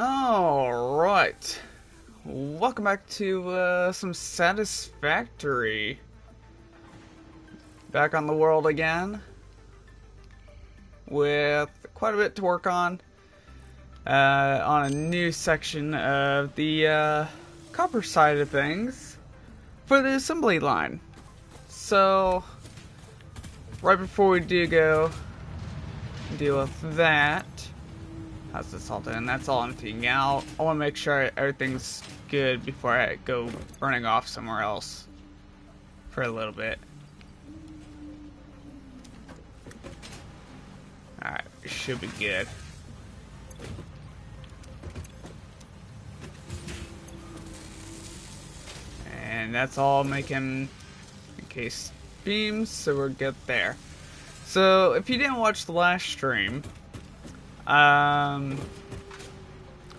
Alright, welcome back to some Satisfactory. Back on the world again, with quite a bit to work on a new section of the copper side of things for the assembly line. So, right before we do go deal with that, how's this all done? That's all emptying out. I want to make sure everything's good before I go running off somewhere else for a little bit. Alright, we should be good. And that's all making encased beams, so we're good there. So, if you didn't watch the last stream,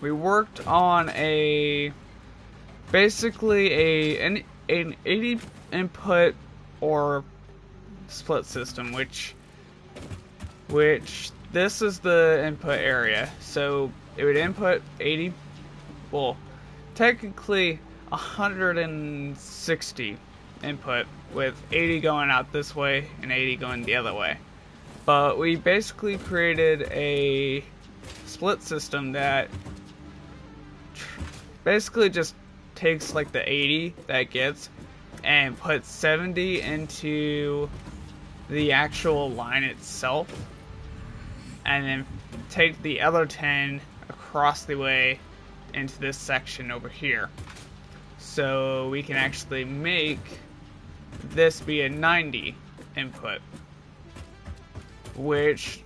we worked on basically an 80 input or split system, which this is the input area. So it would input 80, well, technically 160 input, with 80 going out this way and 80 going the other way. But we basically created a split system that basically just takes like the 80 that it gets and puts 70 into the actual line itself, and then take the other 10 across the way into this section over here. So we can actually make this be a 90 input, which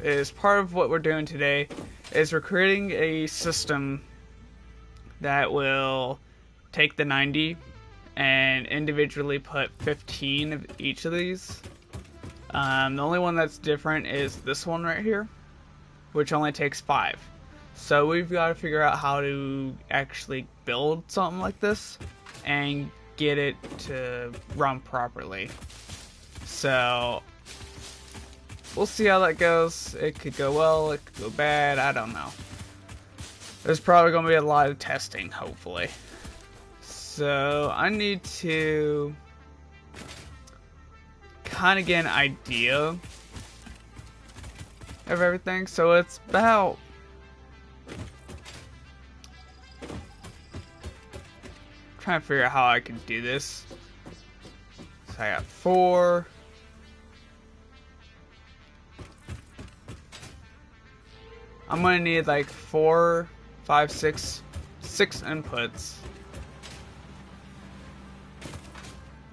is part of what we're doing today. Is we're creating a system that will take the 90 and individually put 15 of each of these. The only one that's different is this one right here, which only takes 5. So we've got to figure out how to actually build something like this and get it to run properly. So we'll see how that goes. It could go well, it could go bad, I don't know. There's probably going to be a lot of testing, hopefully. So I need to kind of get an idea of everything. So it's about trying to figure out how I can do this. So I got 4. I'm gonna need like 4, 5, 6 inputs.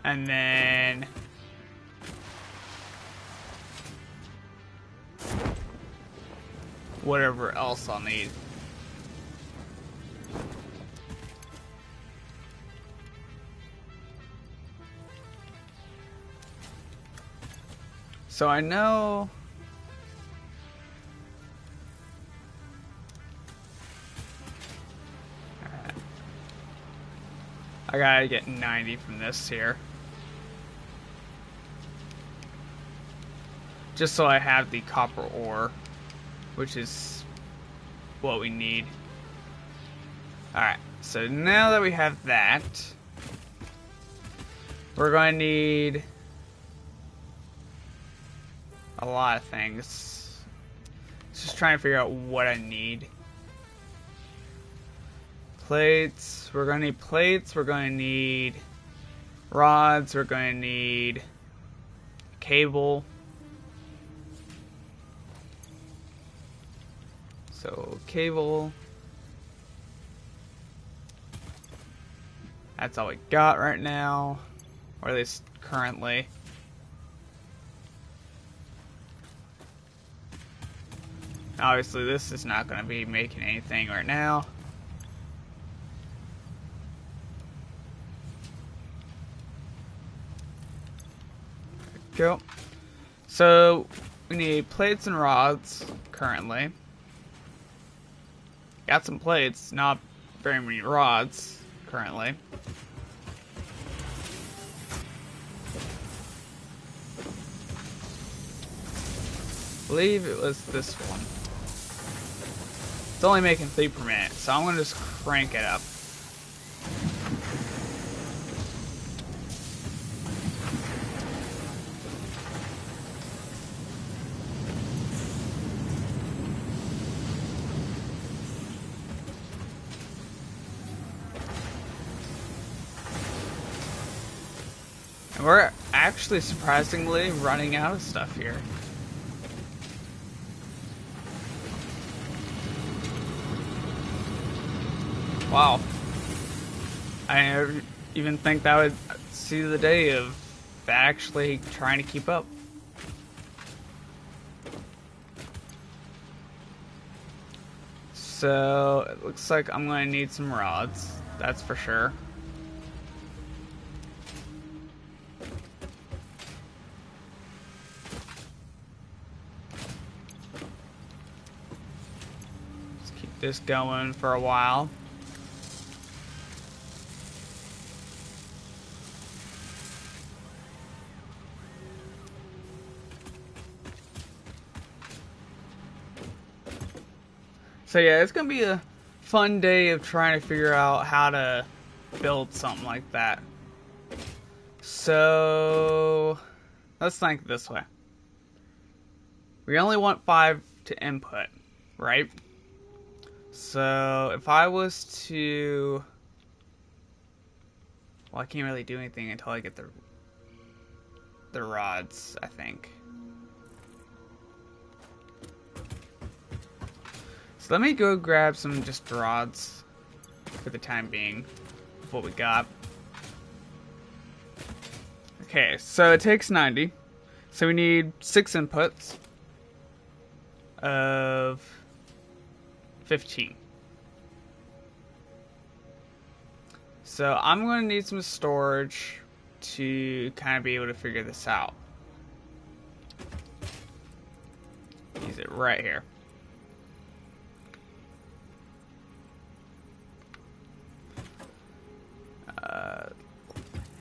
And then whatever else I'll need. So I know I gotta get 90 from this here, just so I have the copper ore, which is what we need. Alright, so now that we have that, we're going to need a lot of things. Just trying to figure out what I need. Plates, we're going to need plates, we're going to need rods, we're going to need cable. So cable, that's all we got right now, or at least currently. Obviously this is not going to be making anything right now. There we go. So we need plates and rods currently. Got some plates, not very many rods currently. I believe it was this one. It's only making 3 per minute, so I'm gonna just crank it up. And we're actually surprisingly running out of stuff here. Wow. I never even think that would see the day of actually trying to keep up. So it looks like I'm going to need some rods, that's for sure. Let's keep this going for a while. So yeah, it's gonna be a fun day of trying to figure out how to build something like that. So let's think this way. We only want 5 to input, right? So if I was to, well, I can't really do anything until I get the rods, I think. So let me go grab some just rods for the time being of what we got. Okay, so it takes 90. So we need 6 inputs of 15. So I'm going to need some storage to kind of be able to figure this out. Use it right here.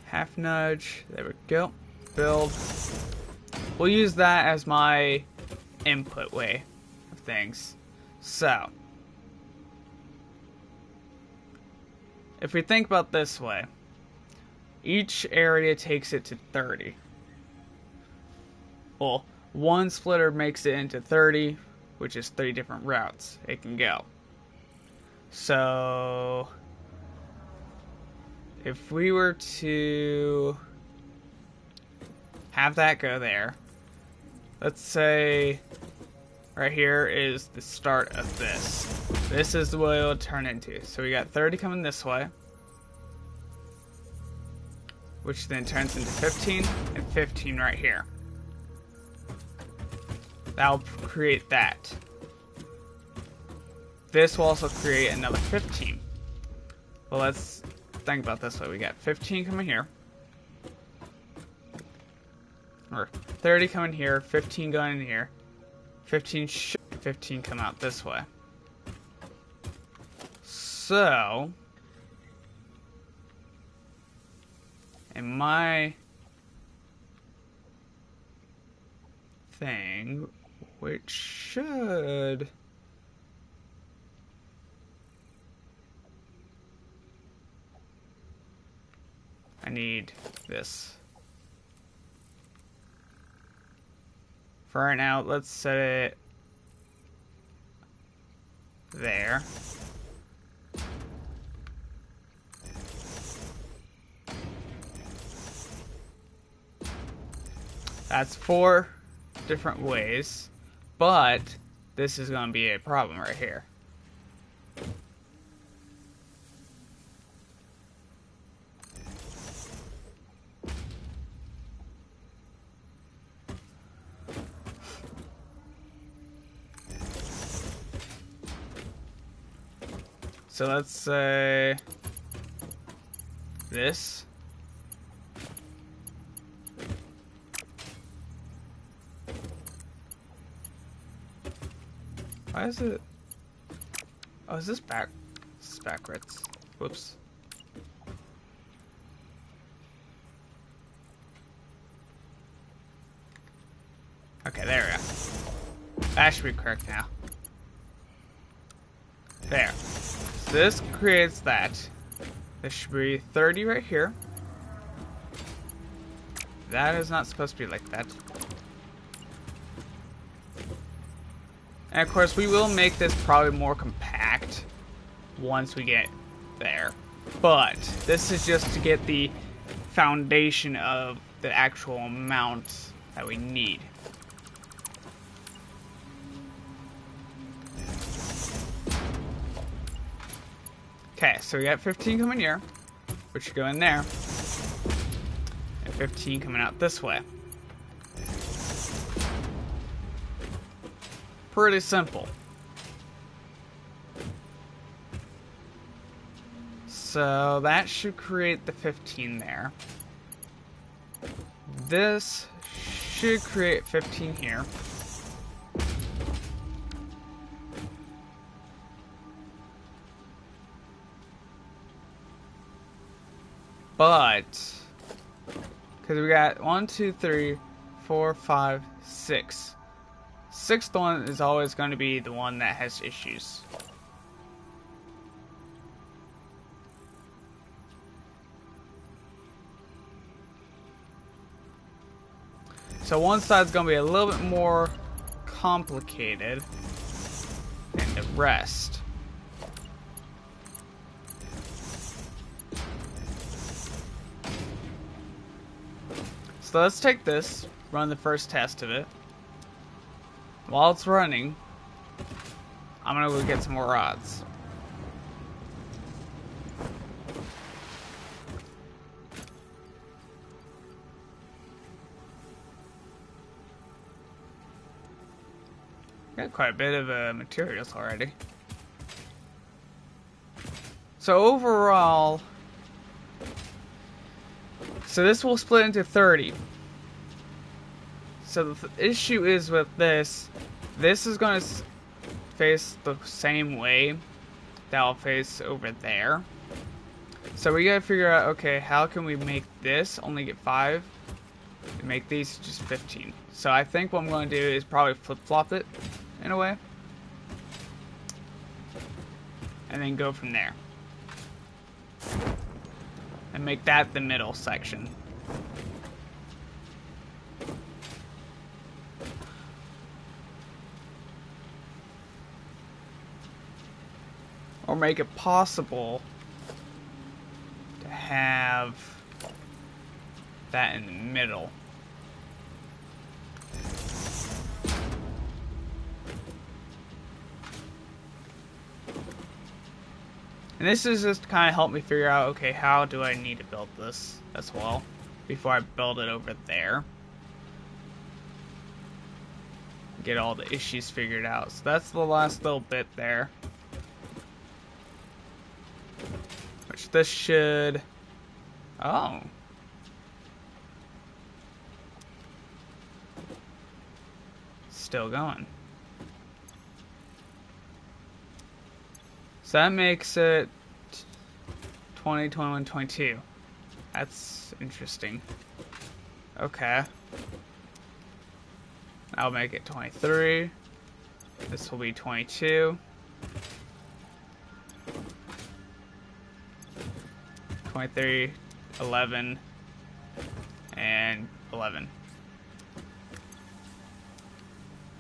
Half nudge, there we go. Build. We'll use that as my input way of things. So, if we think about this way, each area takes it to 30. Well, one splitter makes it into 30, which is 3 different routes it can go. So, if we were to have that go there, let's say right here is the start of this. This is what it'll turn into. So we got 30 coming this way, which then turns into 15 and 15 right here. That'll create that. This will also create another 15. Well, let's think about this way. We got 15 coming here, or 30 coming here, 15 going in here, 15 come out this way. So in my thing, which should, I need this. For right now, let's set it there. That's 4 different ways, but this is going to be a problem right here. So let's say this. Why is it? Oh, is this back? This is backwards. Whoops. Okay, there we go. That should be correct now. There. So this creates that. There should be 30 right here. That is not supposed to be like that. And of course, we will make this probably more compact once we get there. But this is just to get the foundation of the actual amount that we need. Okay, so we got 15 coming here, which should go in there, and 15 coming out this way. Pretty simple. So that should create the 15 there. This should create 15 here. But, because we got 1, 2, 3, 4, 5, 6. Sixth one is always going to be the one that has issues. So one side's going to be a little bit more complicated than the rest. So let's take this, run the first test of it. While it's running, I'm gonna go get some more rods. Got quite a bit of materials already. So overall, so this will split into 30. So the issue is with this is going to face the same way that I'll face over there. So we gotta figure out, okay, how can we make this only get 5 and make these just 15? So I think what I'm going to do is probably flip-flop it in a way, and then go from there and make that the middle section. Or make it possible to have that in the middle. And this is just to kind of help me figure out, okay, how do I need to build this as well before I build it over there. Get all the issues figured out. So that's the last little bit there. Which this should... Oh. Still going. So that makes it 20, 21, 22. That's interesting. Okay. I'll make it 23. This will be 22. 23, 11, and 11.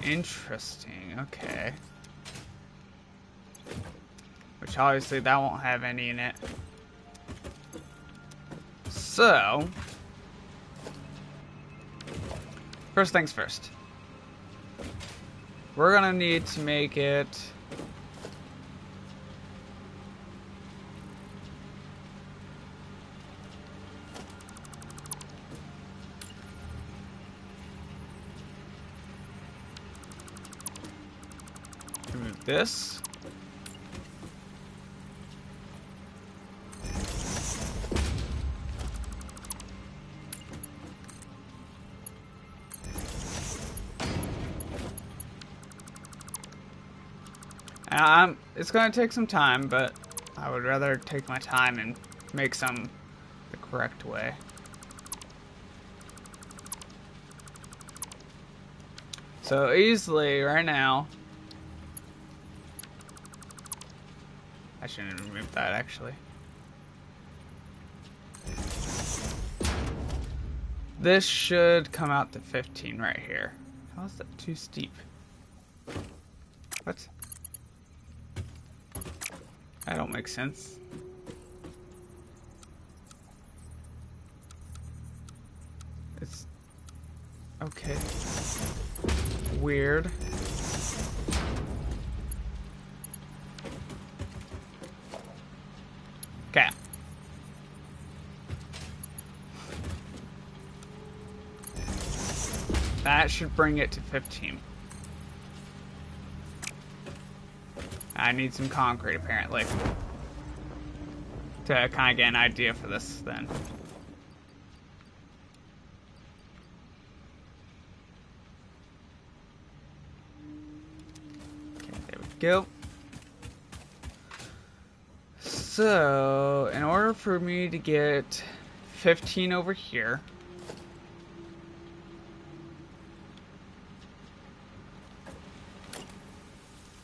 Interesting, okay. Which obviously that won't have any in it. So, first things first. We're gonna need to make it remove this. It's going to take some time, but I would rather take my time and make some the correct way. So easily, right now, I shouldn't remove that actually. This should come out to 15 right here. How is that too steep? What? That don't make sense. It's okay. Weird. Okay. That should bring it to 15. I need some concrete, apparently, to kind of get an idea for this, then. Okay, there we go. So, in order for me to get 15 over here,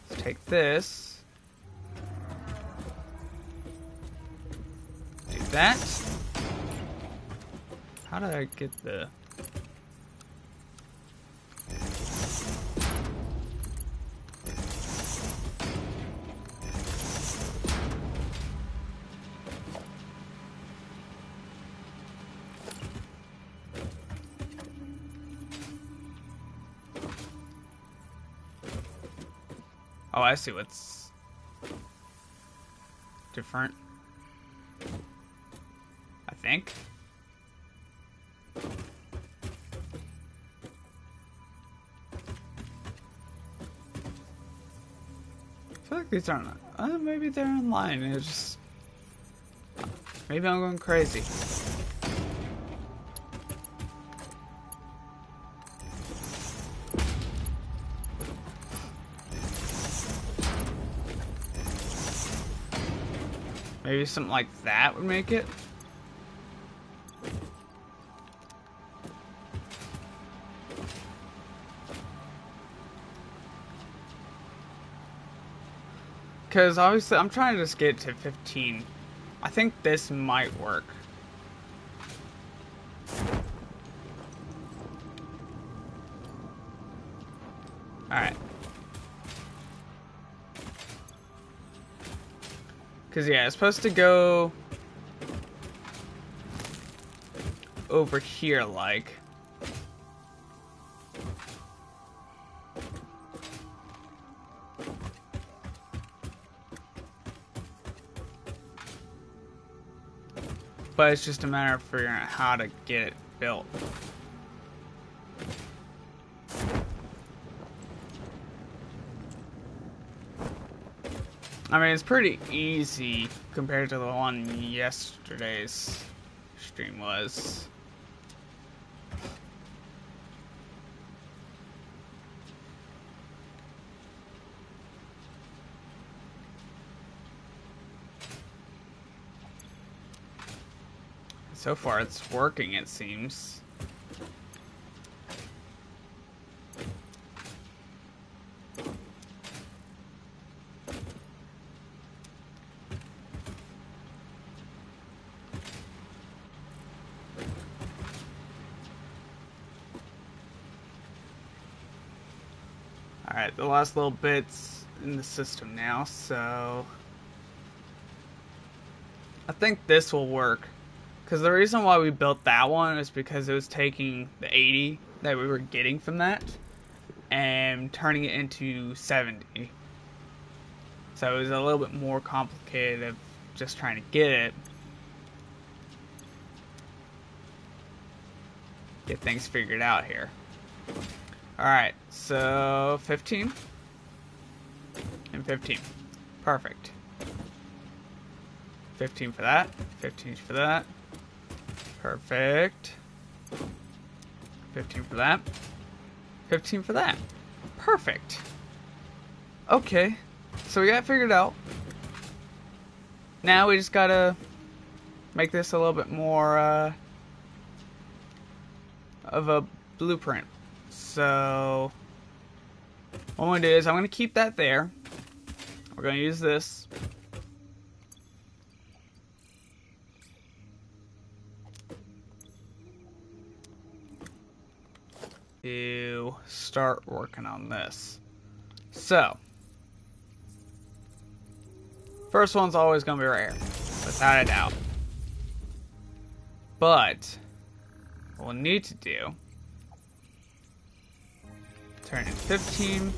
let's take this, do that. How did I get the... Oh, I see what's different. I think. I feel like these aren't. Maybe they're in line. It's just. Maybe I'm going crazy. Maybe something like that would make it. Because obviously I'm trying to just get to 15. I think this might work. Alright. Because, yeah, it's supposed to go over here, like. But it's just a matter of figuring out how to get it built. I mean, it's pretty easy compared to the one yesterday's stream was. So far, it's working, it seems. Alright, the last little bit's in the system now, so I think this will work. Because the reason why we built that one is because it was taking the 80 that we were getting from that and turning it into 70. So it was a little bit more complicated of just trying to get things figured out here. Alright, so 15 and 15. Perfect. 15 for that, 15 for that. Perfect. 15 for that. 15 for that. Perfect. Okay. So we got it figured out. Now we just gotta make this a little bit more of a blueprint. So what I'm gonna do is I'm gonna keep that there. We're gonna use this. to start working on this. So, first one's always going to be right here, without a doubt. But, what we'll need to do, turn in 15.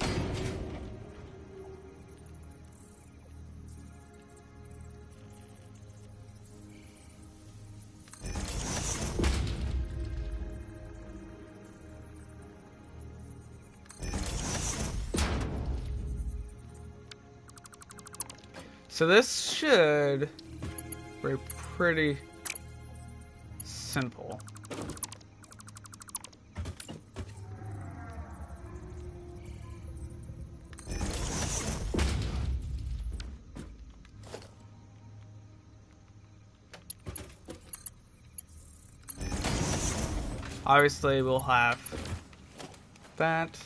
So this should be pretty simple. Obviously, we'll have that.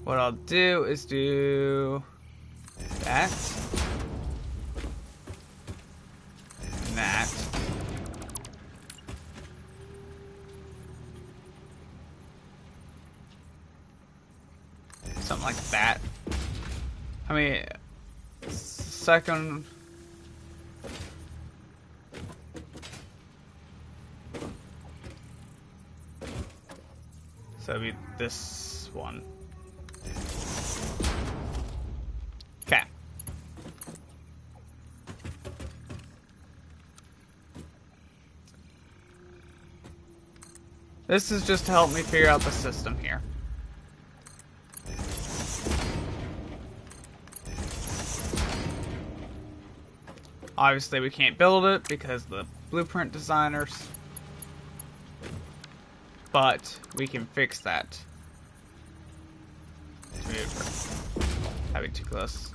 What I'll do is do that, and that. Something like that. I mean, second. So it'd be this one. Okay. This is just to help me figure out the system here. Obviously we can't build it because of the blueprint designers, but we can fix that. Having too close.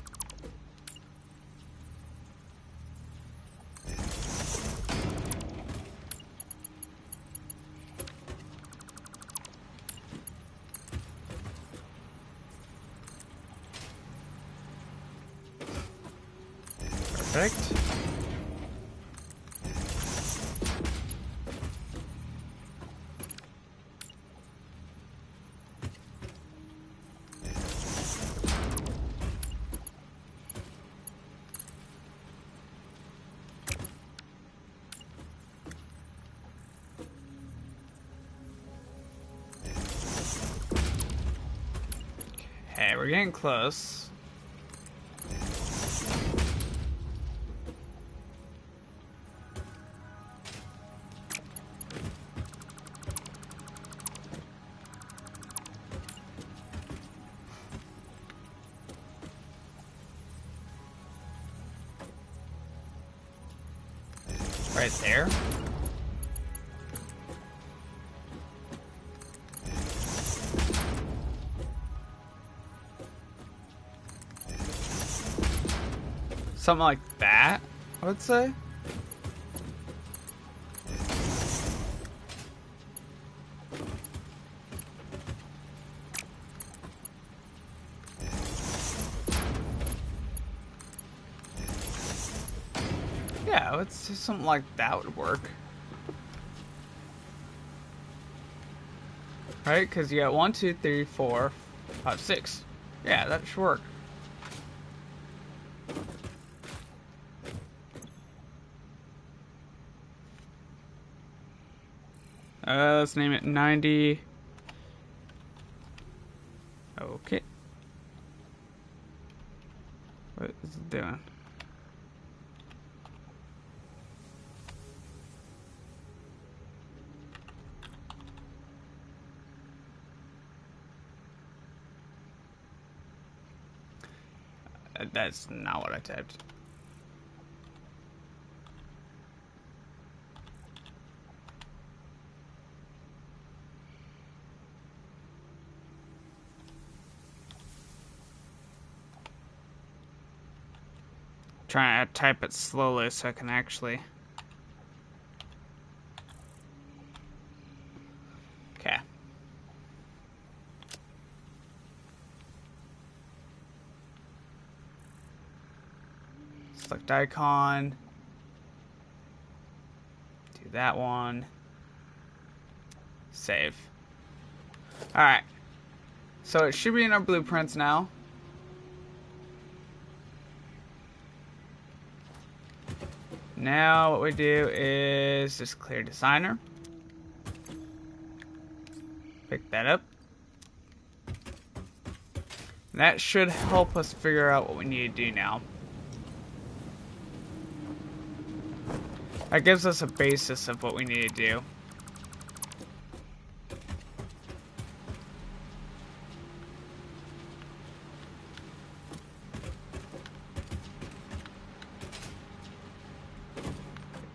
Perfect. Okay, we're getting close. Right there. Something like that, I would say. Yeah, it's just something like that would work. Right? Because you got 1, 2, 3, 4, 5, 6. Yeah, that should work. Let's name it 90. Okay. What is it doing? That's not what I typed. Trying to type it slowly so I can actually. Okay. Select icon. that one. Save. Alright. So it should be in our blueprints now. Now what we do is just clear designer. Pick that up. That should help us figure out what we need to do now. That gives us a basis of what we need to do.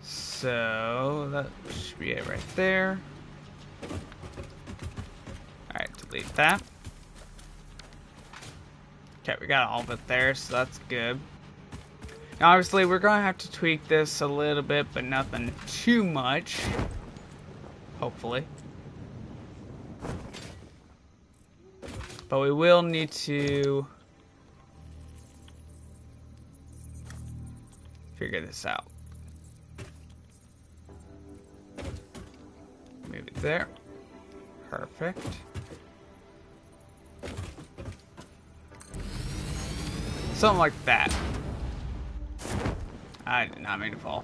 So that should be it right there. Alright, delete that. Okay, we got all of it there, so that's good. Now, obviously, we're going to have to tweak this a little bit, but nothing too much. Hopefully. But we will need to figure this out. Move it there. Perfect. Something like that. I did not mean to fall.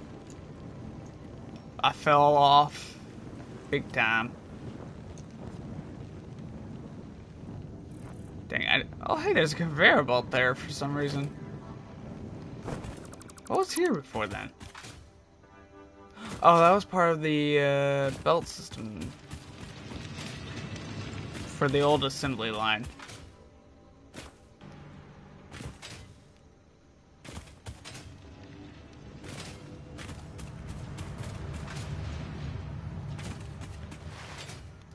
I fell off big time. Dang, oh hey, there's a conveyor belt there for some reason. What was here before then? Oh, that was part of the belt system for the old assembly line.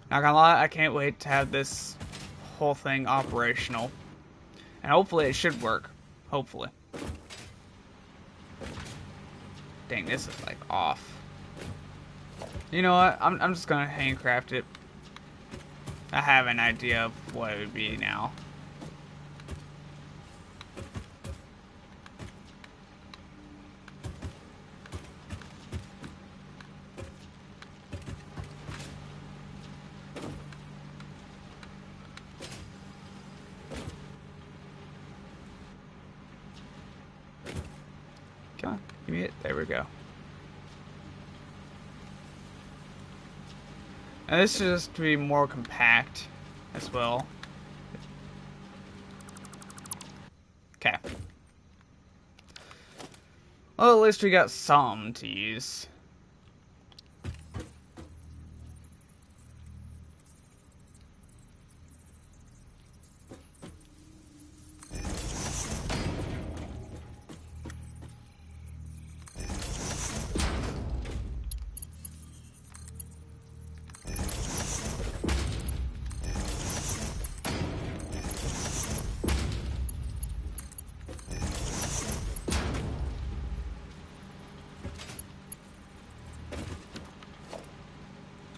Not gonna lie, I can't wait to have this whole thing operational. And hopefully it should work. Hopefully. Dang, this is like off. You know what? I'm just gonna handcraft it. I have an idea of what it would be now. Come on, give me it. There we go. And this is just to be more compact as well. Okay. Well, at least we got some to use.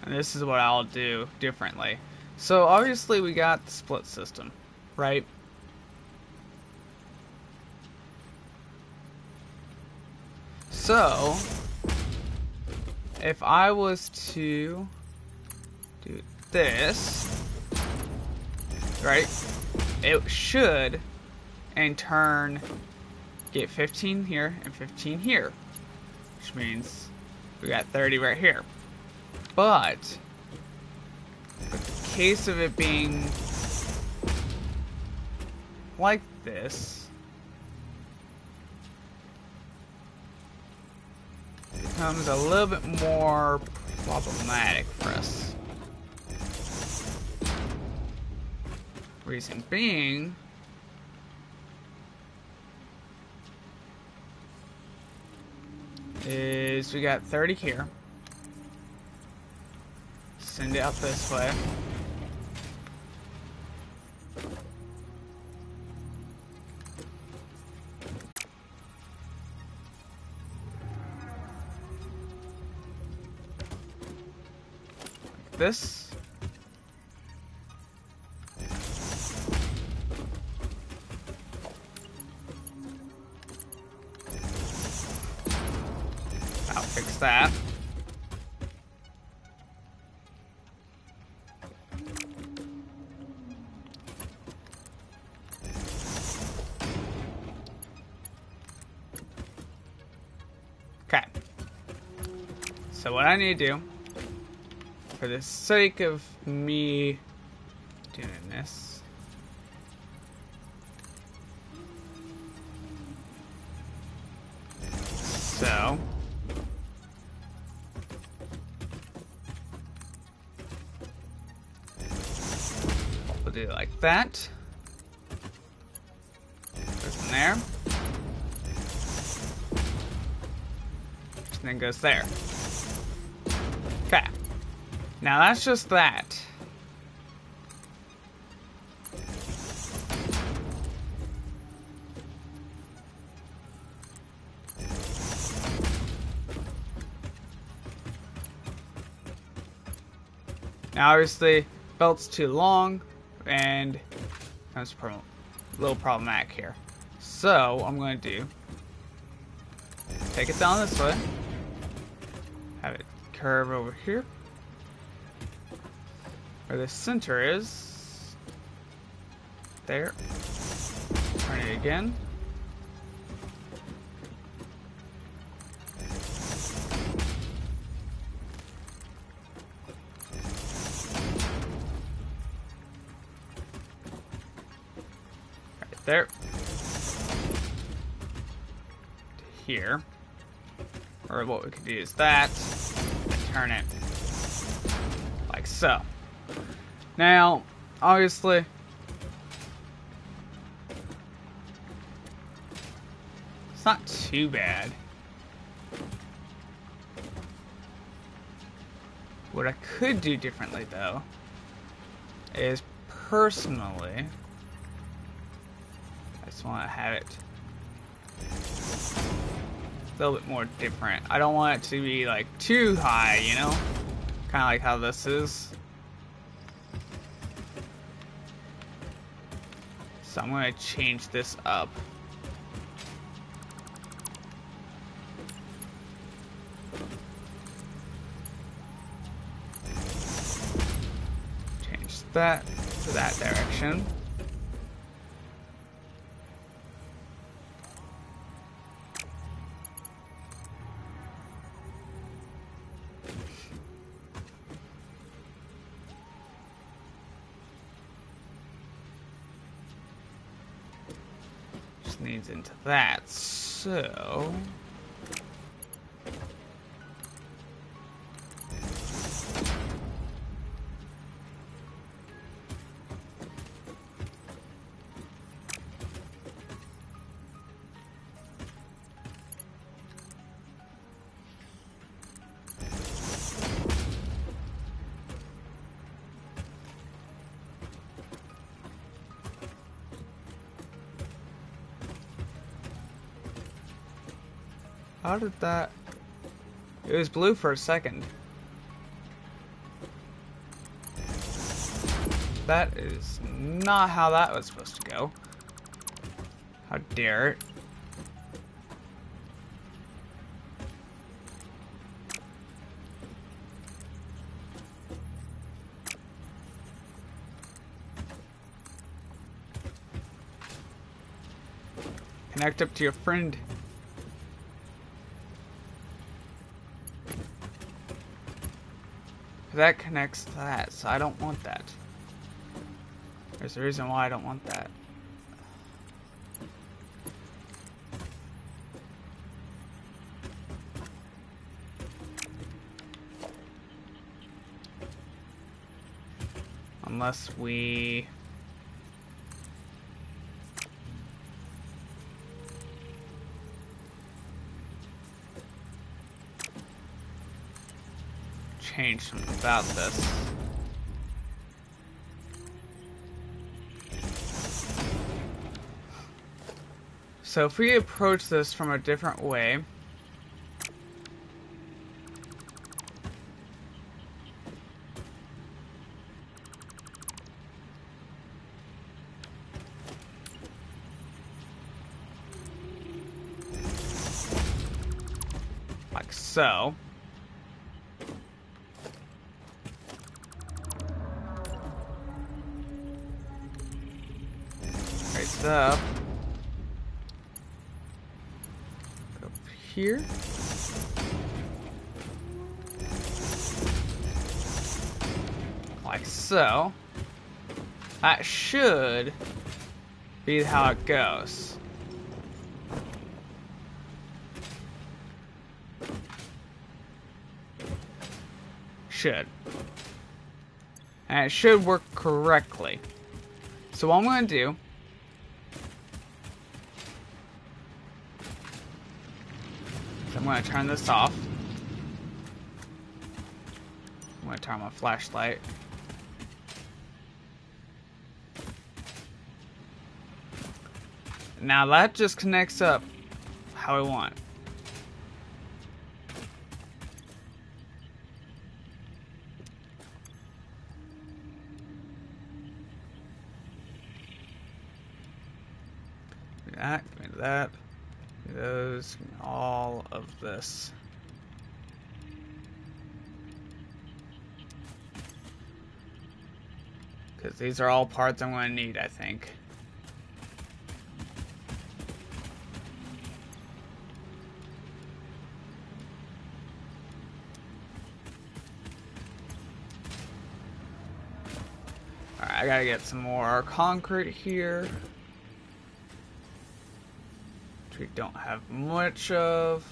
And this is what I'll do differently. So obviously we got the split system, right? So if I was to do this, right, it should in turn get 15 here and 15 here, which means we got 30 right here. But with the case of it being like this, it becomes a little bit more problematic for us. Reason being, is we got 30 here. Send it up this way. Like this. I'll fix that. So what I need to do, for the sake of me doing this, so we'll do it like that. Goes in there. And then goes there. Okay. Now that's just that. Now obviously, belt's too long, and that's a little problematic here. So, I'm going to do, take it down this way, have it curve over here, where the center is, there, turn it again, right there, here, or what we could do is that, and turn it like so. Now, obviously, it's not too bad. What I could do differently, though, is personally, I just want to have it a little bit more different. I don't want it to be like too high, you know? Kind of like how this is. So I'm going to change this up. Change that to that direction. Needs into that, so how did that... It was blue for a second. That is not how that was supposed to go. How dare it. Connect up to your friend. That connects to that, so I don't want that. There's a reason why I don't want that. Unless we... change something about this. So if we approach this from a different way, like so. Raise it up. Go up here. like so. That should be how it goes. Should. And it should work correctly. So what I'm going to do is I'm going to turn this off. I'm going to turn on my flashlight. Now that just connects up how I want. Give me that, give me that, give me those, give me all of this. Because these are all parts I'm going to need, I think. Alright, I gotta get some more concrete here. Which we don't have much of.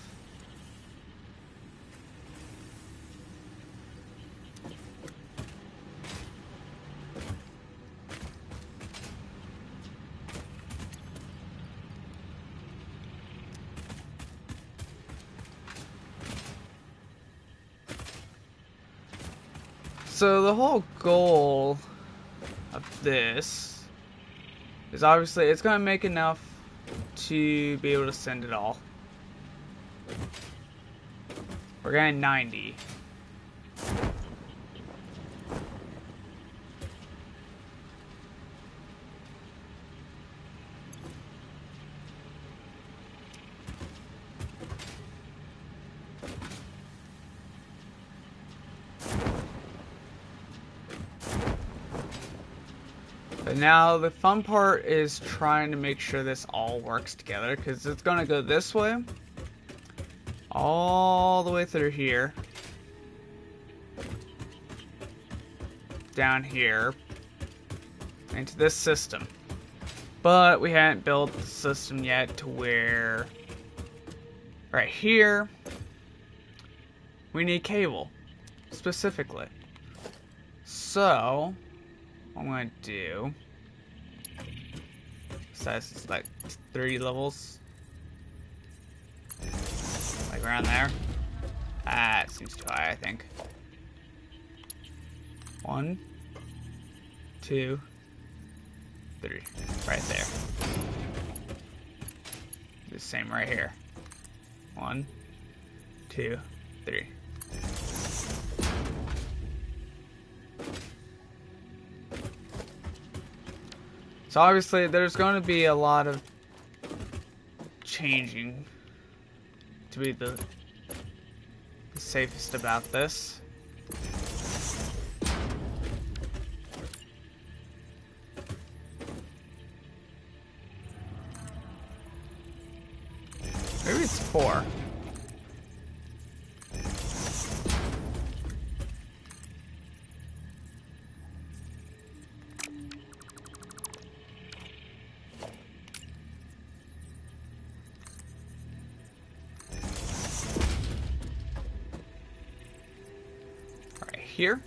So the whole goal of this is obviously it's going to make enough to be able to send it all. We're getting 90. But now the fun part is trying to make sure this all works together, because it's going to go this way, all the way through here, down here, into this system. But we haven't built the system yet to where, right here, we need cable, specifically. So what I'm going to do, besides it's like 30 levels, like around there. That seems too high, I think. 1, 2, 3, right there. The same right here. 1, 2, 3. So obviously there's going to be a lot of changing to be the safest about this. Maybe it's 4. Here.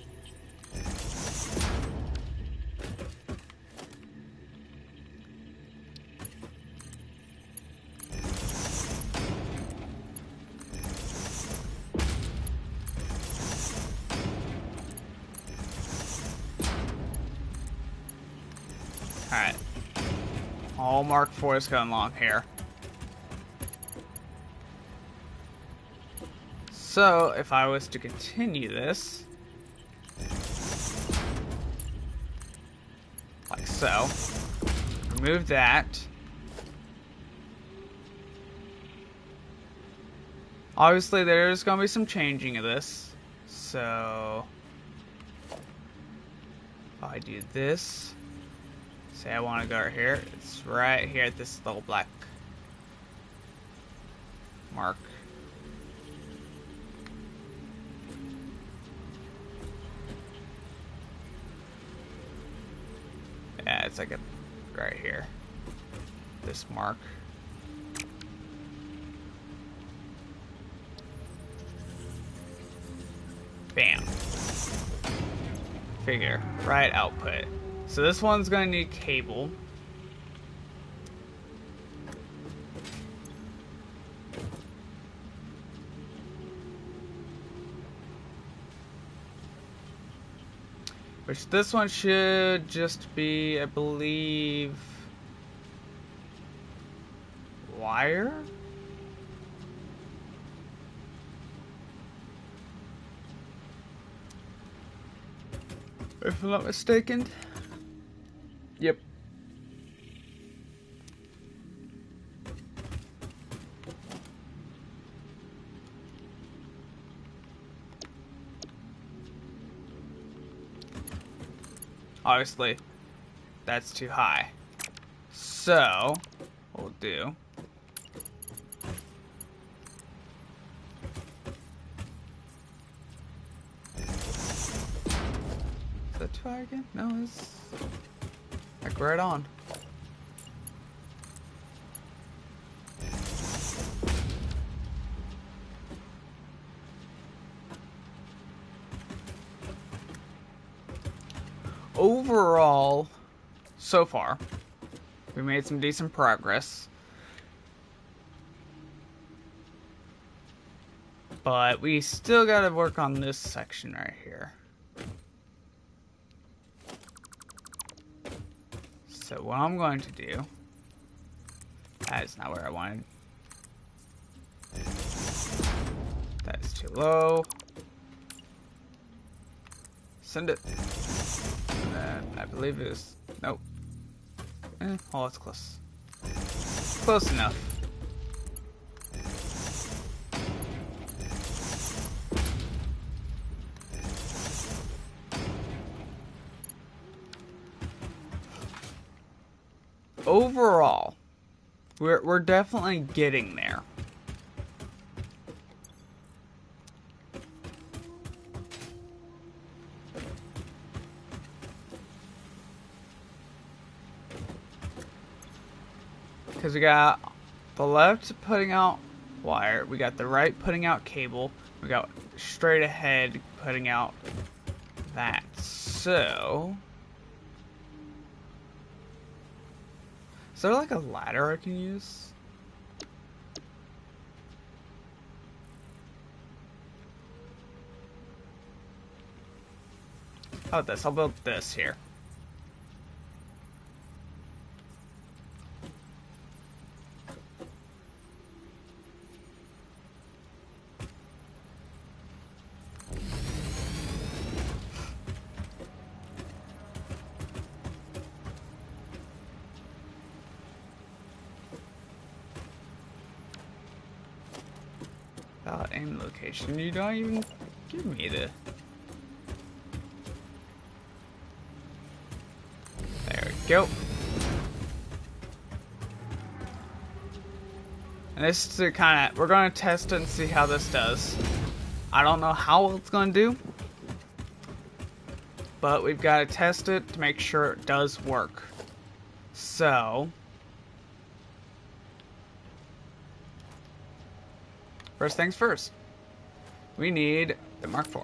Alright. All Mark 4 is going along here. So, if I was to continue this, like so, remove that. Obviously, there's going to be some changing of this. So, if I do this, say I want to go right here, it's right here at this little black mark. guess I could right here. This mark. Bam. Figure. Right output. So this one's going to need cable. Which this one should just be, I believe, wire? If I'm not mistaken. Yep. Obviously, that's too high. So, what we'll do is that too high again? No, it's like right on. Overall, so far, we made some decent progress. But we still gotta work on this section right here. So what I'm going to do, that is not where I wanted. That is too low. Send it. And then I believe it is, nope. Oh, it's close. Close enough. Overall, we're definitely getting there. Because we got the left putting out wire, we got the right putting out cable, we got straight ahead putting out that. So, is there like a ladder I can use? How about this? I'll build this here. About aim location. You don't even give me the. There we go. And this is to kind of, we're going to test it and see how this does. I don't know how it's going to do, but we've got to test it to make sure it does work. So, first things first, we need the Mark IV.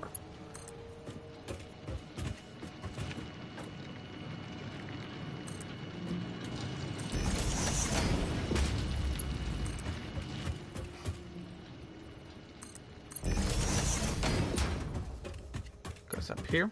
Goes up here.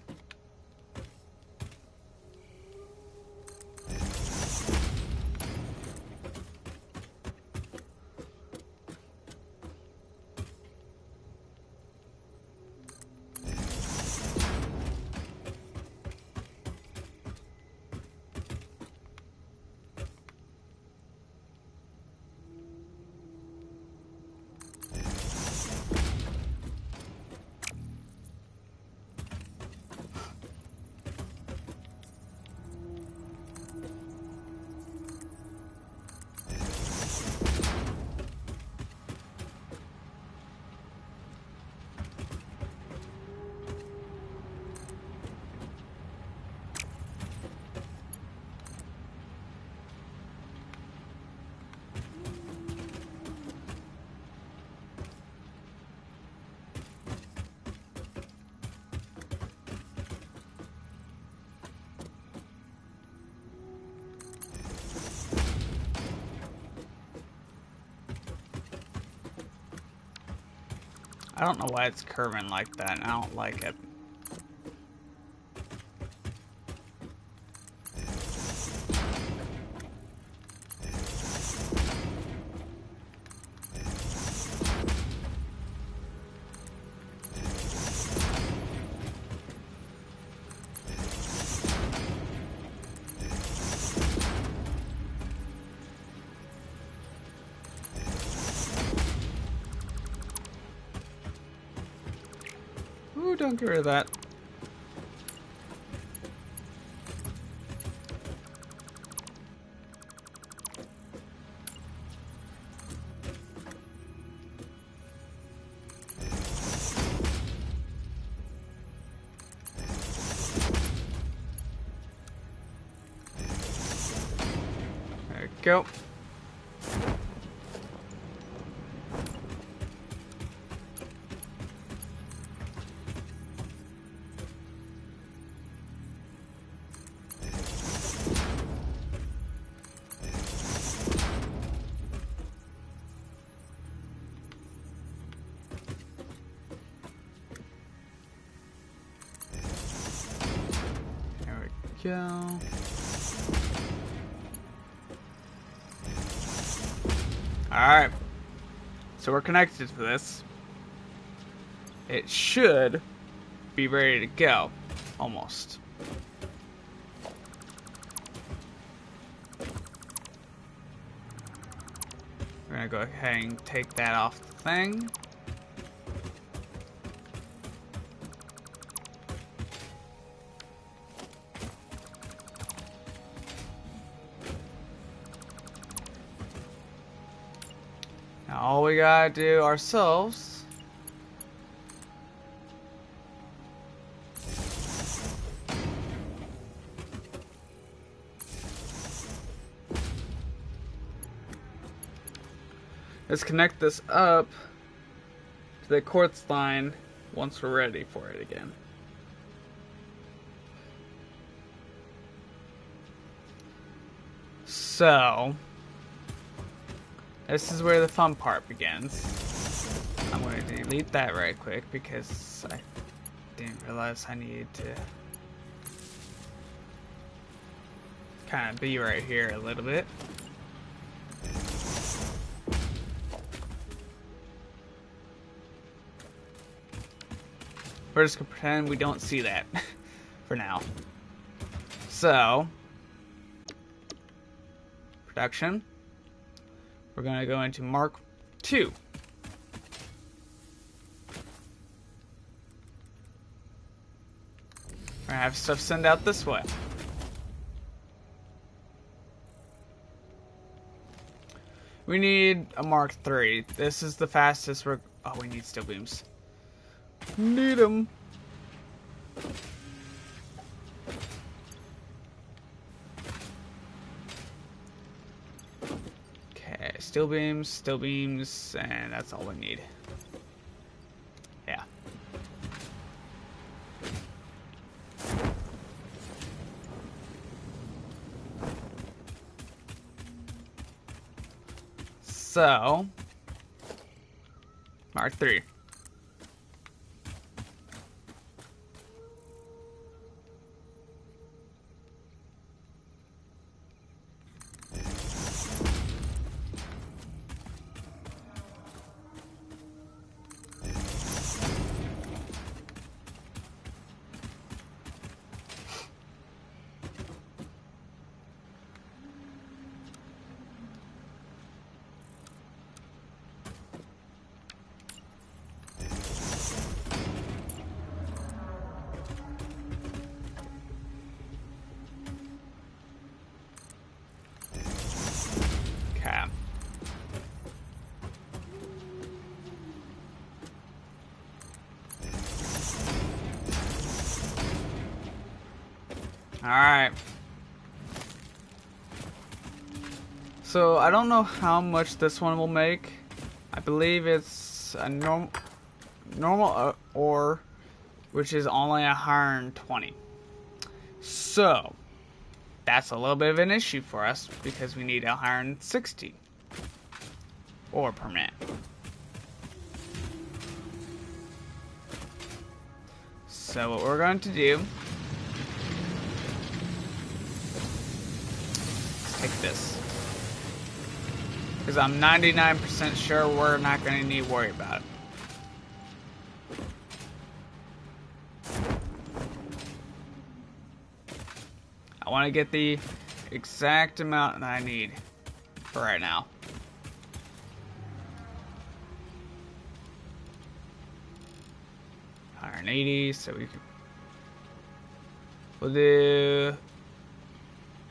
I don't know why it's curving like that. I don't like it. Ooh, don't get rid of that. There we go. Go. Alright. So we're connected to this. It should be ready to go. Almost. We're gonna go ahead and take that off the thing. Now all we gotta do ourselves is connect this up to the quartz line once we're ready for it again. So this is where the fun part begins. I'm going to delete that right quick because I didn't realize I needed to kind of be right here a little bit. We're just going to pretend we don't see that for now. So, production. We're going to go into Mark 2. We're going to have stuff send out this way. We need a Mark 3. This is the fastest we're... Oh, we need steel beams. Need them. Okay, steel beams, and that's all we need. Yeah. So, Mark 3. Alright. So, I don't know how much this one will make. I believe it's a normal ore, which is only 120. So, that's a little bit of an issue for us, because we need 160 ore per minute. So what we're going to do is take this. Because I'm 99% sure we're not going to need to worry about it. I want to get the exact amount that I need for right now. $180, so we'll do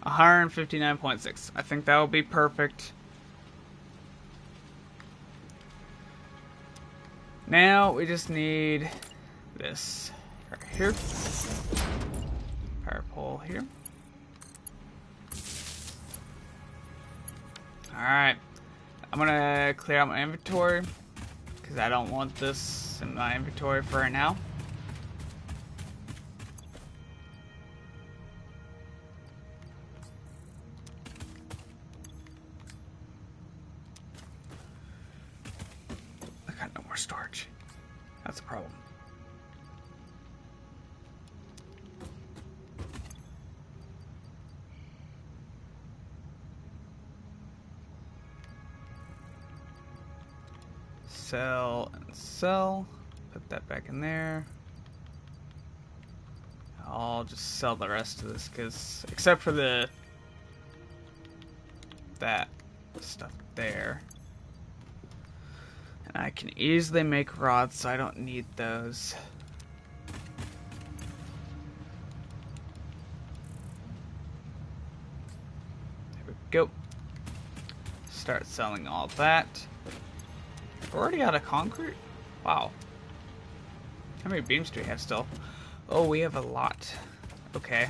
159.6. I think that will be perfect. Now we just need this right here. Power pole here. Alright. I'm gonna clear out my inventory because I don't want this in my inventory for right now. I got no more storage. That's a problem. Sell and sell. Put that back in there. I'll just sell the rest of this because, except for that stuff there. And I can easily make rods, so I don't need those. There we go. Start selling all that. We're already out of concrete? Wow. How many beams do we have still? Oh, we have a lot. Okay.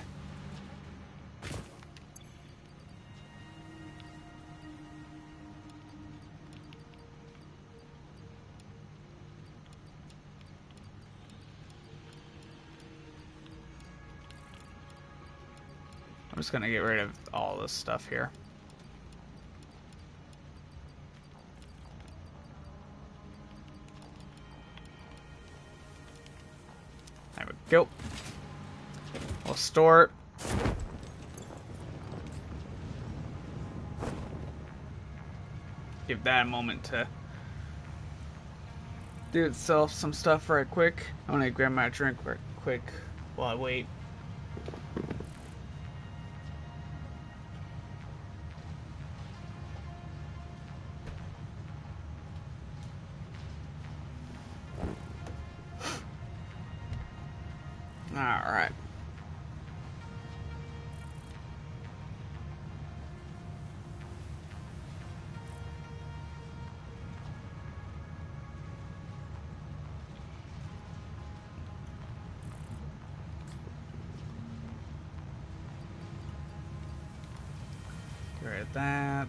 I'm just gonna get rid of all this stuff here. There we go. We'll store it. Give that a moment to do itself some stuff right quick. I'm gonna grab my drink right quick while I wait. Alright. Get rid of that.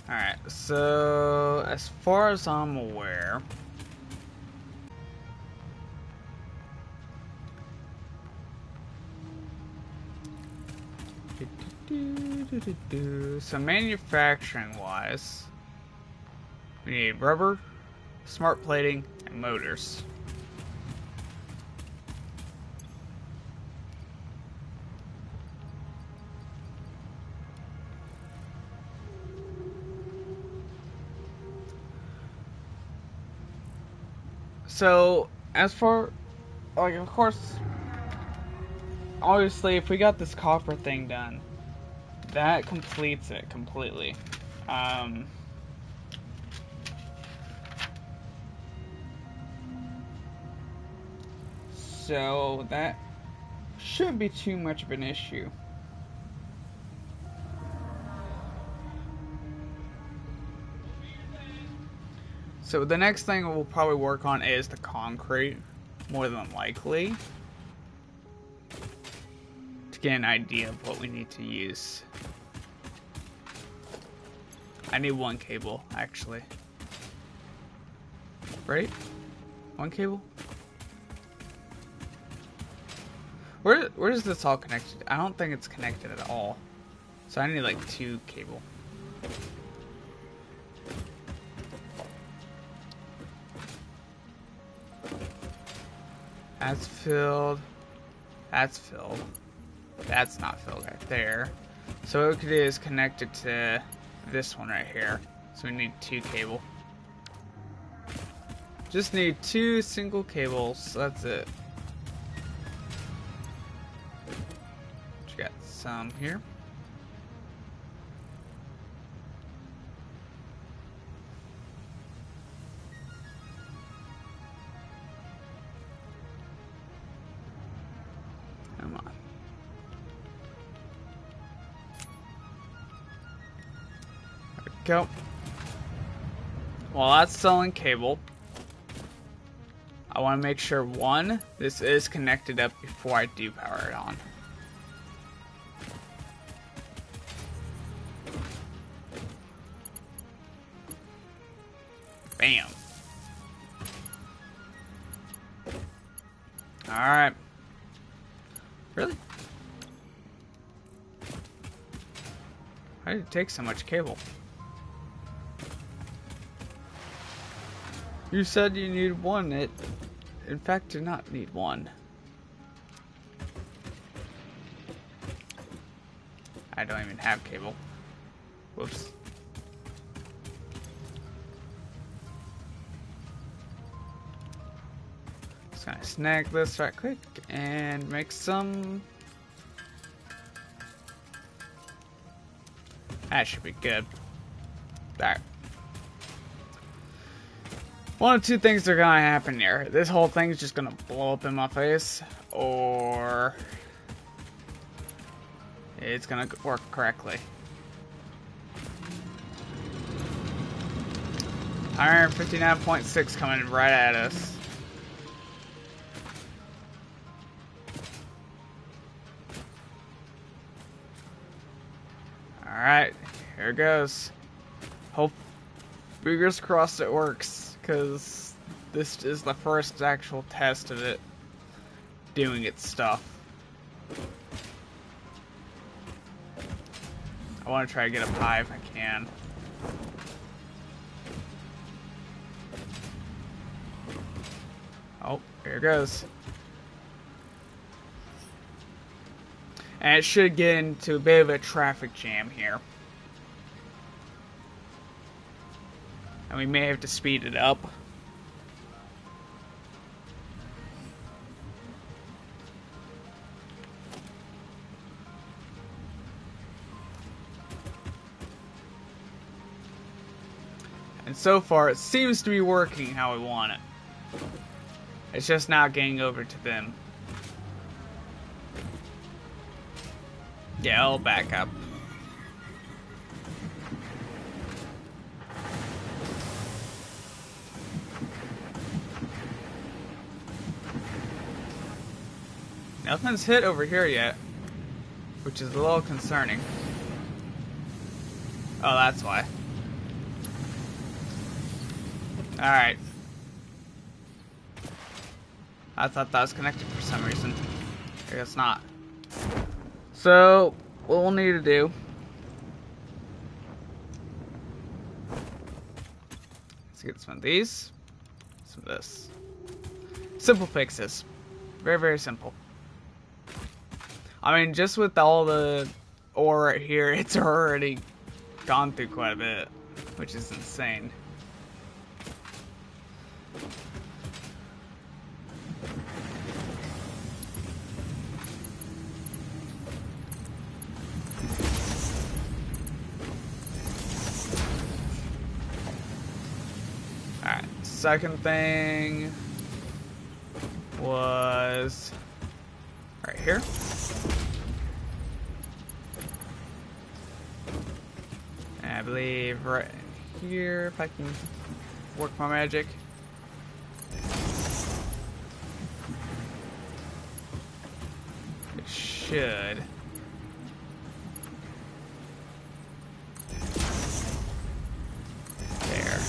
Alright, so as far as I'm aware, so manufacturing wise, we need rubber, smart plating, and motors. So, as for, like, of course, obviously, if we got this copper thing done, that completes it completely. So, that shouldn't be too much of an issue. So the next thing we'll probably work on is the concrete, more than likely, to get an idea of what we need to use. I need one cable, actually. Right? One cable? Where is this all connected? I don't think it's connected at all. So I need like 2 cable. That's filled. That's filled. That's not filled right there. So what we could do is connect it to this one right here. So we need 2 cable. Just need 2 single cables. That's it. Got some here. Come on. There we go. While that's selling cable, I want to make sure, one, this is connected up before I do power it on. Bam. Alright. Really? Why did it take so much cable? You said you needed 1. It, in fact, did not need 1. I don't even have cable. Whoops. Just gonna snag this right quick and make some. That should be good. Alright. One of 2 things are gonna happen here. This whole thing is just gonna blow up in my face, or it's gonna work correctly. 159.6 coming right at us. Alright, here goes. Hope, fingers crossed it works, because this is the first actual test of it doing its stuff. I want to try to get up high if I can. Oh, here it goes. And it should get into a bit of a traffic jam here. And we may have to speed it up. And so far, it seems to be working how we want it. It's just now getting over to them. Yeah, I'll back up. Nothing's hit over here yet, which is a little concerning. Oh, that's why. Alright. I thought that was connected for some reason. I guess not. So, what we'll need to do is get some of these, some of this. Simple fixes. Very, very simple. I mean, just with all the ore right here, it's already gone through quite a bit, which is insane. Alright, second thing was right here. And I believe right here, if I can work my magic. It should. There.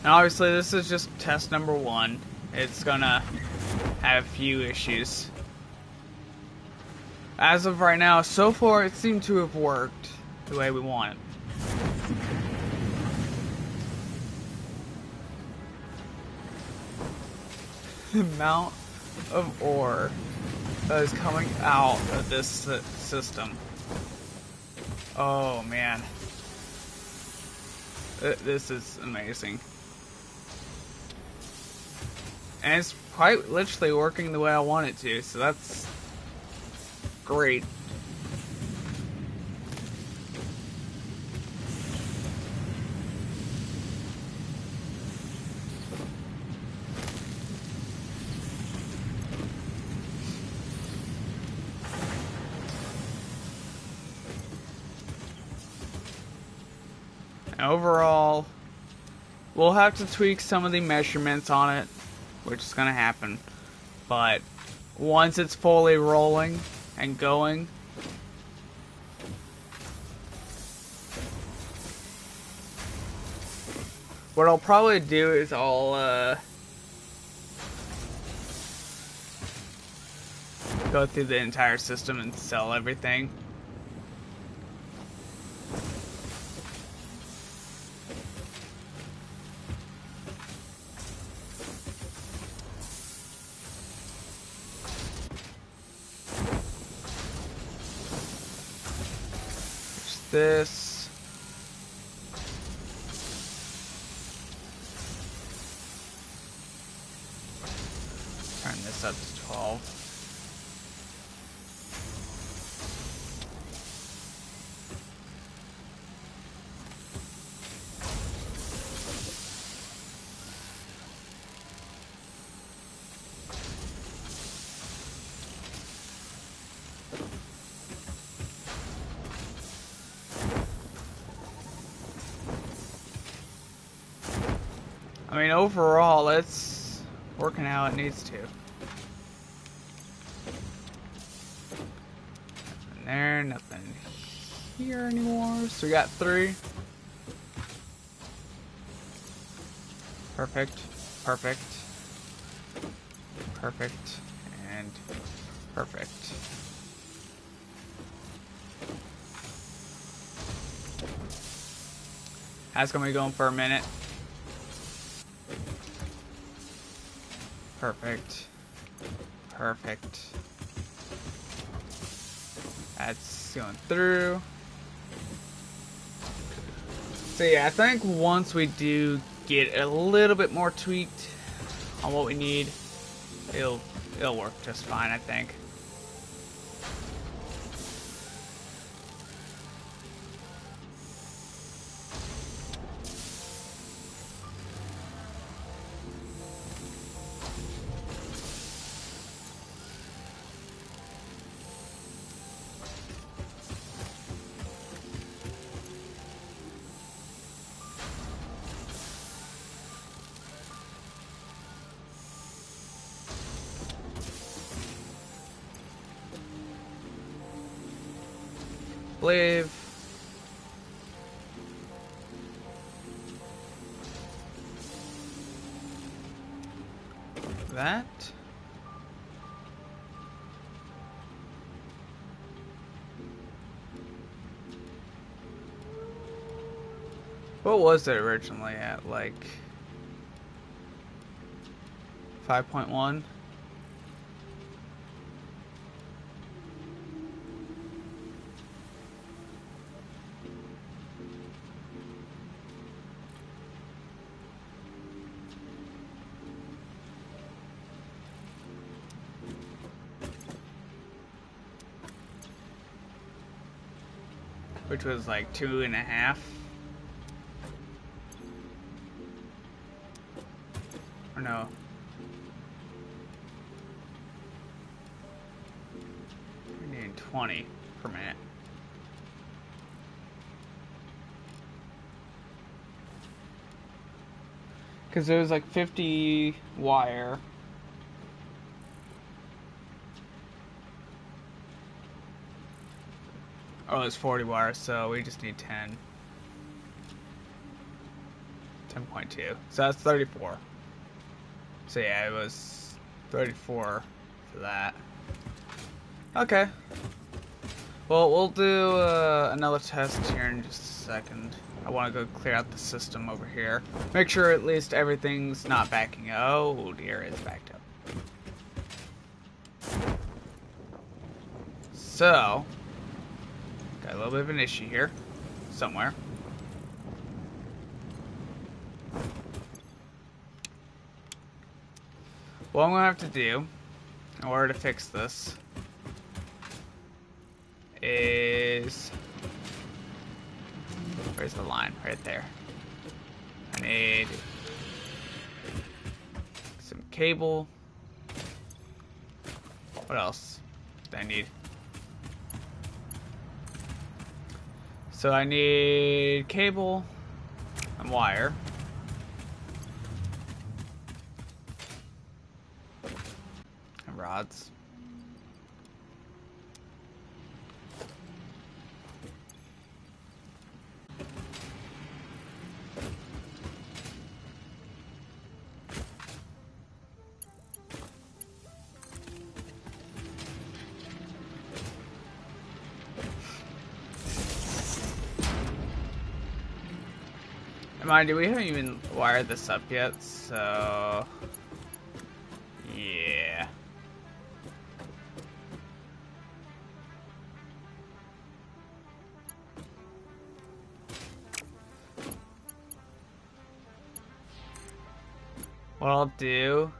And obviously this is just test number 1. It's gonna have a few issues. As of right now, so far it seemed to have worked the way we want it. The amount of ore that is coming out of this system. Oh man. This is amazing. And it's quite literally working the way I want it to, so that's great. Overall, we'll have to tweak some of the measurements on it, which is going to happen. But once it's fully rolling and going, what I'll probably do is I'll go through the entire system and sell everything. This. Turn this up to 12. I mean, overall, it's working how it needs to. Nothing there, nothing here anymore. So we got 3. Perfect, perfect, perfect, and perfect. That's gonna be going for a minute. Perfect. Perfect. That's going through. So yeah, I think once we do get a little bit more tweaked on what we need, it'll work just fine, I think. Believe that. What was it originally at? Like 5.1? Which was like 2.5. Or no. We're needing 20 per minute. Because it was like 50 wire. Oh, it's 40 wire, so we just need 10. 10.5. 34.2. So that's 34. So yeah, it was 34 for that. Okay. Well, we'll do another test here in just a second. I want to go clear out the system over here. Make sure at least everything's not backing up. Oh dear, it's backed up. So, got a little bit of an issue here. Somewhere. What I'm going to have to do in order to fix this is... Where's the line? Right there. I need some cable. What else do I need? So I need cable and wire. And rods. Mind you, we haven't even wired this up yet, so yeah. What I'll do,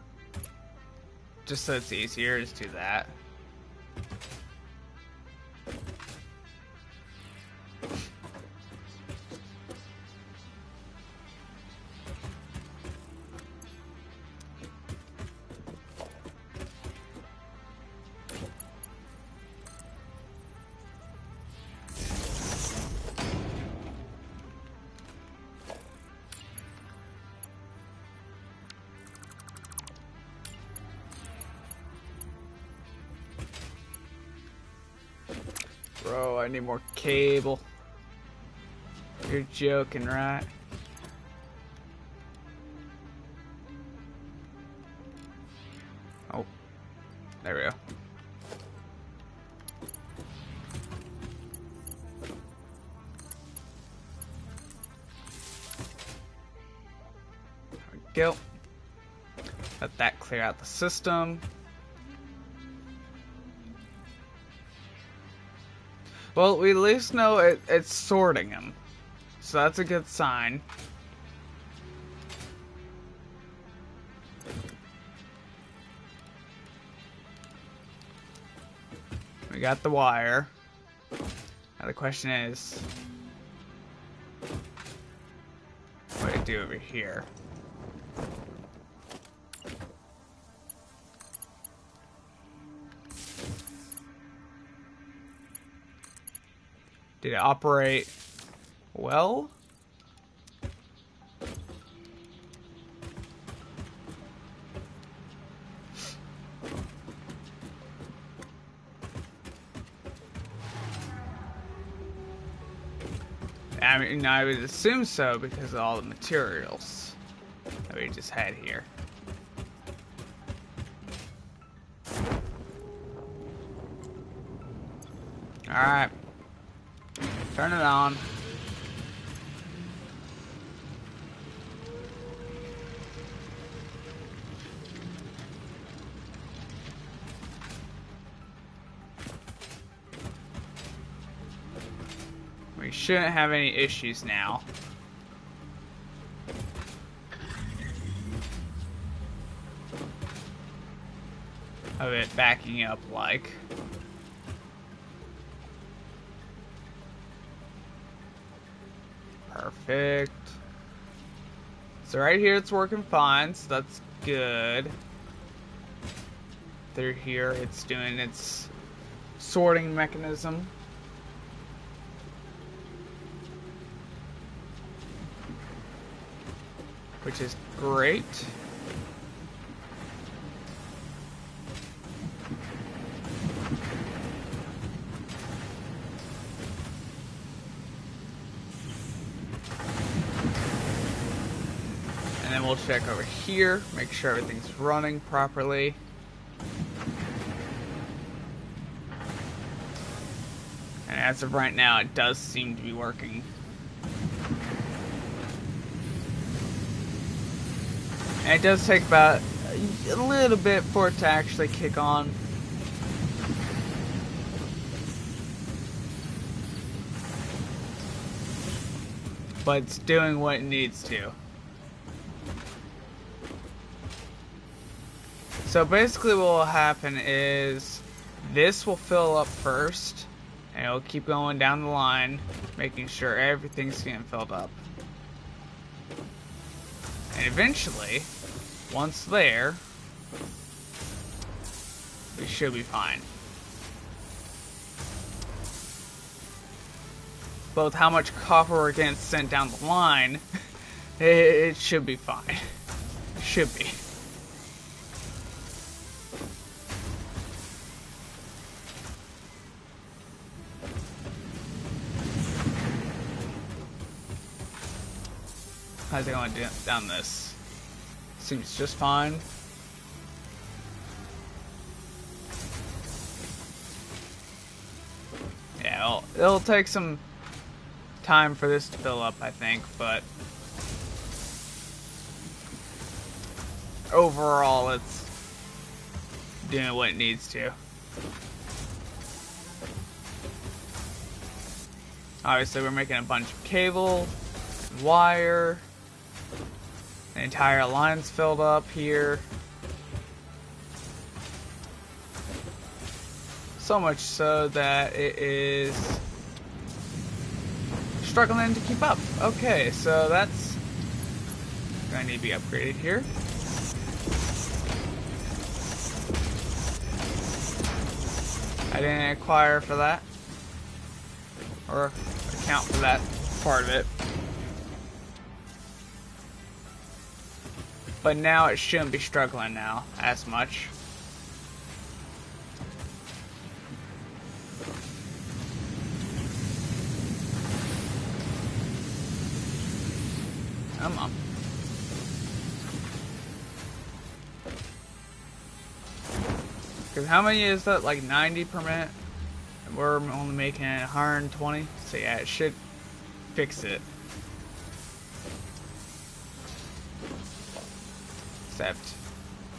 just so it's easier, is do that. Bro, I need more cable. You're joking, right? Oh, there we go. There we go. Let that clear out the system. Well, we at least know it's sorting them. So that's a good sign. We got the wire. Now the question is, what do I do over here? Did it operate well? I mean, I would assume so because of all the materials that we just had here. Alright. Turn it on. We shouldn't have any issues now. Of it backing up like. Perfect. So right here it's working fine, so that's good. Through here it's doing its sorting mechanism. Which is great. we'll check over here, make sure everything's running properly. And as of right now, it does seem to be working. And it does take about a little bit for it to actually kick on. But it's doing what it needs to. So basically what will happen is this will fill up first, and it'll keep going down the line, making sure everything's getting filled up. And eventually, once there, we should be fine. But with how much copper we're getting sent down the line, it should be fine. Should be. How's it going down this? Seems just fine. Yeah, it'll take some time for this to fill up, I think, but overall it's doing what it needs to. Obviously we're making a bunch of cable, wire. The entire line's filled up here. So much so that it is struggling to keep up. Okay, so that's gonna need to be upgraded here. I didn't acquire for that, or account for that part of it. But now it shouldn't be struggling now as much. Come on. Because how many is that? Like 90 per minute? We're only making 120. So yeah, it should fix it. Except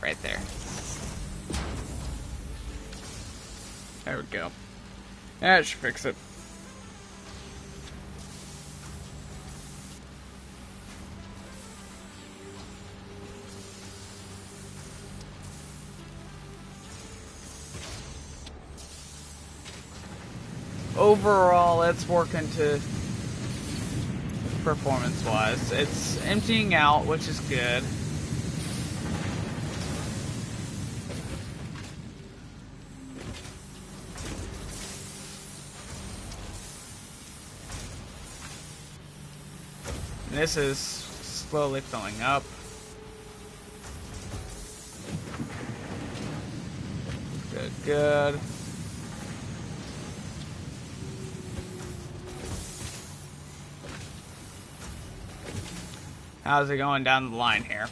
right there. There we go. That should fix it. Overall, it's working to performance-wise. It's emptying out, which is good. This is slowly filling up. Good, good. How's it going down the line here?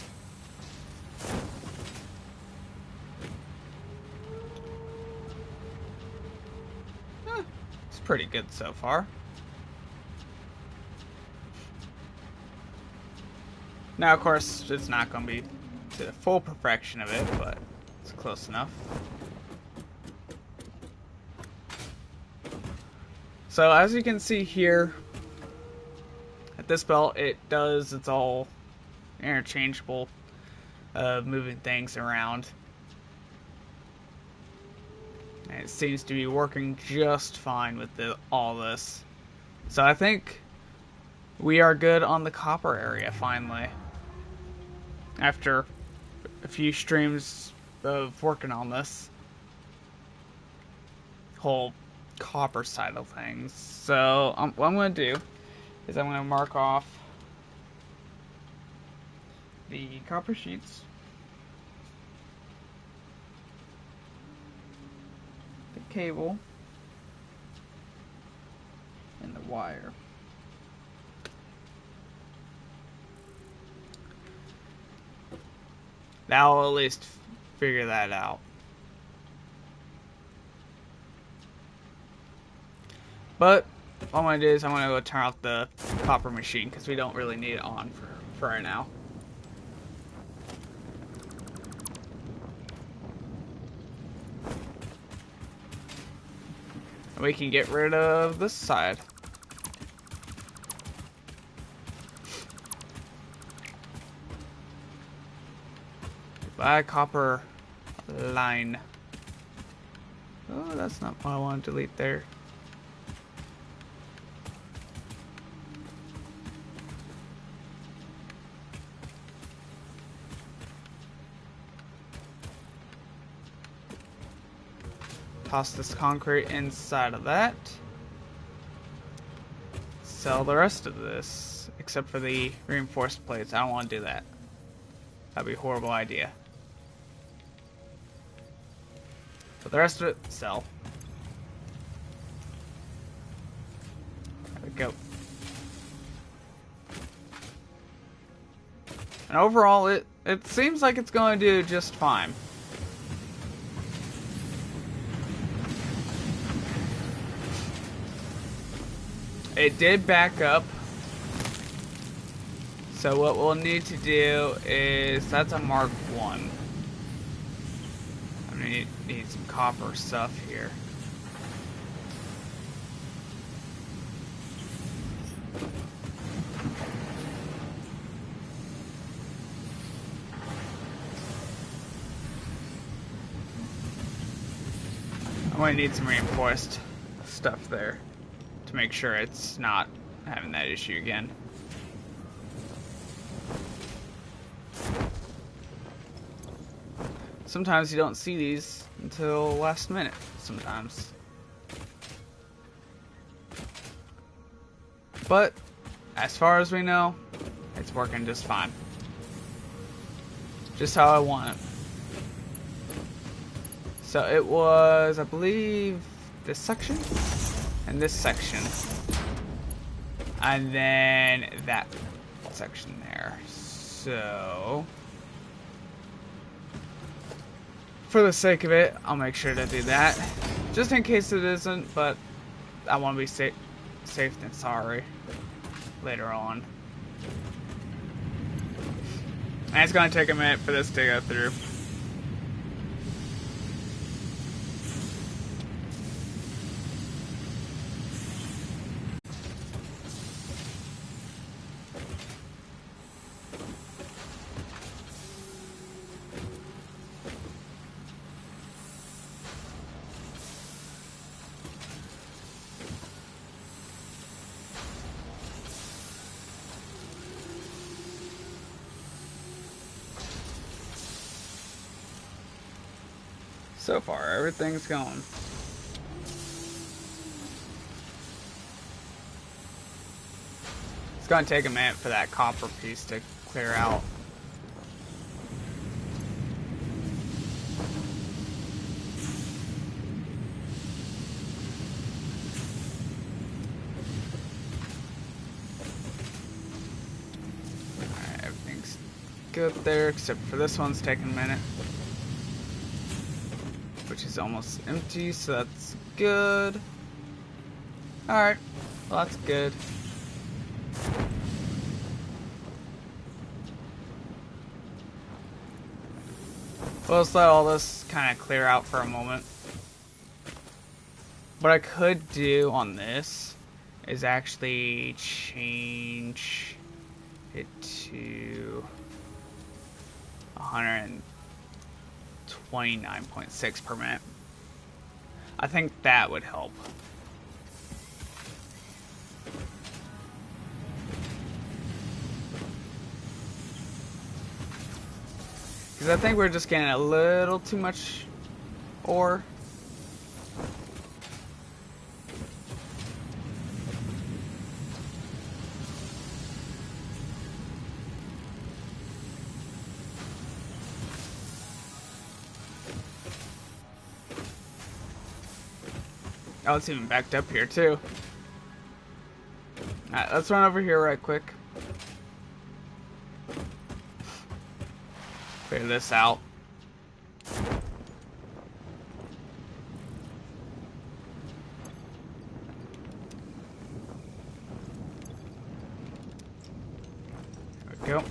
It's pretty good so far. Now, of course, it's not going to be to the full perfection of it, but it's close enough. So, as you can see here, at this belt, it's all interchangeable, moving things around. And it seems to be working just fine with all this. So, I think we are good on the copper area, finally. After a few streams of working on this whole copper side of things. So what I'm going to do is I'm going to mark off the copper sheets, the cable, and the wire. That'll at least figure that out. But all I'm gonna do is I'm gonna go turn off the copper machine because we don't really need it on for right now. And we can get rid of this side. Buy copper line. Oh, that's not what I want to delete there. Toss this concrete inside of that. Sell the rest of this, except for the reinforced plates. I don't want to do that. That'd be a horrible idea. But the rest of it, sell. There we go. And overall, it seems like it's going to do just fine. It did back up. So what we'll need to do is, that's a Mark 1. I'm gonna need some copper stuff here. I'm gonna need some reinforced stuff there to make sure it's not having that issue again. Sometimes you don't see these until last minute, sometimes. But, as far as we know, it's working just fine. Just how I want it. So it was, I believe, this section, and this section. And then that section there. So, for the sake of it, I'll make sure to do that. Just in case it isn't, but I want to be safe than sorry later on. And it's going to take a minute for this to go through. So far, everything's going. It's going to take a minute for that copper piece to clear out. Alright, everything's good there, except for this one's taking a minute. Which is almost empty, so that's good. Alright, well that's good. Well, let's let all this kind of clear out for a moment. What I could do on this is actually change it to 129.6 per minute. I think that would help. Because I think we're just getting a little too much ore. Oh, it's even backed up here too. Alright, let's run over here right quick. clear this out. There we go.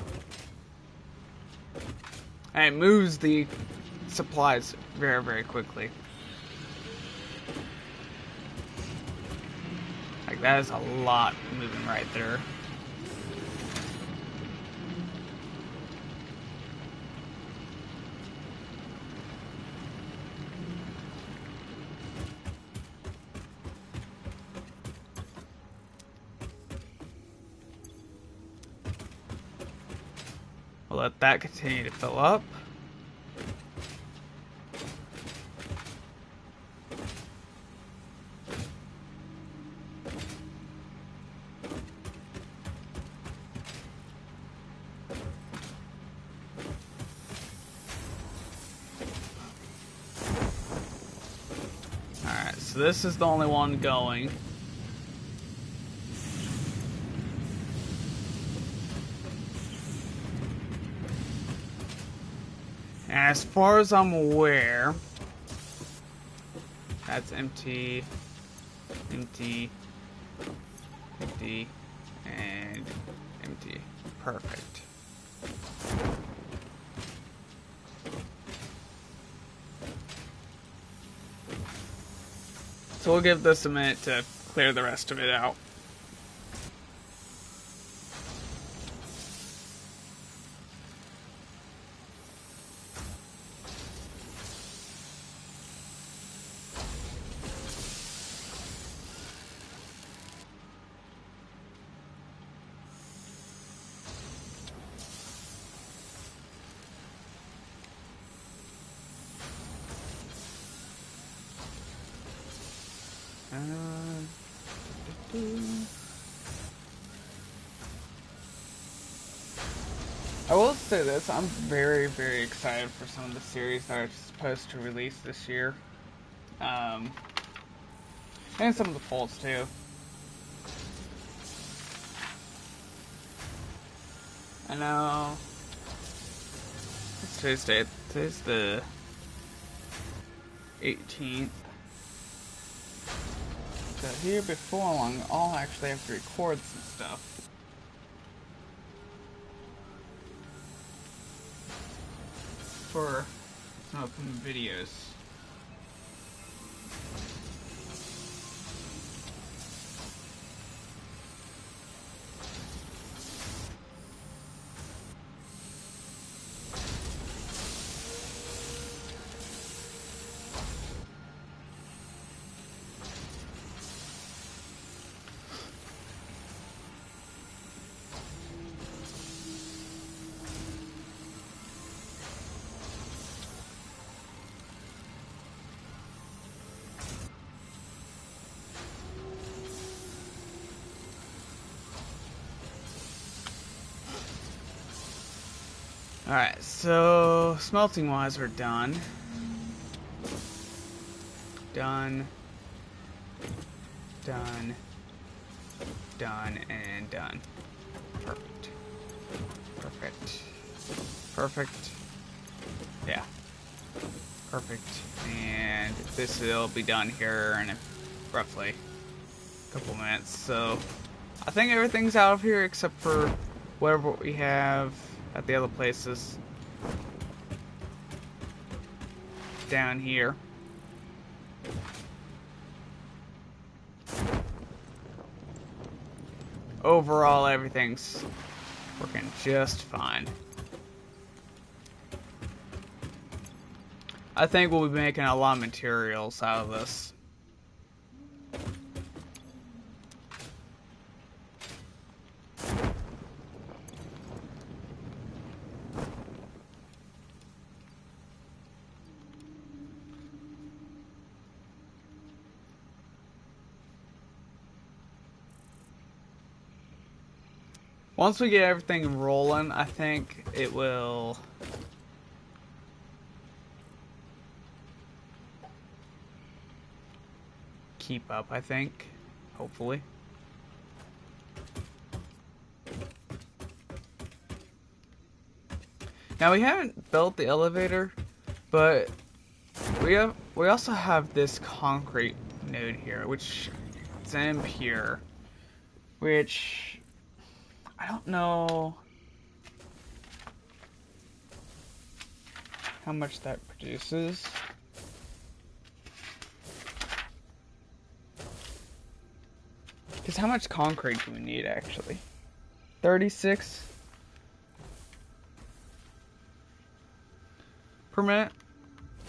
And it moves the supplies very, very quickly. Like, that is a lot moving right there. We'll let that continue to fill up. Alright, so this is the only one going. As far as I'm aware, that's empty, empty, empty, and empty. Perfect. So we'll give this a minute to clear the rest of it out. I will say this, I'm very, very excited for some of the series that are supposed to release this year. And some of the polls too. I know. What's today's date? Today's the 18th. So here before long, I'll actually have to record some stuff. For some upcoming videos. Alright, so smelting wise we're done. Done. Done. Done and done. Perfect. Perfect. Perfect. Yeah. Perfect. And this will be done here in roughly a couple minutes. So I think everything's out of here except for whatever we have at the other places down here. Overall, everything's working just fine. I think we'll be making a lot of materials out of this. Once we get everything rolling, I think it will keep up, I think. Hopefully. Now we haven't built the elevator, but we also have this concrete node here, which is impure, which I don't know how much that produces. Because how much concrete do we need actually? 36 per minute.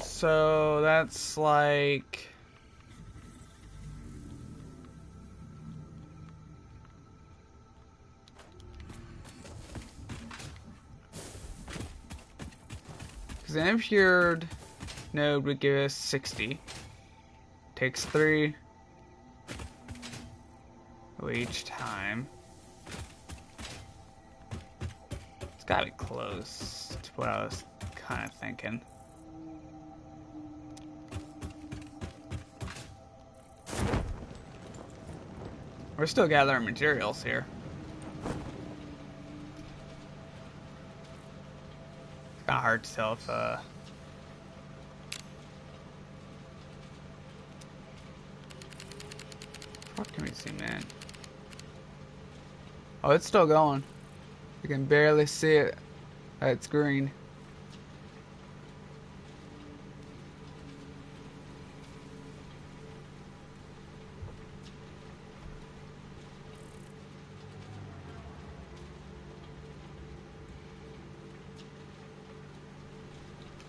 So that's like because the impured node would give us 60. Takes 3 each time. It's gotta be close to what I was kind of thinking. We're still gathering materials here. It's kind of hard to tell if what can we see, man? Oh, it's still going. You can barely see it. It's green.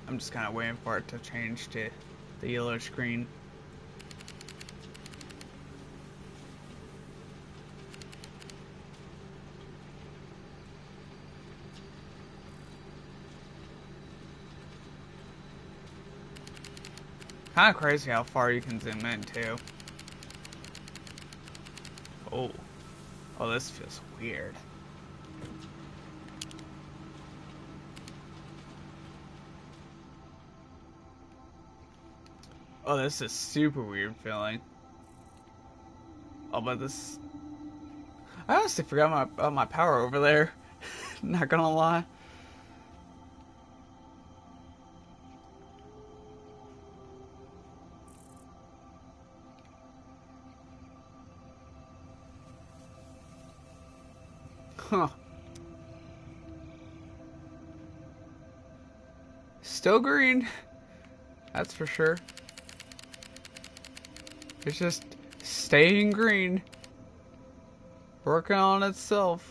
I'm just kind of waiting for it to change to the yellow screen. Kind of crazy how far you can zoom in too. Oh, this feels weird. Oh, this is super weird feeling. Oh, but this... I honestly forgot about my power over there. Not gonna lie. Huh. Still green. That's for sure. It's just staying green. Working on itself.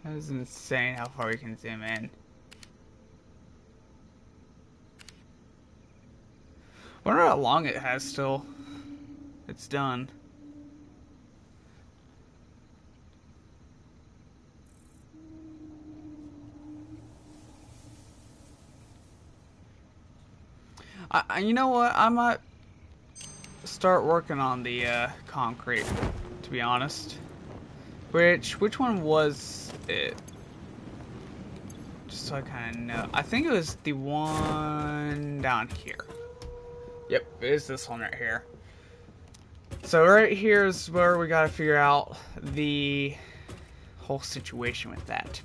That is insane how far we can zoom in. Wonder how long it has still. It's done. You know what? I might start working on the concrete, to be honest. Which one was it? Just so I kind of know. I think it was the one down here. Yep, it is this one right here. So right here is where we gotta figure out the whole situation with that.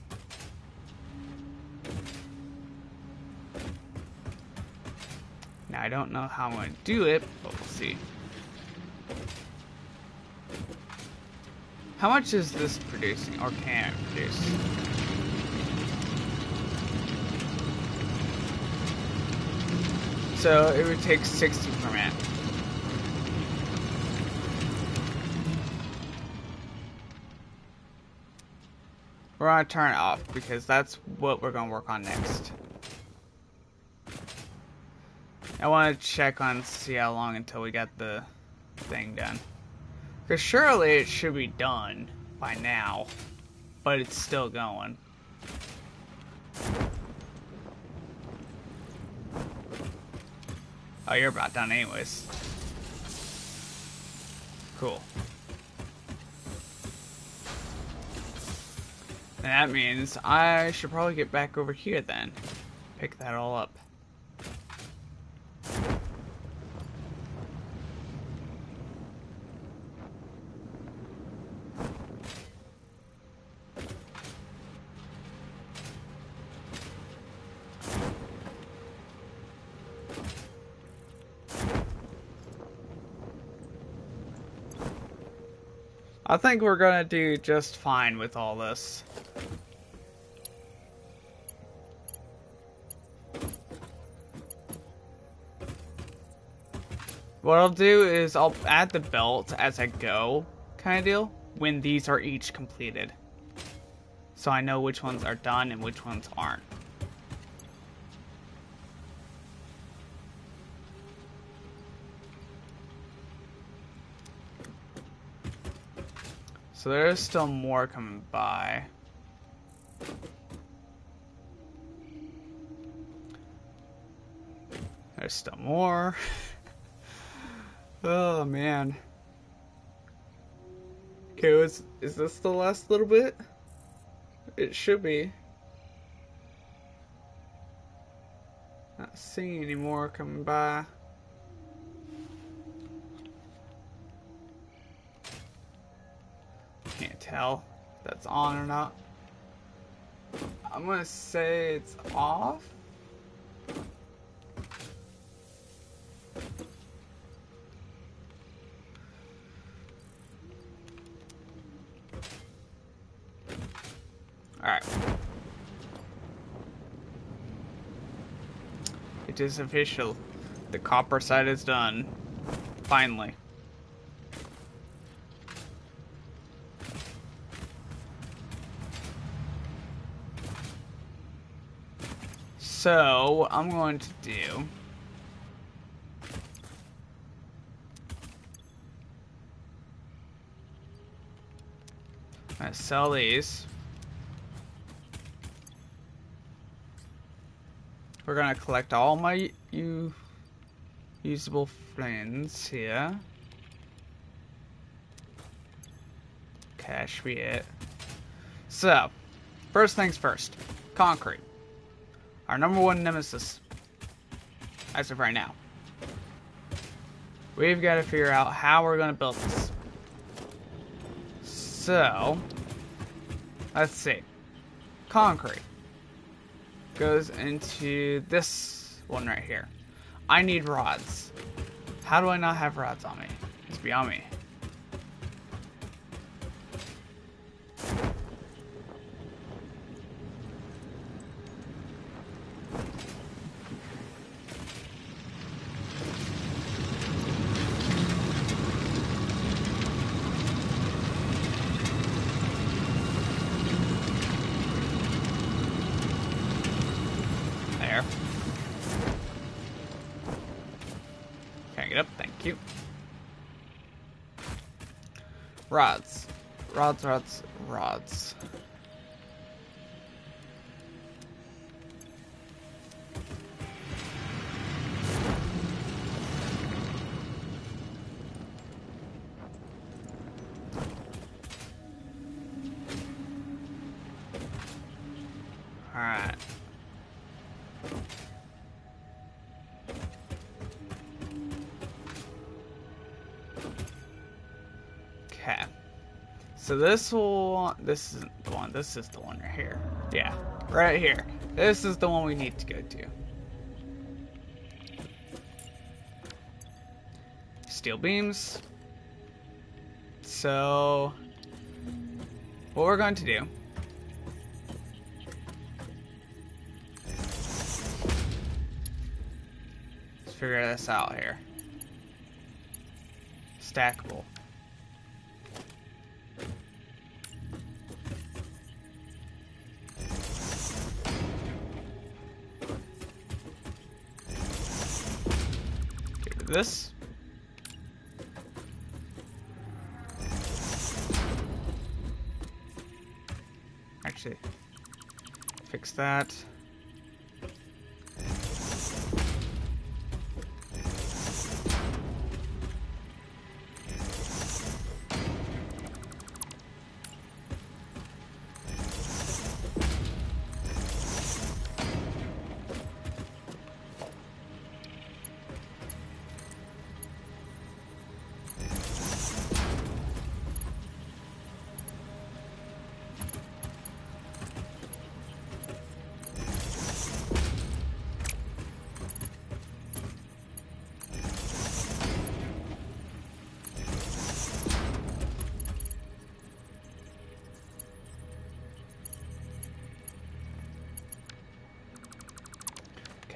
Now I don't know how I'm gonna do it, but we'll see. How much is this producing, or can it produce? So it would take 60 per minute. We're gonna turn it off because that's what we're gonna work on next. I want to check on see how long until we get the thing done. Because surely it should be done by now, but it's still going. Oh, you're about done anyways. Cool. And that means I should probably get back over here then. Pick that all up. I think we're gonna do just fine with all this. What I'll do is I'll add the belt as I go, kind of deal, when these are each completed. So I know which ones are done and which ones aren't. So there is still more coming by. There's still more. Oh man. Okay, is this the last little bit? It should be. Not seeing any more coming by. Can't tell if that's on or not. I'm gonna say it's off. Alright. It is official. The copper side is done. Finally. So, what I'm going to do... I'm going to sell these. We're gonna collect all my usable friends here. Cash be it. So, first things first. Concrete. Our number one nemesis. As of right now. We've got to figure out how we're gonna build this. So, let's see. Concrete goes into this one right here. I need rods. How do I not have rods on me? It's beyond me. Can't get up, thank you. Rods. Rods. Alright. Okay. So this isn't the one, this is the one right here. Yeah, right here. This is the one we need to go to. Steel beams. So, what we're going to do let's figure this out here. Stackable. Get rid of this. Actually, fix that.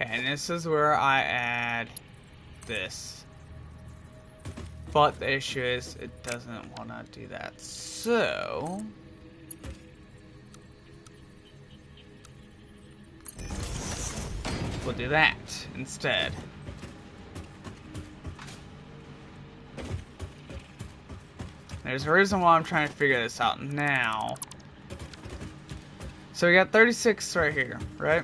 And this is where I add this. But the issue is it doesn't want to do that. So we'll do that instead. There's a reason why I'm trying to figure this out now. So we got 36 right here, right?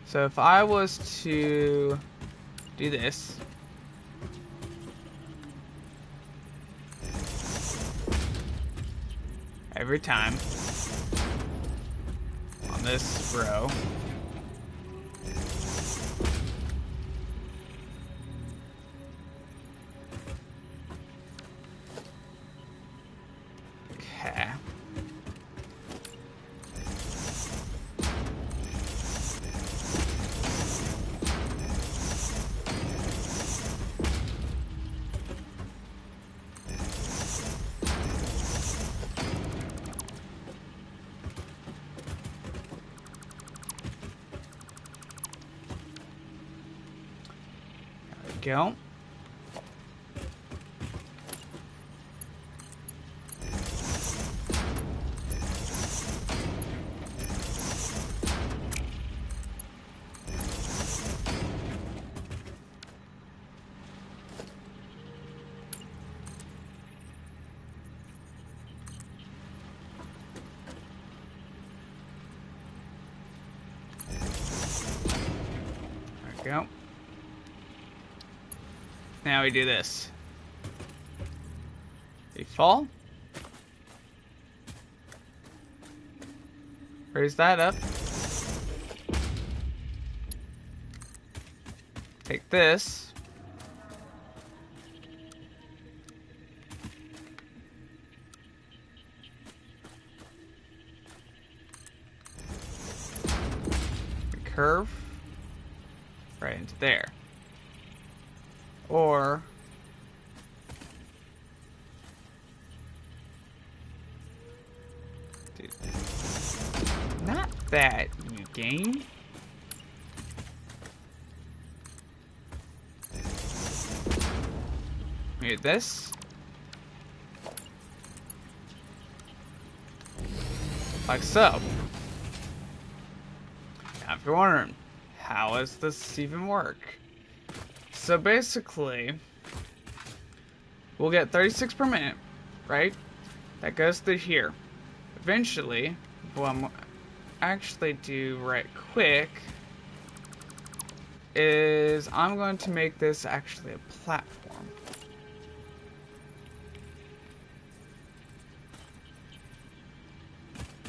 So if I was to do this, every time on this row, okay. Go. There we go. Now we do this. We fall. Raise that up. Take this. Curve right into there. Or dude, not that, you game. Mute this. Like so. Now if you're wondering, how does this even work? So basically, we'll get 36 per minute, right? That goes through here. Eventually, what I'm actually do right quick is I'm going to make this actually a platform.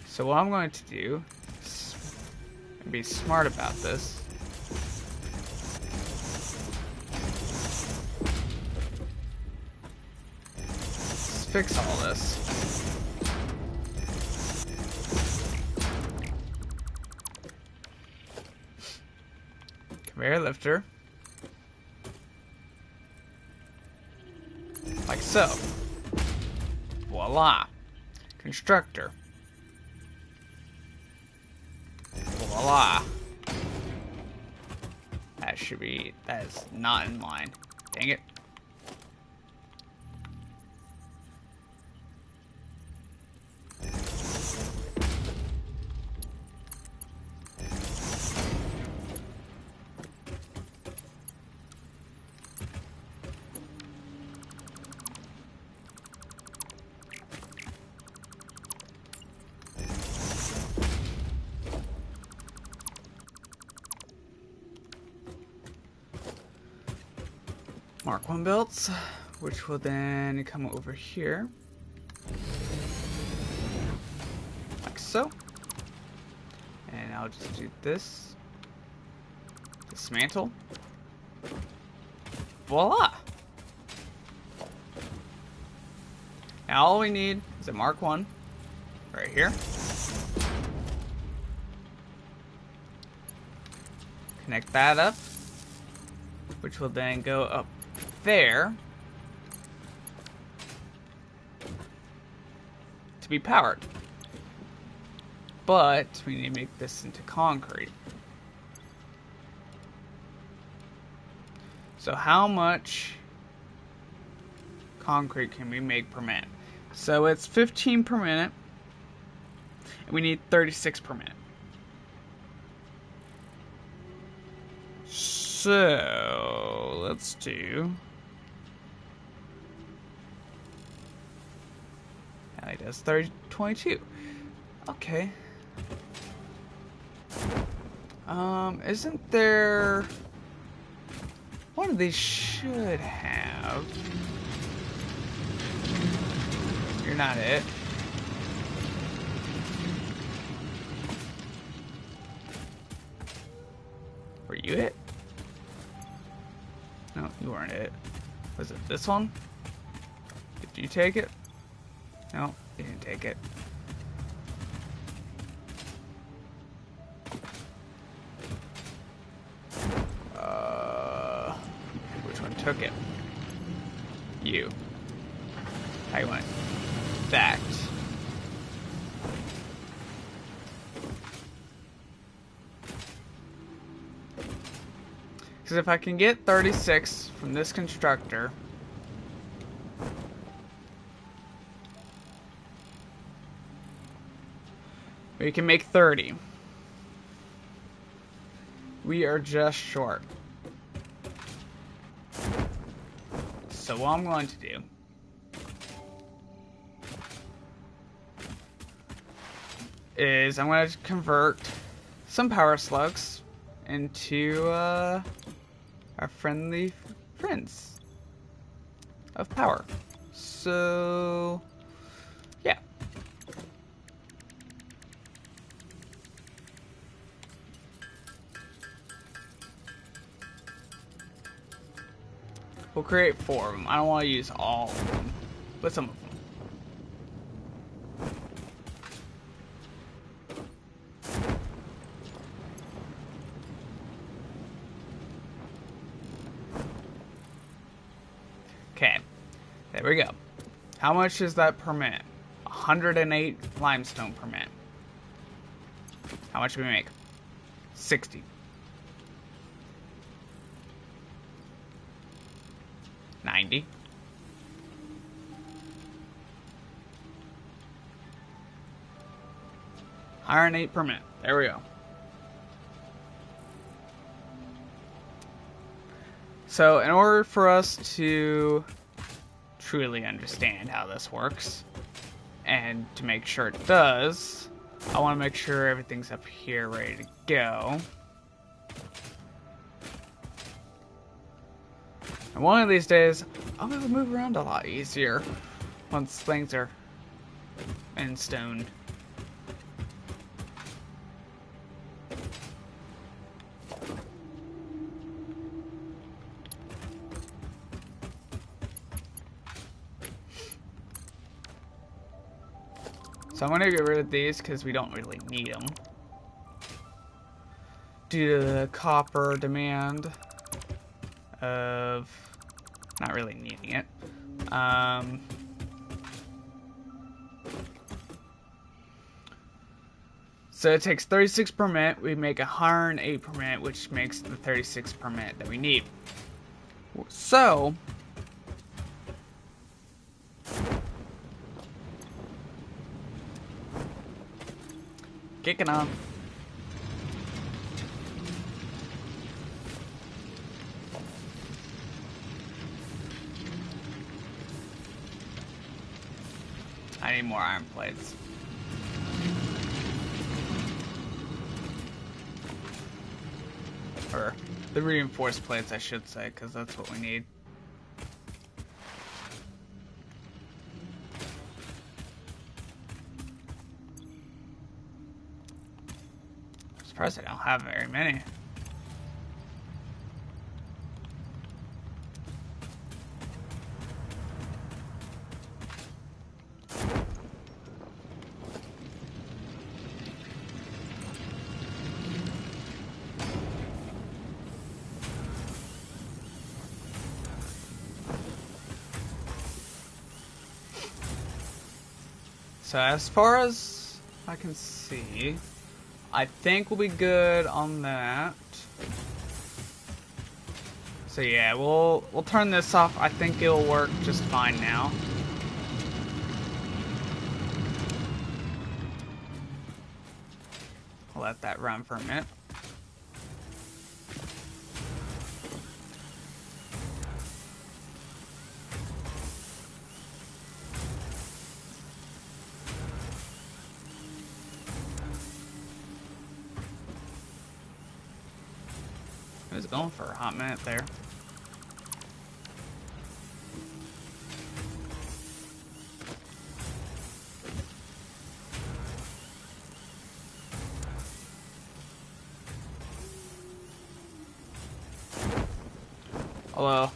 So what I'm going to do is be smart about this. Fix all this. Conveyor lifter. Like so. Voila. Constructor. Voila. That is not in line. Dang it. Mark 1 belts, which will then come over here, like so. And I'll just do this. Dismantle. Voila! Now all we need is a Mark 1 right here. Connect that up, which will then go up there to be powered. but we need to make this into concrete. So how much concrete can we make per minute? So it's 15 per minute, and we need 36 per minute. So let's do. It does 22. Okay. Isn't there one of these should have? You're not it. Were you it? No, you weren't it. Was it this one? Did you take it? No, you didn't take it. Which one took it? You. How you want it? That. Because if I can get 36 from this constructor, we can make 30. We are just short. So what I'm going to do is I'm going to convert some power slugs into our friendly friends of power. So yeah. We'll create 4 of them. I don't want to use all of them, but some of them. Okay, there we go. How much is that per minute? 108 limestone per minute. How much do we make? 60. 90. 108 per minute. There we go. So in order for us to truly understand how this works, and to make sure it does, I want to make sure everything's up here ready to go. And one of these days, I'll be able to move around a lot easier once things are in stone. So I'm going to get rid of these because we don't really need them. Due to the copper demand of not really needing it. So it takes 36 per minute. We make 108 per minute, which makes the 36 per minute that we need. So kicking on. I need more iron plates. Or the reinforced plates, I should say, because that's what we need. I'm surprised I don't have very many. So as far as I can see. I think we'll be good on that. So yeah, we'll turn this off. I think it'll work just fine now. I'll let that run for a minute. It was going for a hot minute there. Although,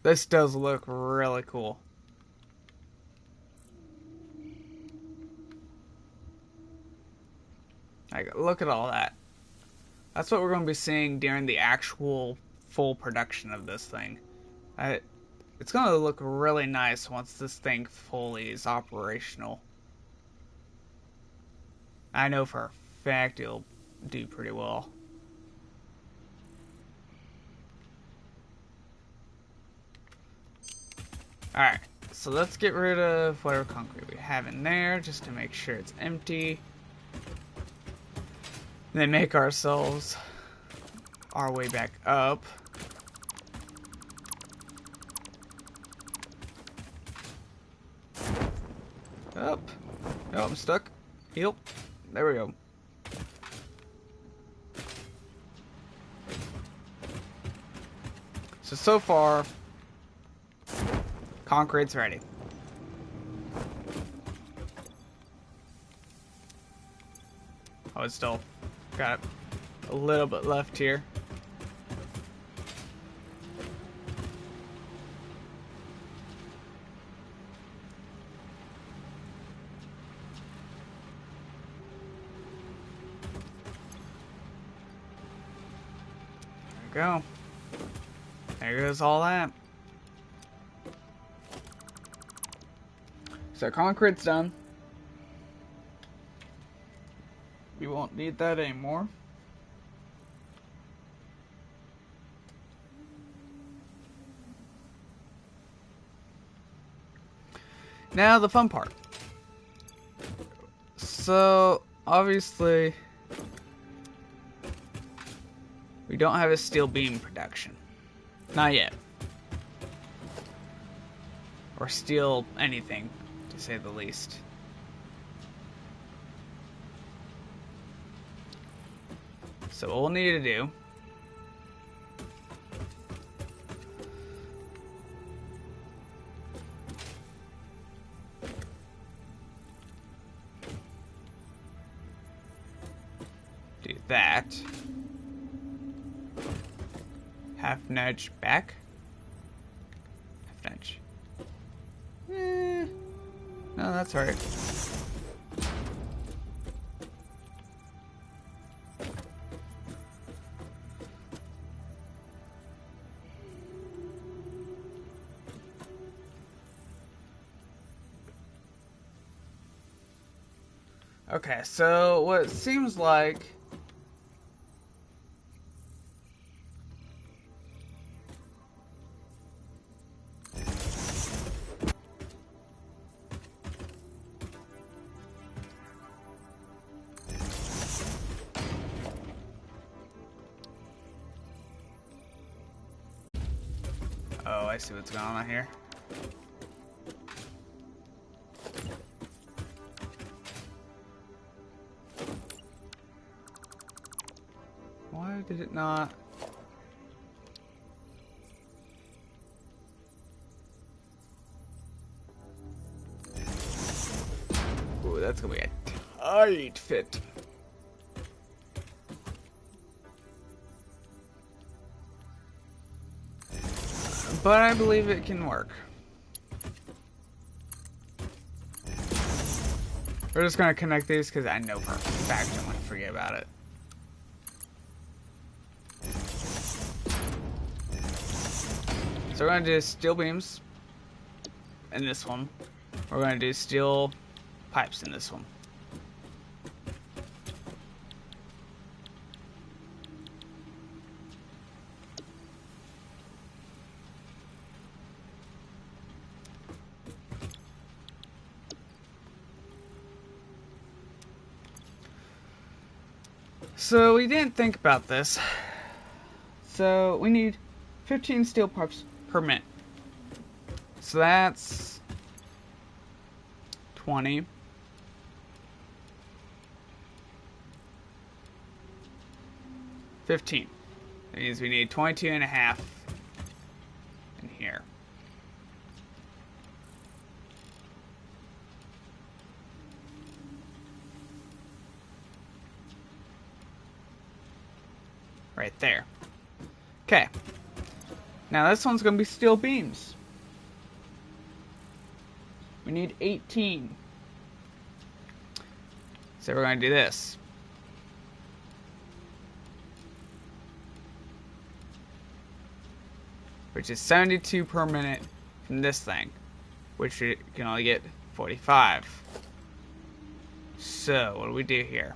this does look really cool. Like, look at all that. That's what we're going to be seeing during the actual full production of this thing. It's going to look really nice once this thing fully is operational. I know for a fact it'll do pretty well. Alright, so let's get rid of whatever concrete we have in there just to make sure it's empty. And then make ourselves our way back up. Up. Oh, I'm stuck. Heal. There we go. So far, concrete's ready. Oh, it's still got a little bit left here. There we go. There goes all that. So concrete's done. We won't need that anymore. Now the fun part. So obviously we don't have a steel beam production. Not yet. Or steel anything, to say the least. So what we'll need to do that. Half nudge back. Half nudge. No, that's alright. Okay, so what it seems like oh, I see what's going on here. Why did it not? Ooh, that's gonna be a tight fit. But I believe it can work. We're just gonna connect these because I know for a fact I'm gonna forget about it. So we're gonna do steel beams in this one. we're going to do steel pipes in this one. So we didn't think about this. So we need 15 steel pipes per minute. So that's 20. That means we need 22 and a half in here. Right there. Okay. Now this one's going to be steel beams. We need 18. So we're going to do this. Which is 72 per minute from this thing. Which you can only get 45. So, what do we do here?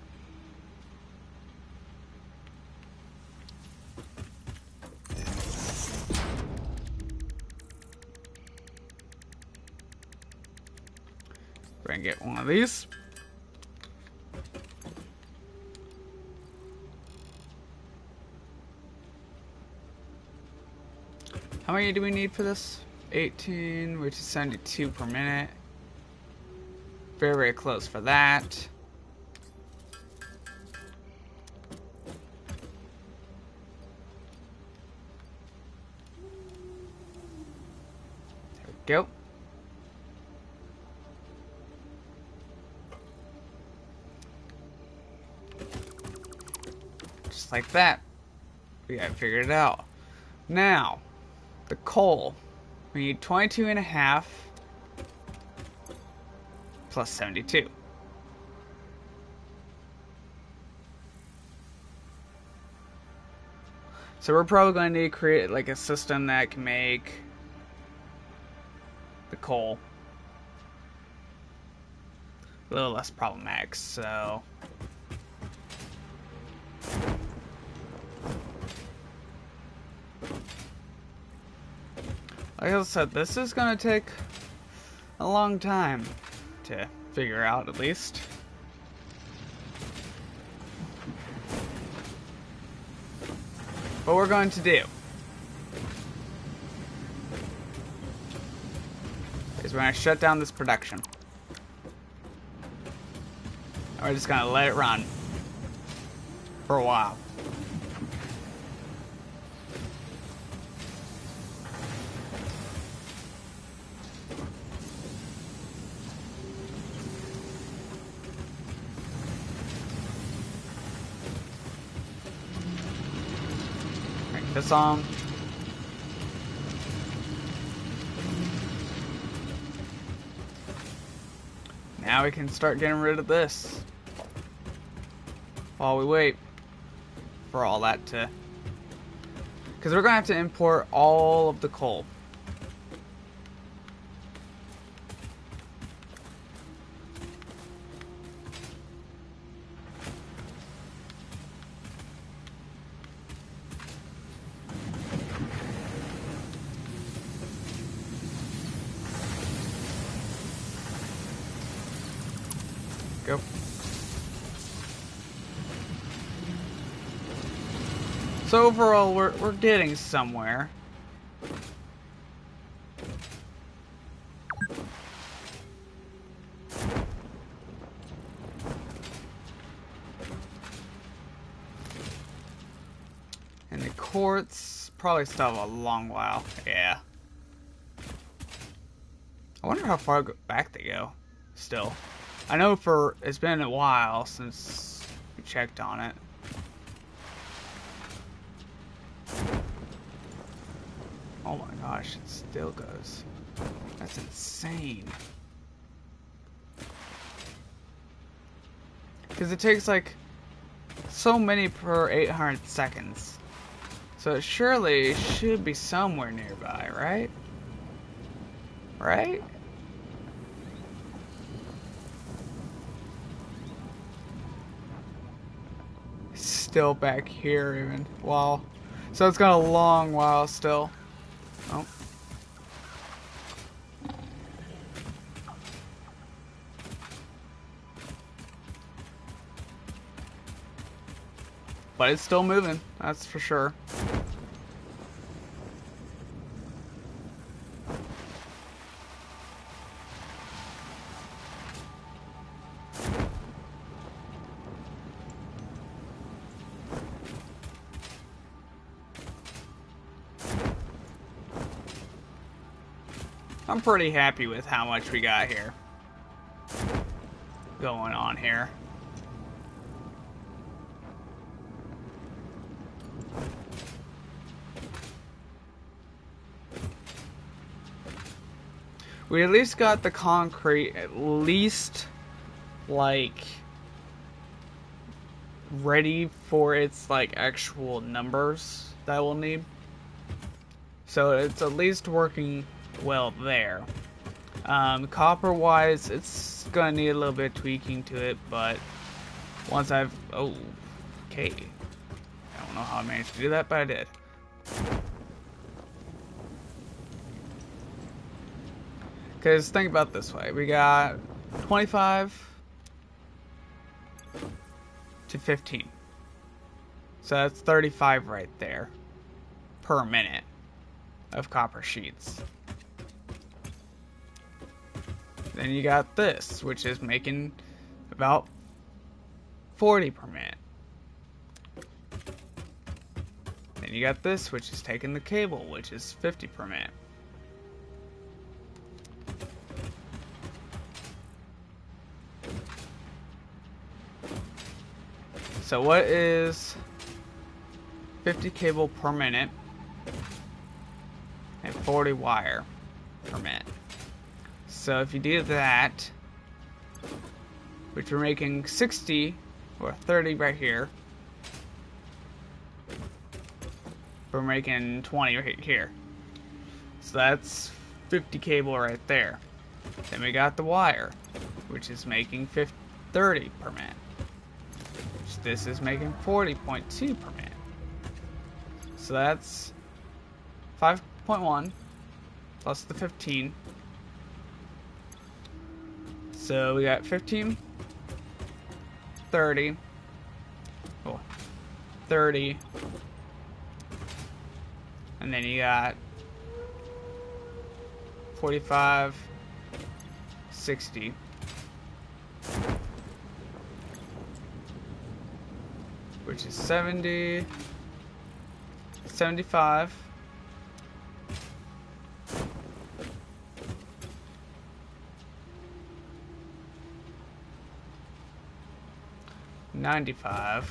We're going to get one of these. How many do we need for this? 18, which is 72 per minute. Very, very close for that. There we go. Just like that. We got it figured out. Now, the coal. We need 22 and a half plus 72. So we're probably going to create like a system that can make the coal a little less problematic. So like I said, this is going to take a long time to figure out, at least. What we're going to do is we're going to shut down this production. And we're just going to let it run for a while. This on. Now we can start getting rid of this while we wait for all that to, because we're gonna have to import all of the coal. Go. So overall, we're getting somewhere. And the quartz probably still have a long while. Yeah. I wonder how far back they go. Still. I know it's been a while since we checked on it. Oh my gosh, it still goes. That's insane. Because it takes like so many per 800 seconds. So it surely should be somewhere nearby, right? Right? still back here even. Wow. So it's got a long while still. Oh. But it's still moving, that's for sure. I'm pretty happy with how much we got here going on here. We at least got the concrete at least like ready for its like actual numbers that we'll need. So it's at least working well there. Copper wise, it's gonna need a little bit of tweaking to it, but once I've okay. I don't know how I managed to do that, but I did. Because think about it this way, we got 25 to 15. So that's 35 right there per minute of copper sheets. Then you got this, which is making about 40 per minute. Then you got this, which is taking the cable, which is 50 per minute. So what is 50 cable per minute and 40 wire per minute? So if you do that, which we're making 60 or 30 right here, we're making 20 right here. So that's 50 cable right there. Then we got the wire, which is making 30 per minute. This is making 40.2 per minute. So that's 5.1 plus the 15. So we got 15, 30, 30, and then you got 45, 60. Which is 70, 75, 95,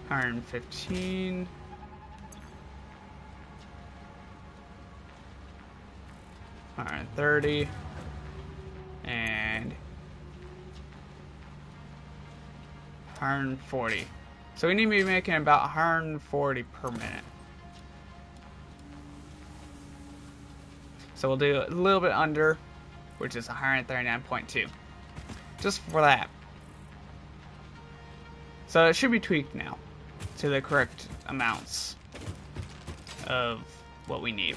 115, 130, and 140. So we need to be making about 140 per minute. So we'll do a little bit under, which is 139.2. Just for that. So it should be tweaked now to the correct amounts of what we need.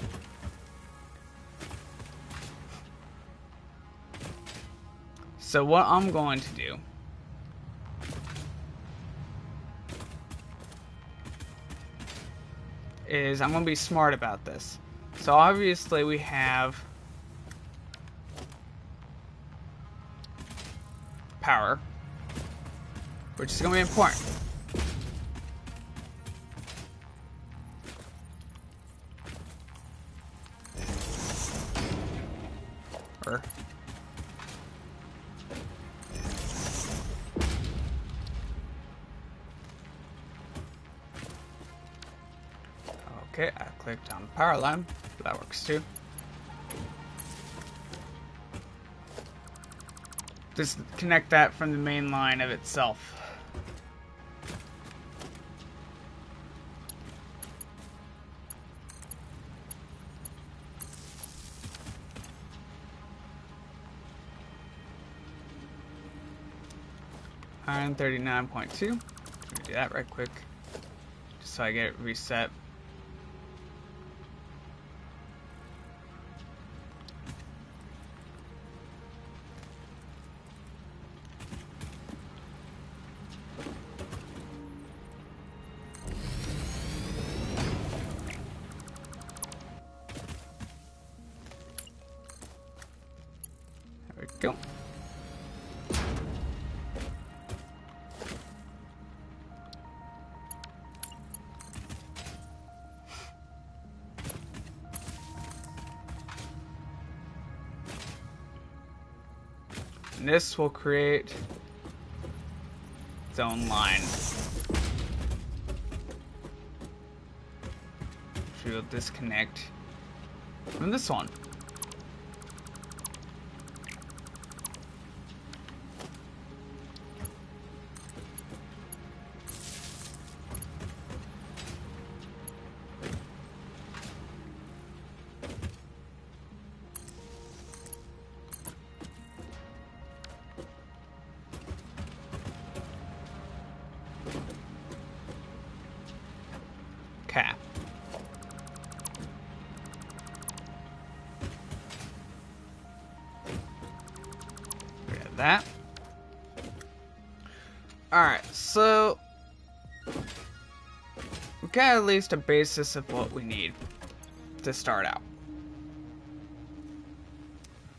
So what I'm going to do is I'm going to be smart about this. So obviously we have power, which is going to be important. Okay, I clicked on power line. That works too. Just connect that from the main line of itself. 139.2. Let me do that right quick, just so I get it reset. There we go. And this will create its own line, which will disconnect from this one. Okay. Rid of that. Alright, so we got at least a basis of what we need to start out.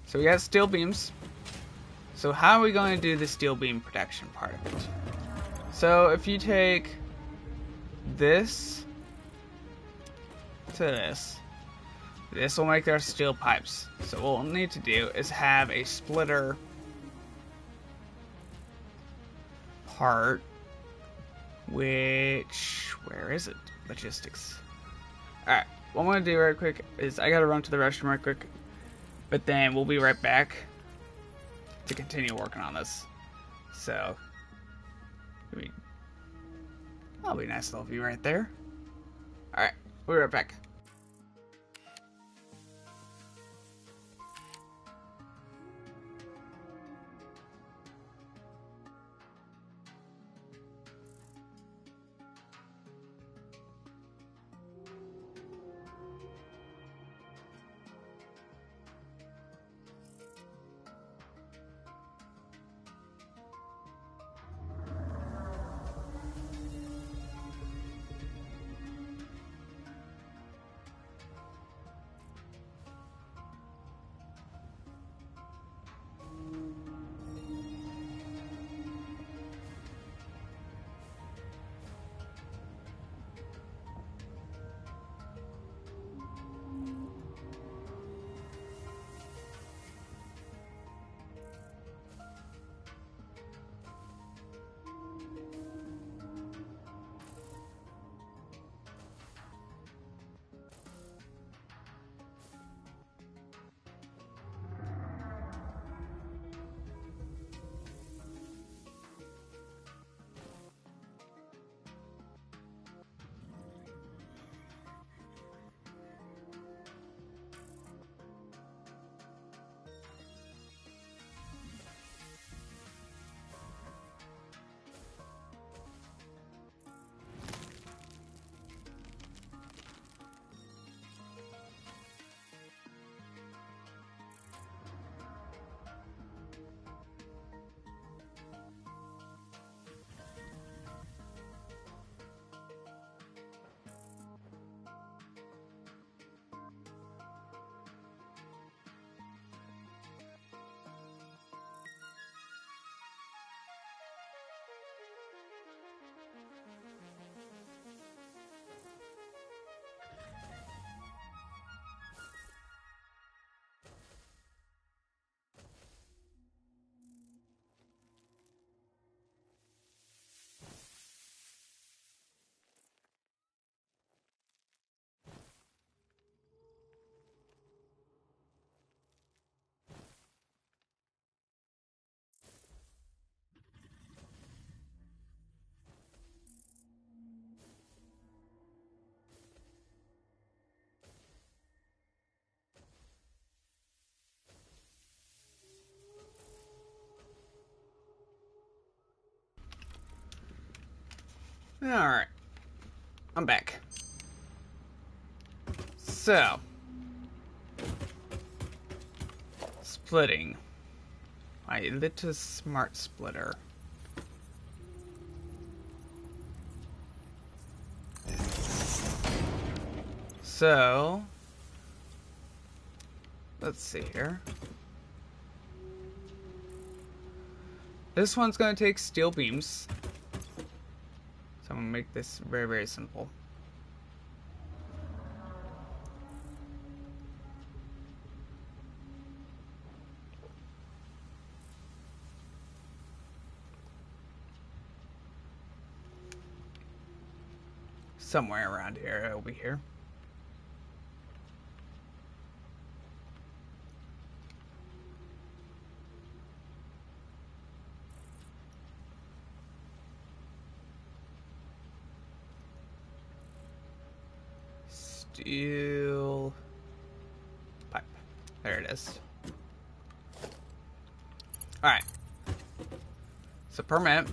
So we got steel beams. So how are we going to do the steel beam protection part of it? So if you take this to this will make our steel pipes. So what we'll need to do is have a splitter part, which, where is it? Logistics. Alright, what I'm going to do right quick is I got to run to the restroom right quick, but then we'll be right back to continue working on this. So, that'll be a nice little view right there. Alright, we'll be right back. Alright. I'm back. So. Splitting. I lit a smart splitter. So. Let's see here. This one's going to take steel beams. So I'm going to make this very, very simple. Somewhere around here, it'll be here. Steel pipe. There it is. Alright. So per minute.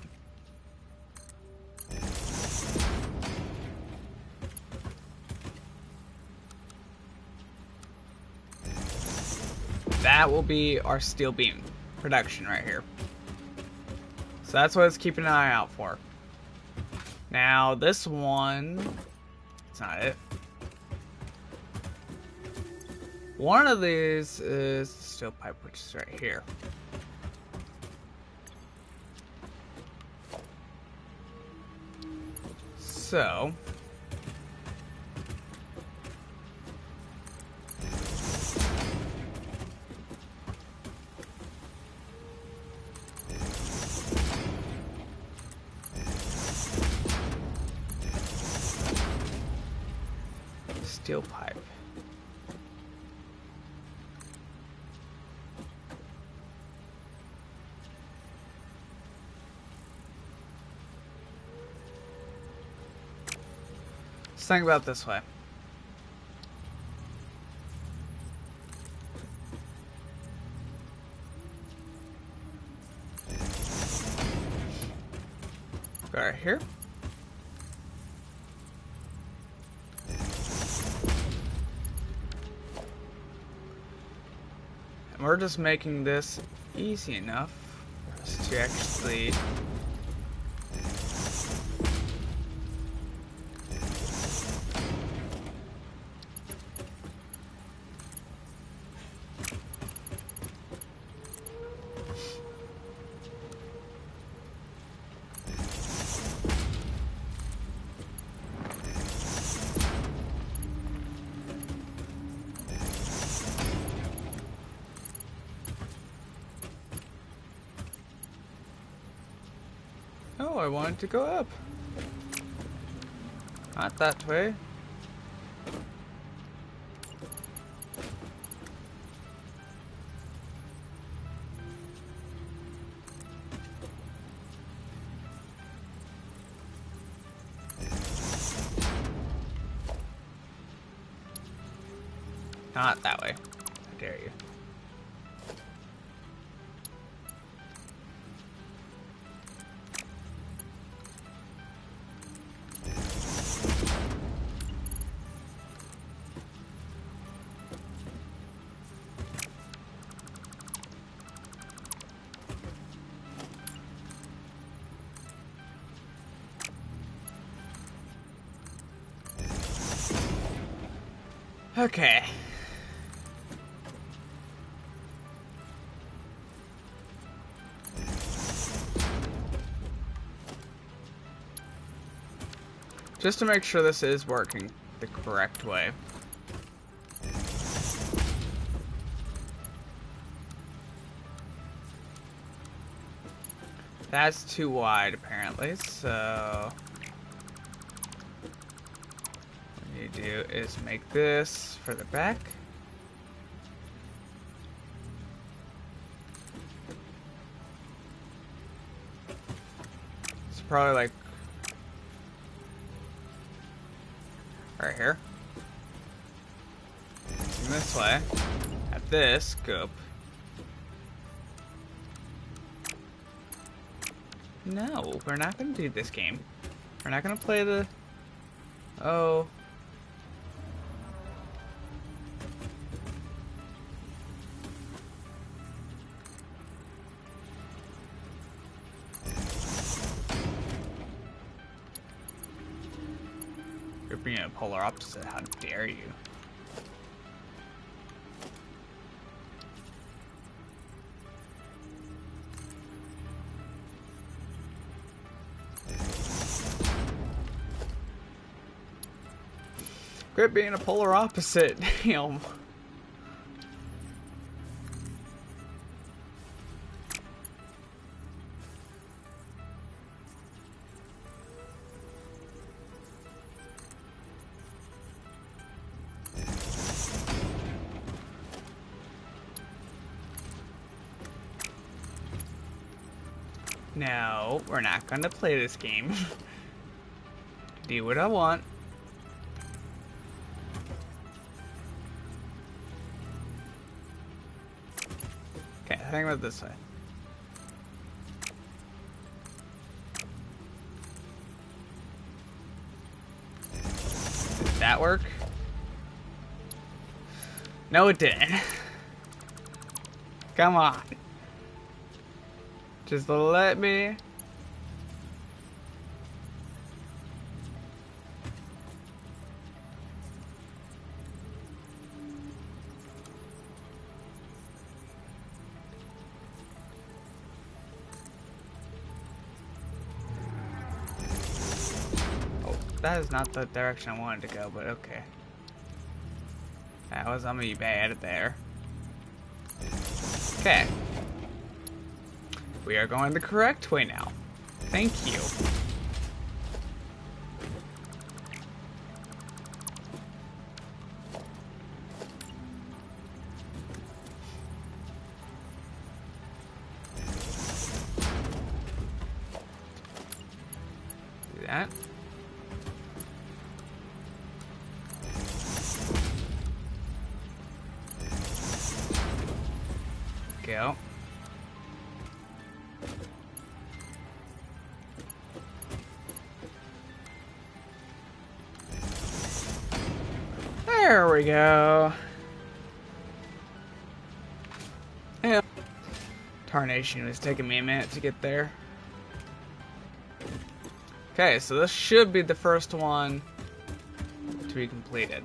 That will be our steel beam production right here. So that's what it's keeping an eye out for. Now this one, it's not it. One of these is the steel pipe, which is right here. So steel pipe. Let's think about it this way. Go right here. And we're just making this easy enough for us to actually Oh, I wanted to go up. Not that way. Not that way. How dare you. Okay. Just to make sure this is working the correct way. That's too wide, apparently, so what we need to do is make this for the back. It's probably like right here. Facing this way. At this scope. No, we're not going to do this game. We're not gonna play the... Oh. You're being a polar opposite. How dare you? Quit being a polar opposite. Damn. No, we're not gonna play this game. Do what I want. Okay, think about it this way. Did that work? No, it didn't. Come on. Just let me. Oh, that is not the direction I wanted to go, but okay. That was on me bad there. Okay. We are going the correct way now. Thank you. Do that. Go. There we go. Yeah. Tarnation was taking me a minute to get there. Okay, so this should be the first one to be completed.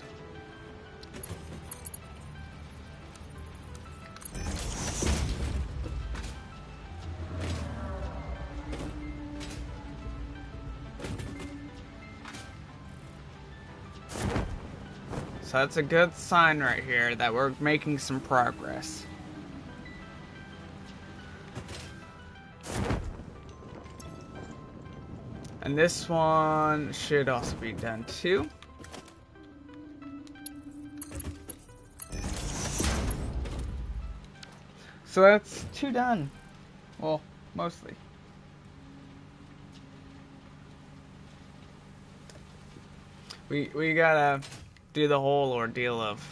So that's a good sign right here that we're making some progress. And this one should also be done too. So that's 2 done. Well, mostly. We gotta do the whole ordeal of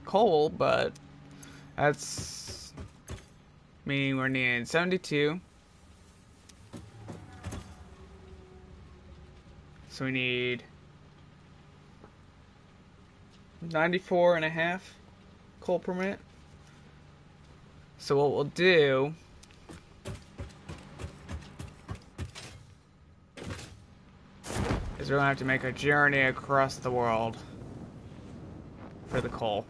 coal, but that's meaning we're needing 72. So we need 94.5 coal per minute. So what we'll do is we're gonna have to make a journey across the world for the coal.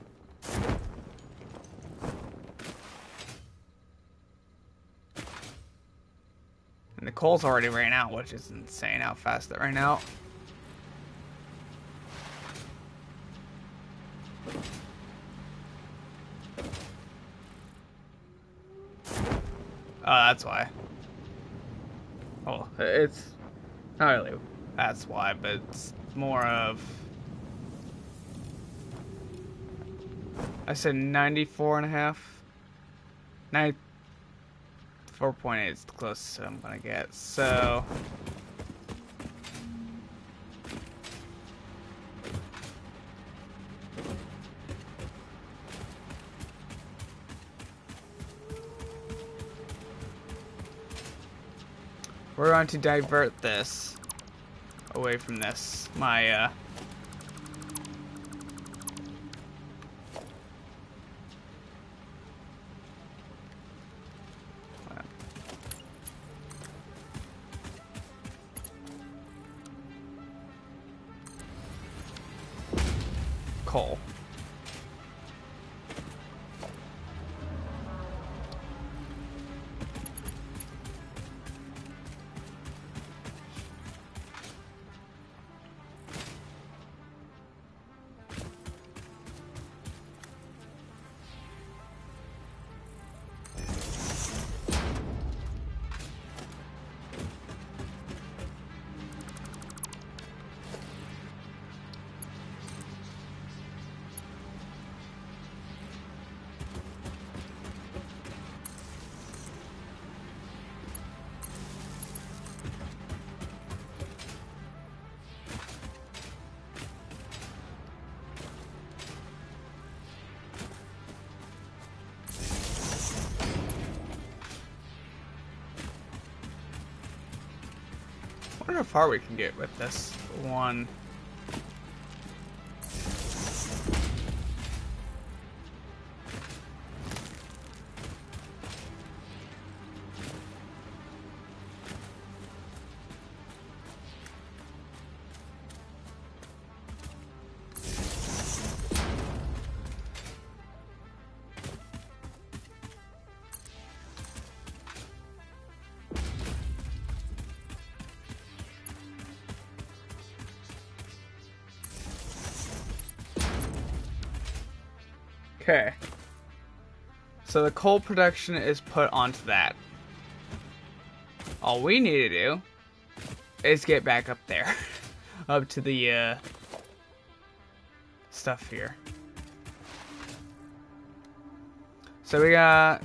And the coal's already ran out, which is insane how fast that ran out. Oh, that's why. Oh, it's not really that's why, but it's more of... I said 94.5. 94.8 is the closest I'm gonna get, so... we're going to divert this away from this. My coal. I wonder how far we can get with this one. Okay. So the coal production is put onto that. All we need to do is get back up there. Up to the stuff here. So we got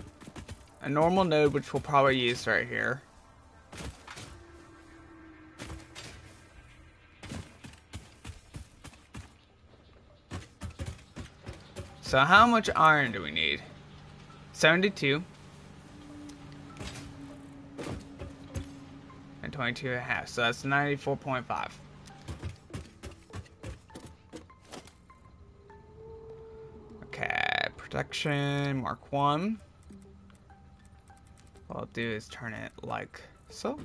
a normal node, which we'll probably use right here. So how much iron do we need? 72. And 22.5. So that's 94.5. Okay, production Mark 1. What I'll do is turn it like so.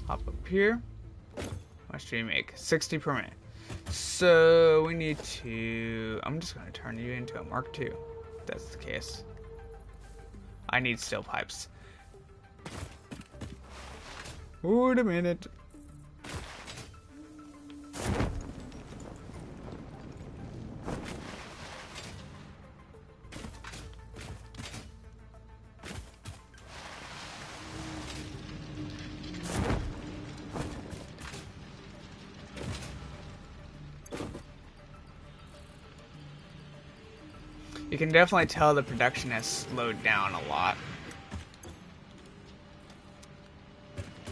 Hop up here. How much do you make? 60 per minute. So we need to... I'm just going to turn you into a Mark II. If that's the case. I need steel pipes. Wait a minute. You can definitely tell the production has slowed down a lot.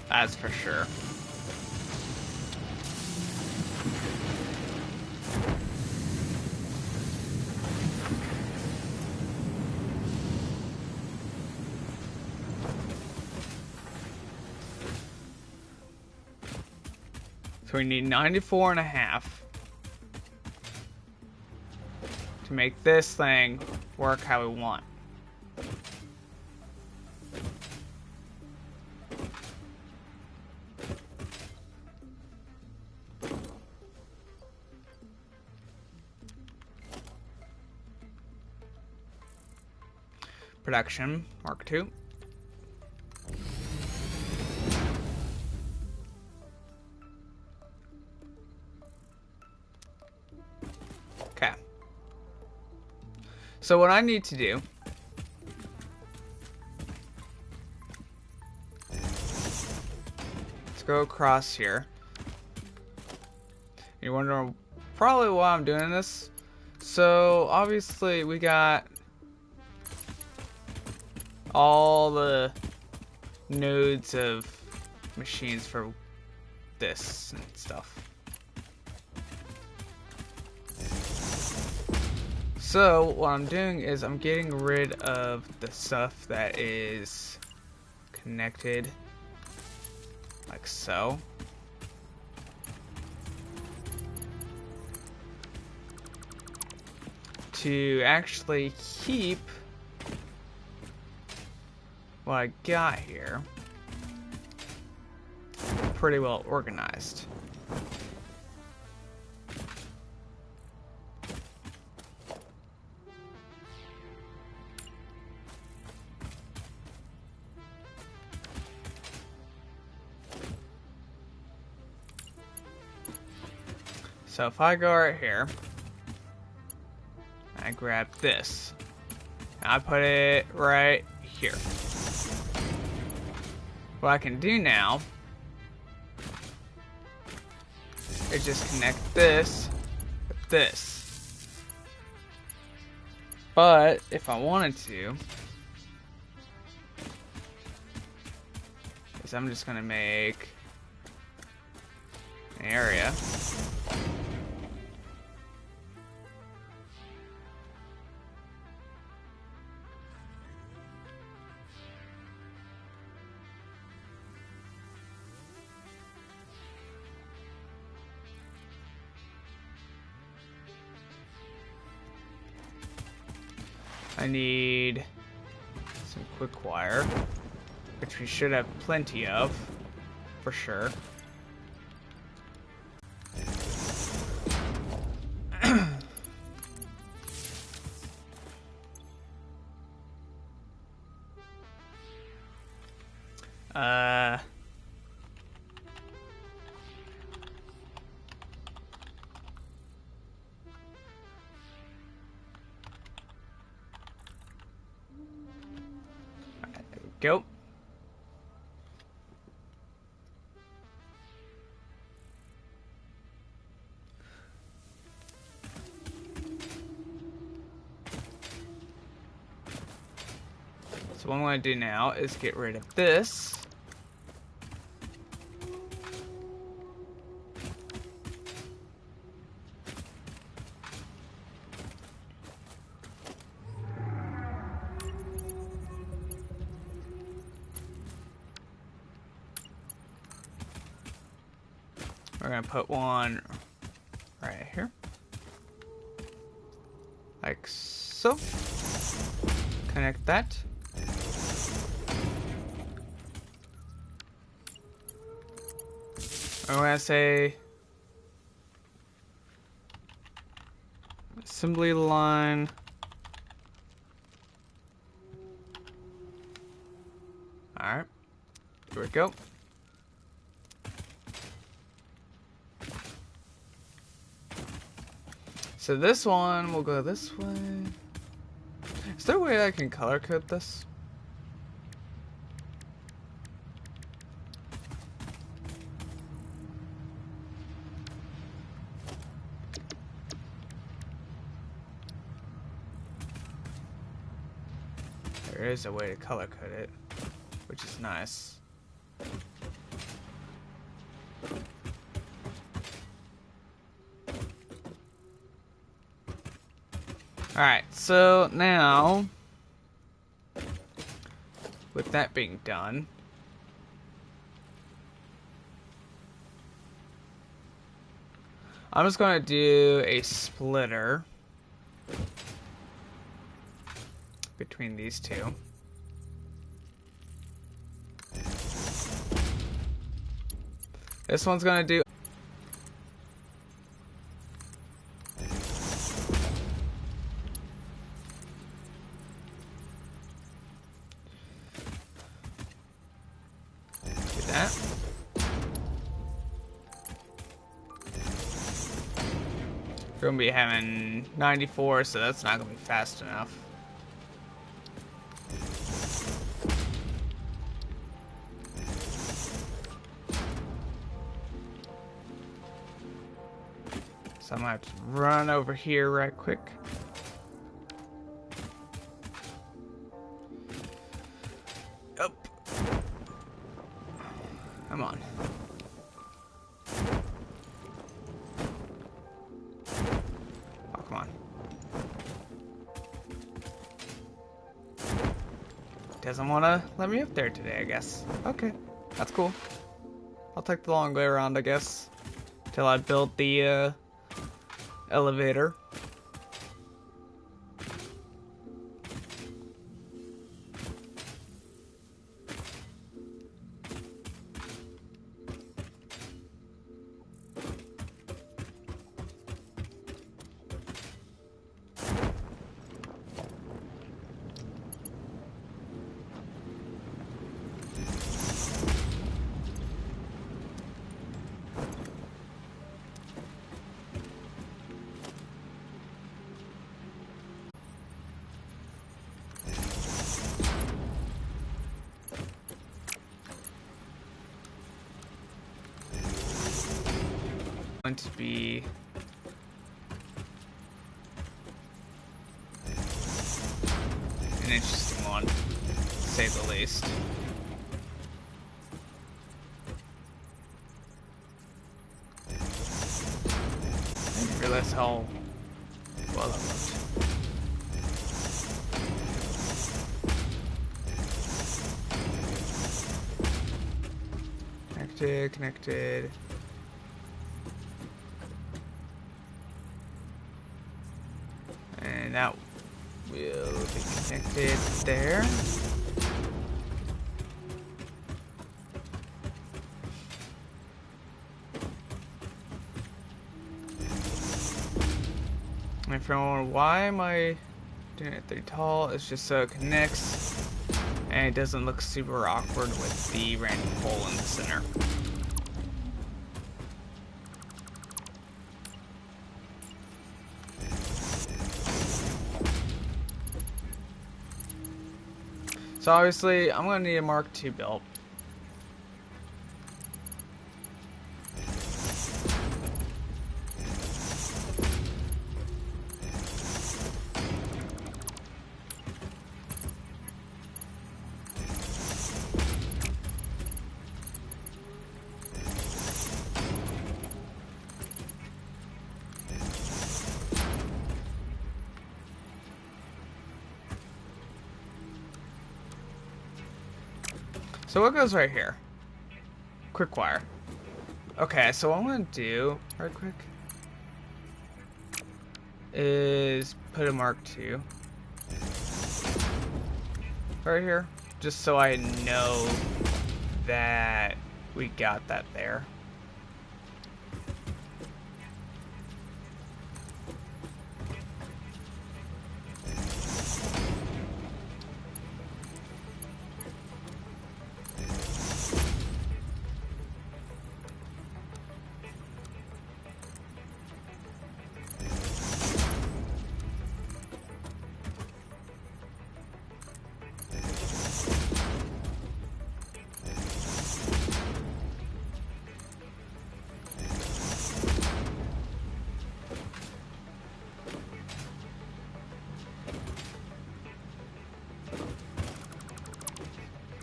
That's for sure. So we need 94.5 to make this thing work how we want. Production Mark II. Okay. So what I need to do is go across here. You wonder probably why I'm doing this. So obviously we got all the nodes of machines for this and stuff. So what I'm doing is I'm getting rid of the stuff that is connected like so. To actually keep what I got here pretty well organized. So if I go right here, I grab this, and I put it right here. What I can do now is just connect this with this. But if I wanted to, is I'm just gonna make an area. I need some quick wire, which we should have plenty of, for sure. There we go. So what I'm going to do now is get rid of this. We're going to put one right here. Like so. Connect that. I'm going to say assembly line. Alright. Here we go. So this one will go this way. Is there a way I can color code this? There is a way to color code it, which is nice. Alright, so now, with that being done, I'm just going to do a splitter between these two. This one's going to do that. We're going to be having 94, so that's not going to be fast enough. So I'm going to have to run over here right quick. Up. Come on. Oh, come on. doesn't want to let me up there today, I guess. Okay, that's cool. I'll take the long way around, I guess, till I build the elevator. Going to be an interesting one, to say the least. I didn't realize how well that looked. Connected. And that will be connected there. And from why am I doing it 3 tall? It's just so it connects and it doesn't look super awkward with the random hole in the center. So obviously, I'm going to need a Mark II built. So what goes right here? Quick wire. Okay, so what I'm gonna do, right quick, is put a Mark II right here, just so I know that we got that there.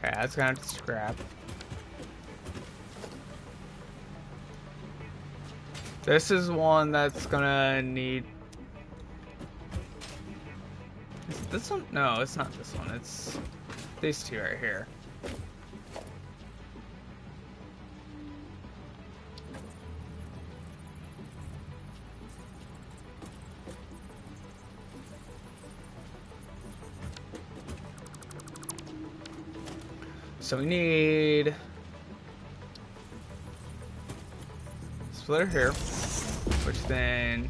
Okay, that's gonna have to scrap. This is one that's gonna need... Is it this one? No, it's not this one. It's these two right here. So we need splitter here, which then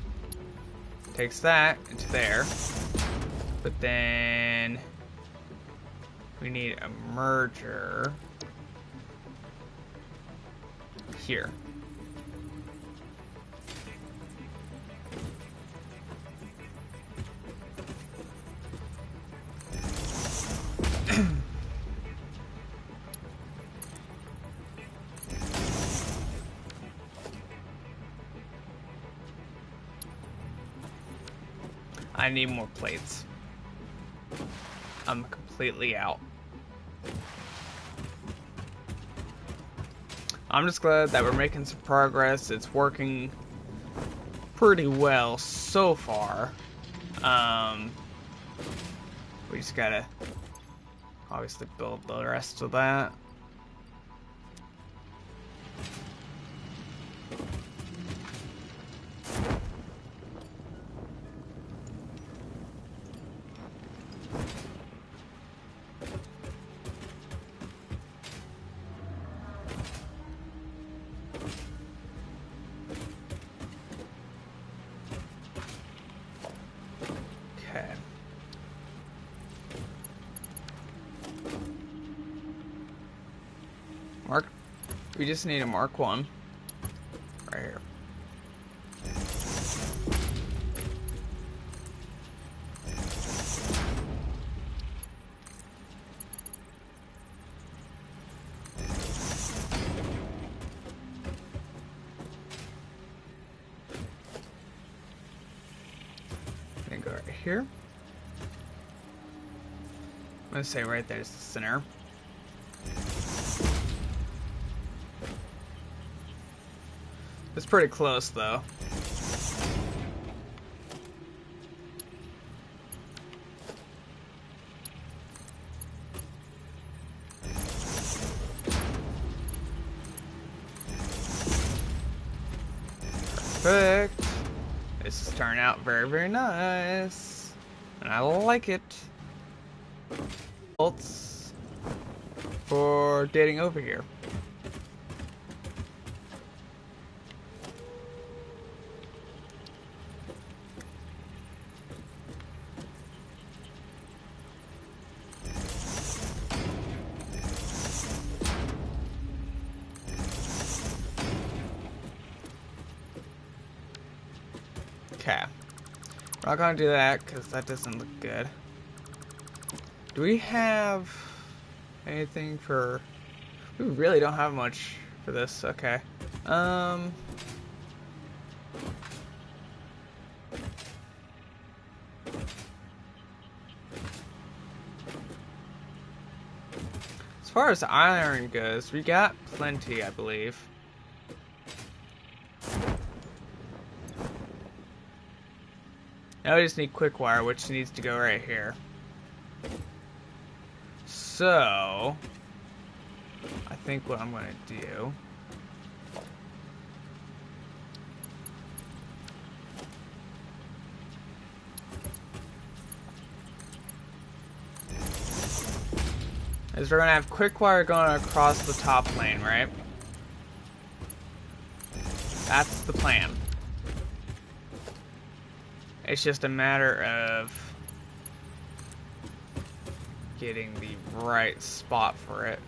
takes that into there, but then we need a merger here. I need more plates. I'm completely out. I'm just glad that we're making some progress. It's working pretty well so far. We just gotta obviously build the rest of that. Okay. Mark, we just need a Mark 1 right here. Then go right here. I'm gonna say right there's the center. It's pretty close though. Perfect. This is turning out very, very nice. And I like it. Bolts for dating over here. Okay. We're not gonna do that because that doesn't look good. Do we have anything for... We really don't have much for this. Okay. As far as iron goes, we got plenty, I believe. Now we just need quick wire, which needs to go right here. So, I think what I'm going to do is we're going to have quick wire going across the top lane, right? That's the plan. It's just a matter of getting the right spot for it.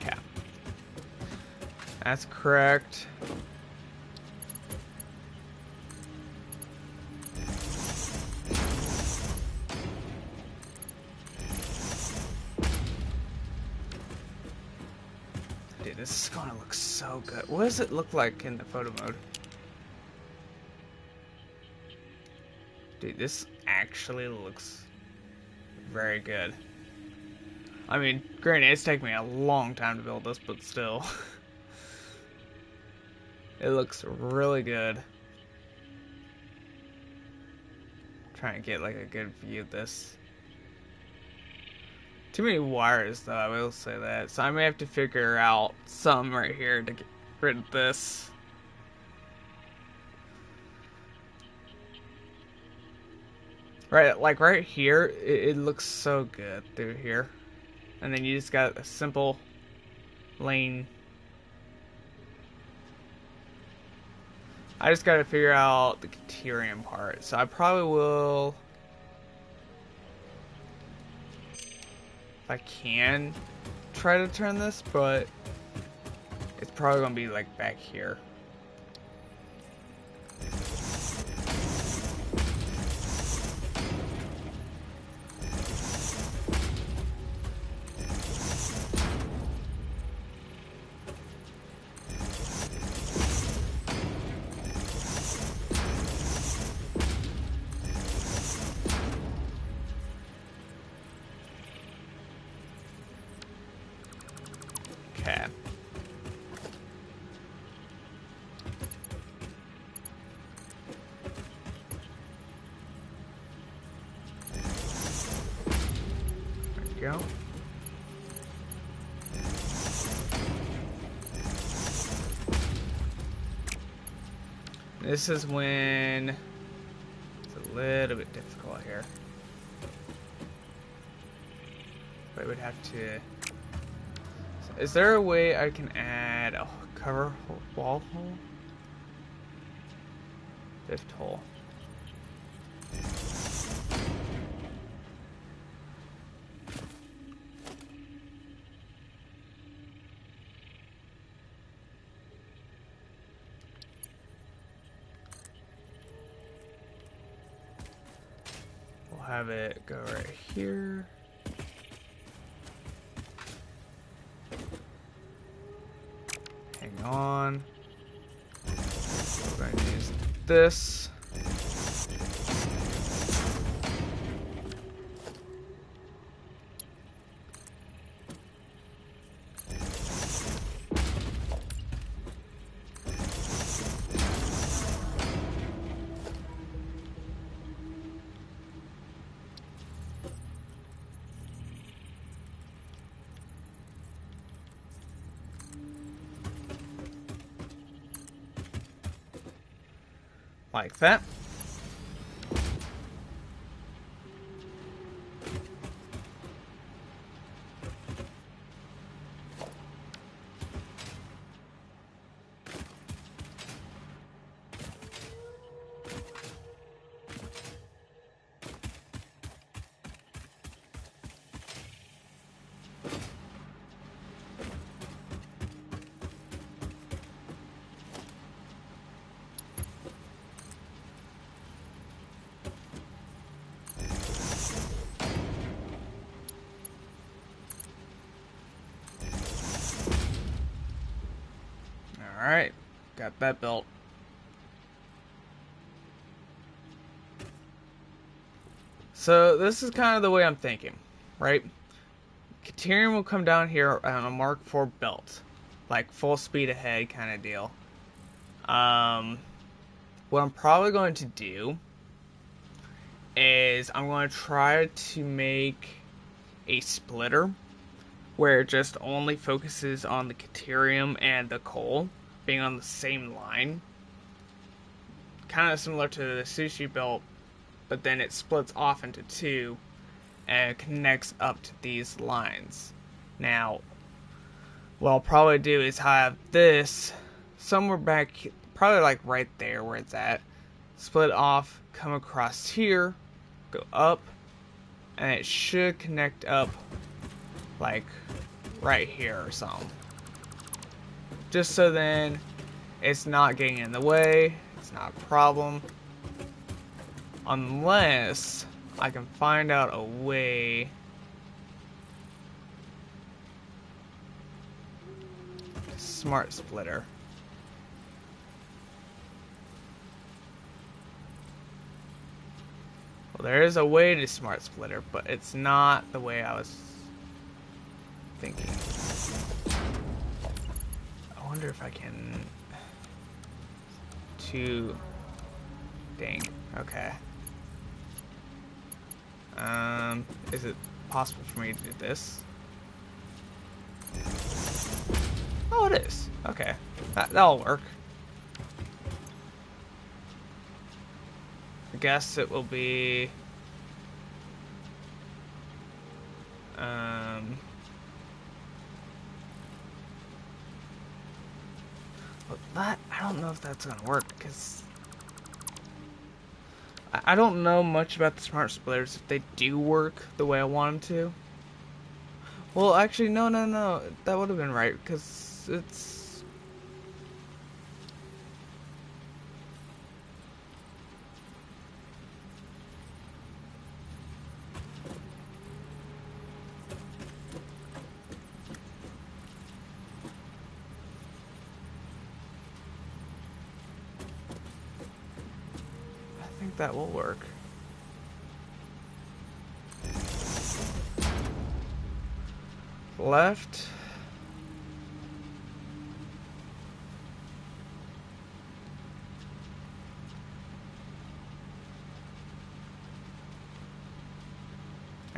Okay. That's correct. Dude, this is gonna look so good. What does it look like in the photo mode? Dude, this actually looks very good. I mean, granted, it's taken me a long time to build this, but still. It looks really good. I'm trying to get like a good view of this. Too many wires, though, I will say that. So I may have to figure out some right here to get rid of this. Right, like right here, it looks so good through here. And then you just got a simple lane. I just gotta figure out the Caterium part. So I probably will... I can try to turn this, but it's probably gonna be like back here. Okay. There we go. This is when it's a little bit difficult here. But we'd have to... Is there a way I can add a cover wall hole? Fifth hole. We'll have it go right here. Hang on. We're going to use this. Like that. Alright, got that built. So this is kind of the way I'm thinking, right? Caterium will come down here on a Mark IV belt, like full speed ahead kind of deal. What I'm probably going to do is I'm going to try to make a splitter where it just only focuses on the Caterium and the coal being on the same line. Kind of similar to the sushi belt, but then it splits off into two and connects up to these lines. Now, what I'll probably do is have this somewhere back, probably like right there where it's at, split off, come across here, go up, and it should connect up like right here or something. Just so then it's not getting in the way, it's not a problem. Unless I can find out a way smart splitter. Well, there is a way to smart splitter, but it's not the way I was thinking. I wonder if I can... Dang. Okay. Is it possible for me to do this? Oh, it is. Okay. That'll work. I guess it will be... But that, I don't know if that's gonna work, because I don't know much about the smart splitters, if they do work the way I want them to. Well, actually, no, that would have been right, because it's... I think that will work. Left.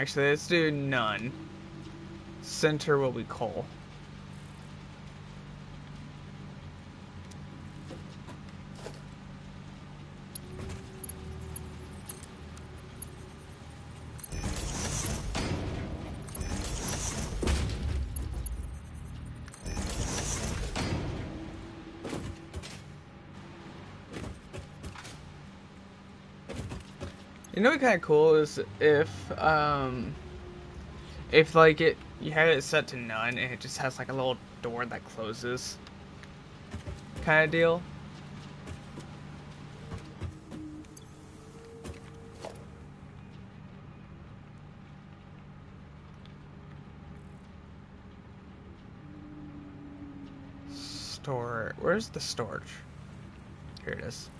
Actually, let's do none. Center will be coal. You know what kind of cool is if like you had it set to none and it just has like a little door that closes kind of deal. Where's the storage? Here it is.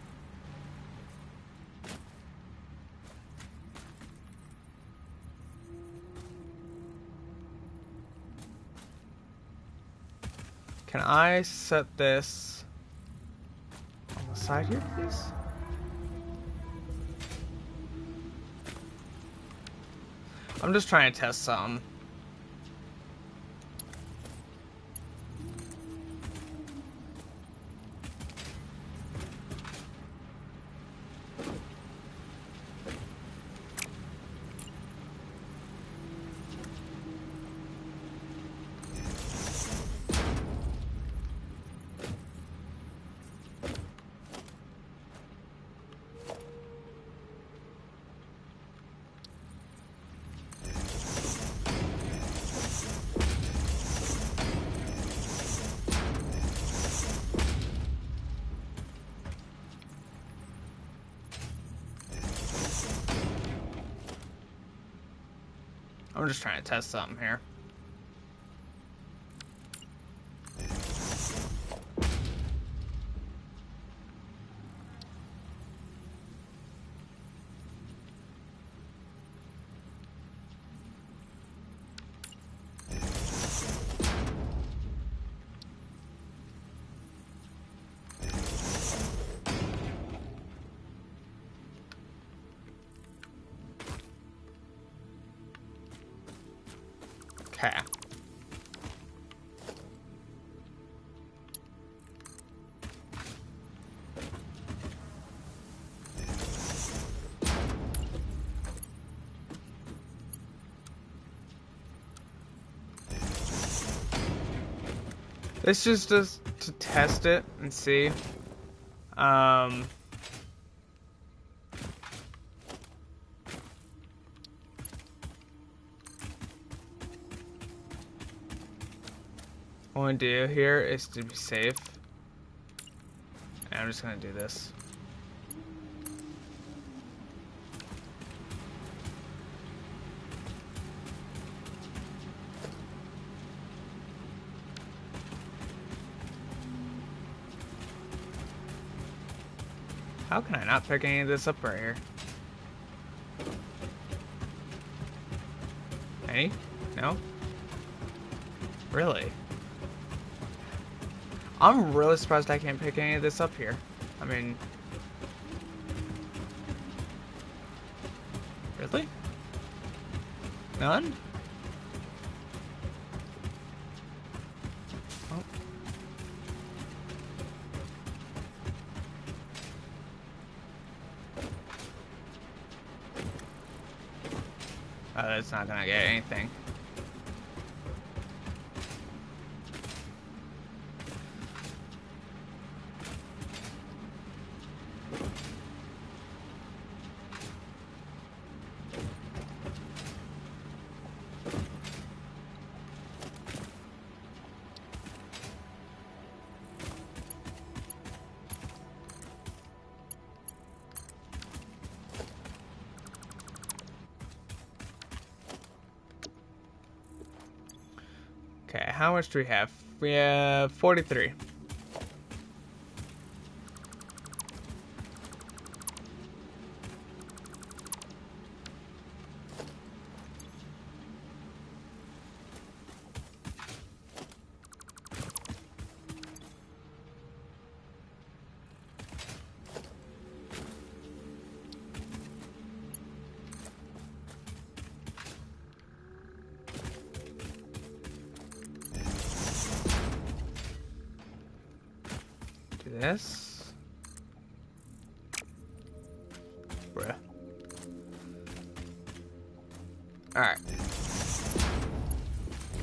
Can I set this on the side here, please? I'm just trying to test some. I'm just trying to test something here. Okay. This is just to test it and see. What I'm gonna do here is to be safe. And I'm just gonna do this. How can I not pick any of this up right here? Any? No? Really? I'm really surprised I can't pick any of this up here. I mean... Really? None? Oh. That's not gonna get anything. Okay, how much do we have? We have 43. this. Bruh. Alright.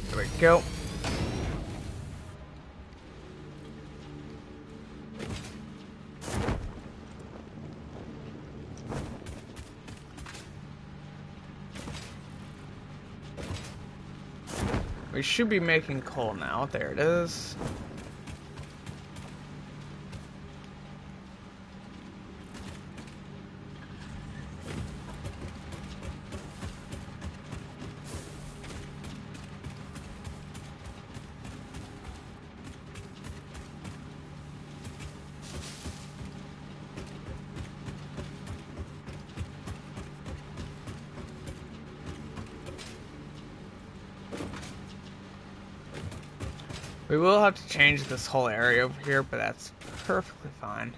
There we go. We should be making coal now. There it is. We will have to change this whole area over here, but that's perfectly fine.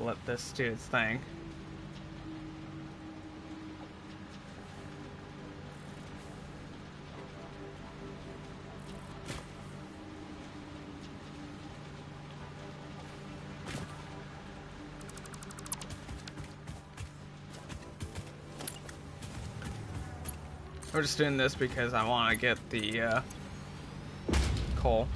Let this do its thing. We're just doing this because I want to get the coal.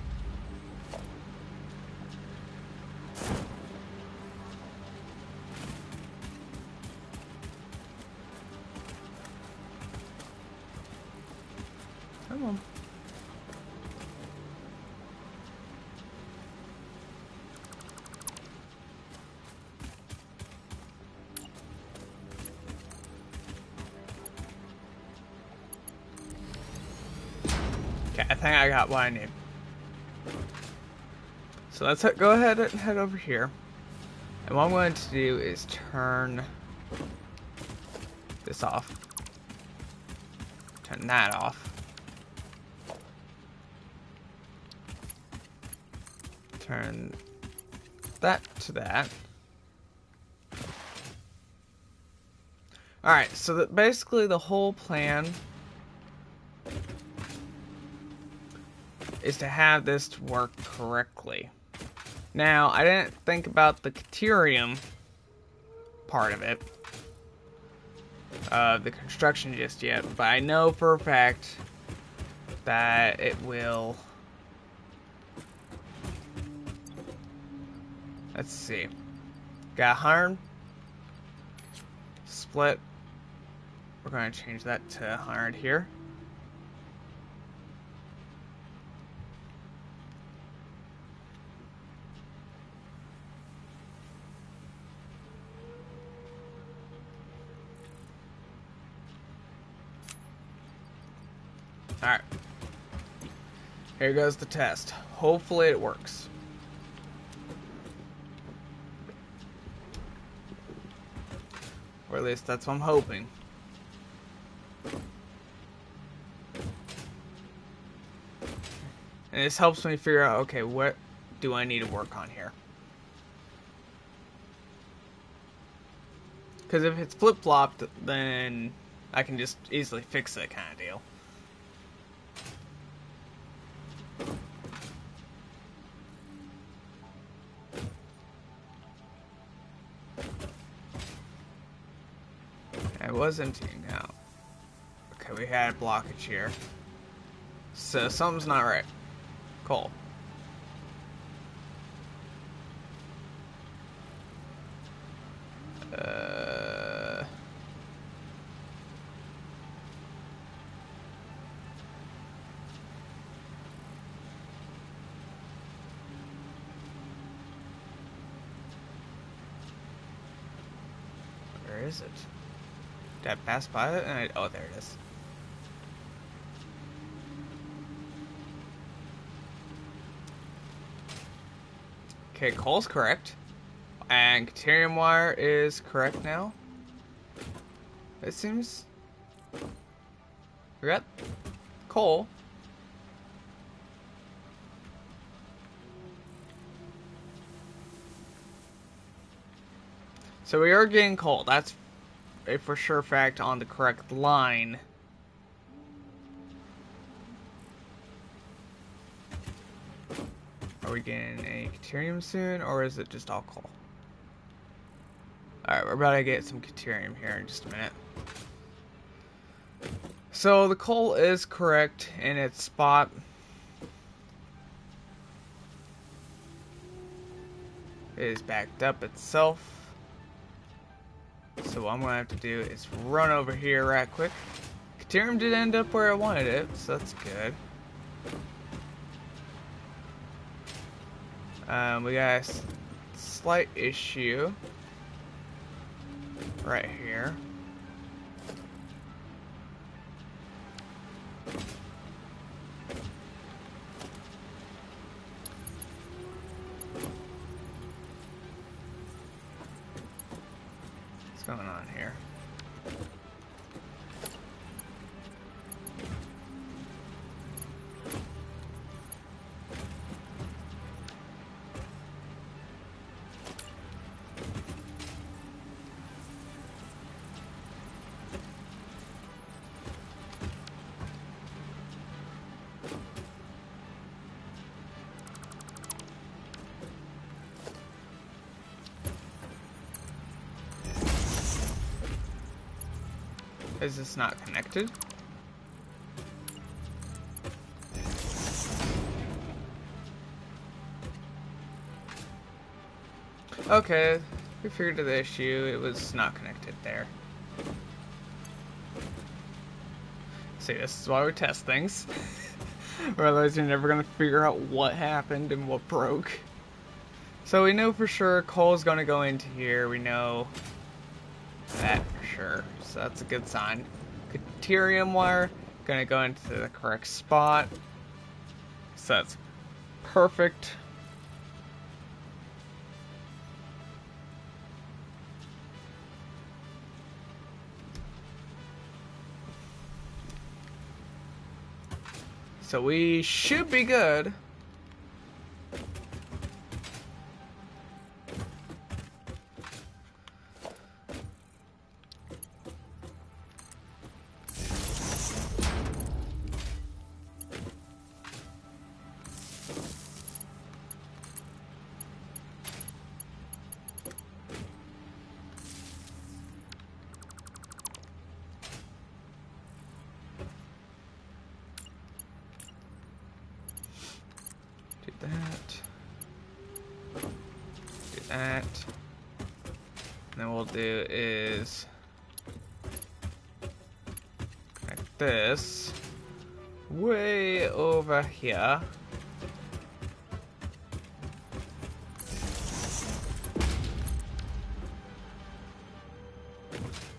Come on. Okay, I think I got what I need. So let's go ahead and head over here. And what I'm going to do is turn this off. Turn that off. Turn that to that. Alright, so basically the whole plan is to have this to work correctly. Now, I didn't think about the Caterium part of it, the construction just yet, but I know for a fact that it will. Let's see. Got 100. Split. We're going to change that to 100 here. Alright. Here goes the test. Hopefully it works. Or at least that's what I'm hoping. And this helps me figure out, okay, what do I need to work on here? Because if it's flip-flopped, then I can just easily fix it, kind of deal. It was emptying out. Okay, we had a blockage here. So something's not right. Cool. Where is it? Did I pass by it? And oh, there it is. Okay, coal's correct. And deuterium wire is correct now. It seems... We got coal. So we are getting coal. That's a for sure fact on the correct line. Are we getting a deuterium soon, or is it just all coal? Alright, we're about to get some deuterium here in just a minute. So the coal is correct in its spot. It is backed up itself. So what I'm going to have to do is run over here right quick. Deuterium did end up where I wanted it, so that's good. We got a slight issue right here. What's going on here? Is this not connected? Okay, we figured the issue. It was not connected there. See, this is why we test things. Or otherwise you're never gonna figure out what happened and what broke. So we know for sure coal's gonna go into here. We know that for sure. So that's a good sign. Deuterium wire gonna go into the correct spot. So that's perfect. So we should be good. Do that. Do that. And then we'll do is connect this way over here.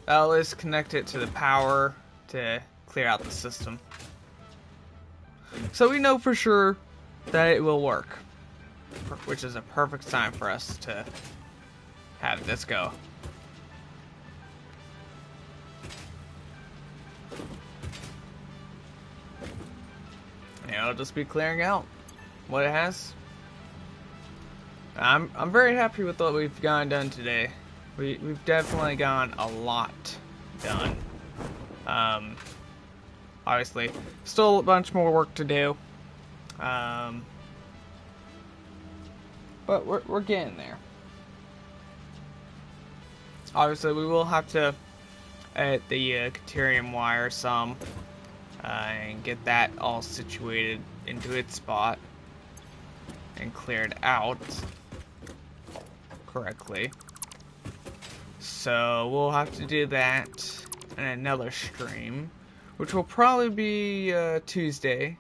That'll just connect it to the power to clear out the system. So we know for sure that it will work, which is a perfect sign for us to have this go. And it'll just be clearing out what it has. I'm very happy with what we've gotten done today. We've definitely gotten a lot done. Obviously, still a bunch more work to do. But we're getting there. Obviously, we will have to edit the deuterium wire some and get that all situated into its spot and cleared out correctly. So we'll have to do that in another stream, which will probably be Tuesday.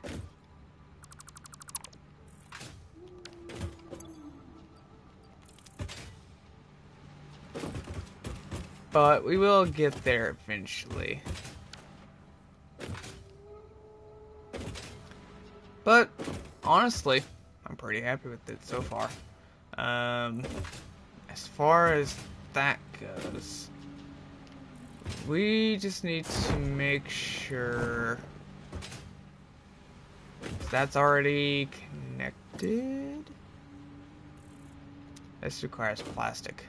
But we will get there eventually. But honestly, I'm pretty happy with it so far. As far as that goes, we just need to make sure that's already connected. This requires plastic.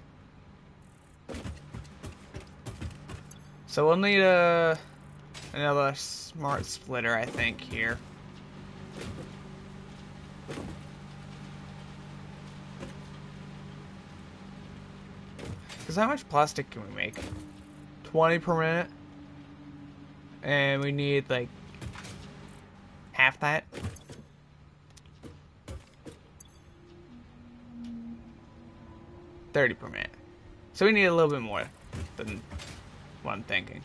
So we'll need another smart splitter, I think, here. Because how much plastic can we make? 20 per minute? And we need, like, half that? $30 per minute. So we need a little bit more than what I'm thinking.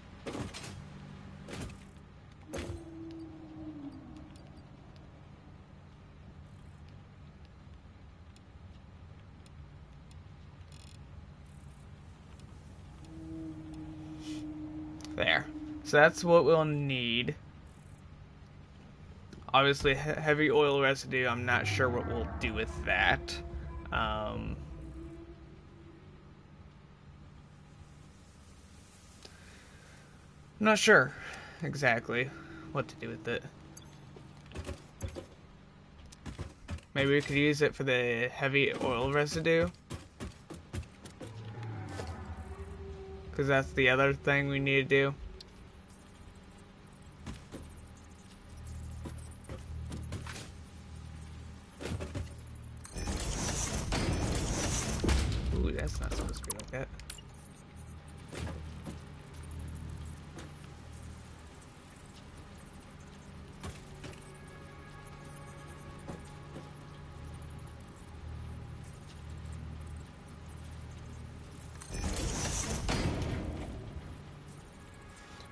There. So that's what we'll need. Obviously, heavy oil residue, I'm not sure what we'll do with that. I'm not sure exactly what to do with it. Maybe we could use it for the heavy oil residue. Because that's the other thing we need to do. Ooh, that's not supposed to be like that.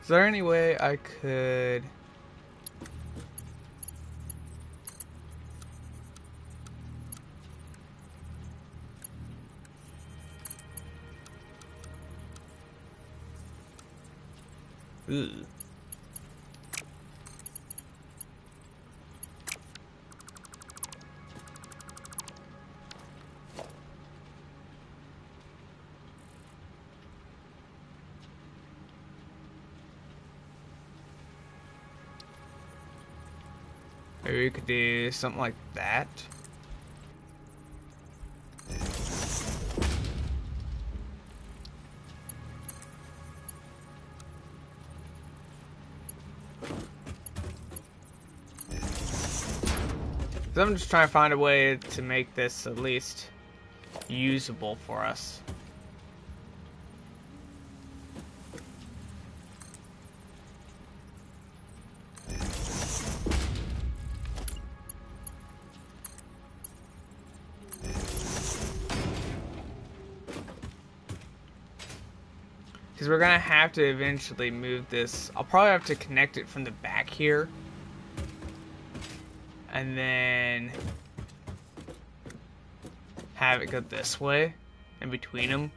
Is there any way I could... Ooh. Maybe we could do something like that. So I'm just trying to find a way to make this at least usable for us. Because we're going to have to eventually move this. I'll probably have to connect it from the back here. And then have it go this way in between them,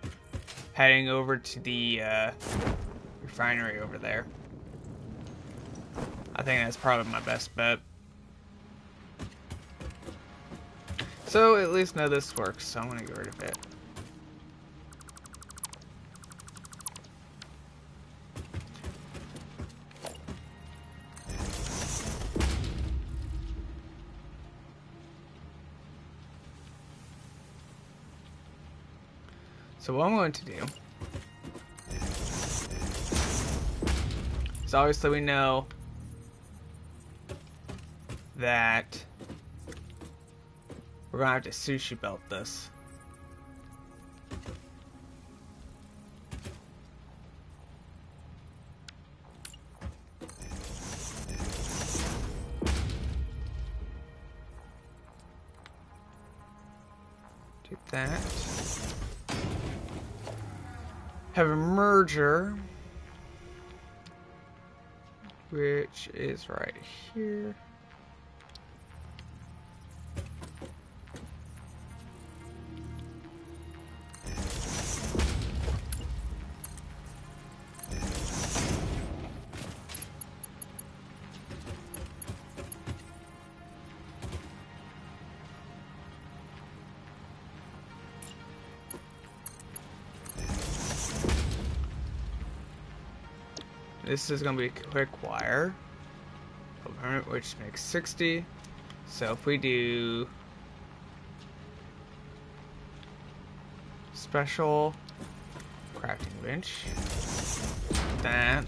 heading over to the refinery over there. I think that's probably my best bet. So at least know this works, so I'm going to get rid of it. So what I'm going to do is obviously we know that we're going to have to sushi belt this. Do that. Have a merger, which is right here. This is going to be quick wire, which makes 60. So if we do special crafting bench, that,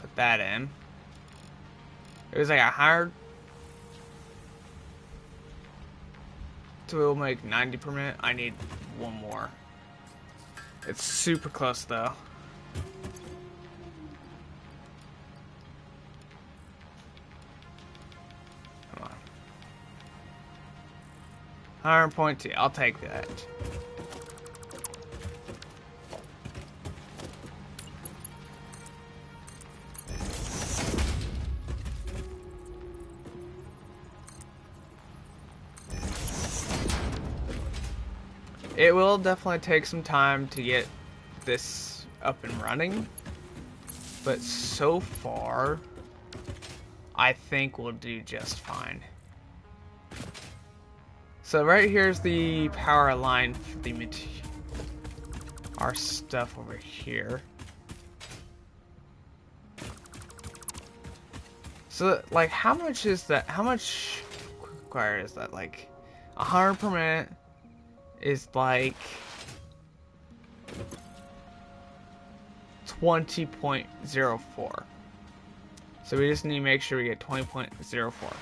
put that in. It was like 100. So it'll make 90 per minute. I need one more. It's super close though. Come on. 100.2. I'll take that. It will definitely take some time to get this up and running, but so far, I think we'll do just fine. So right here's the power line for the our stuff over here. So like, how much is that? How much quick wire is that? Like 100 per minute. Is like 20.04. So we just need to make sure we get 20.04.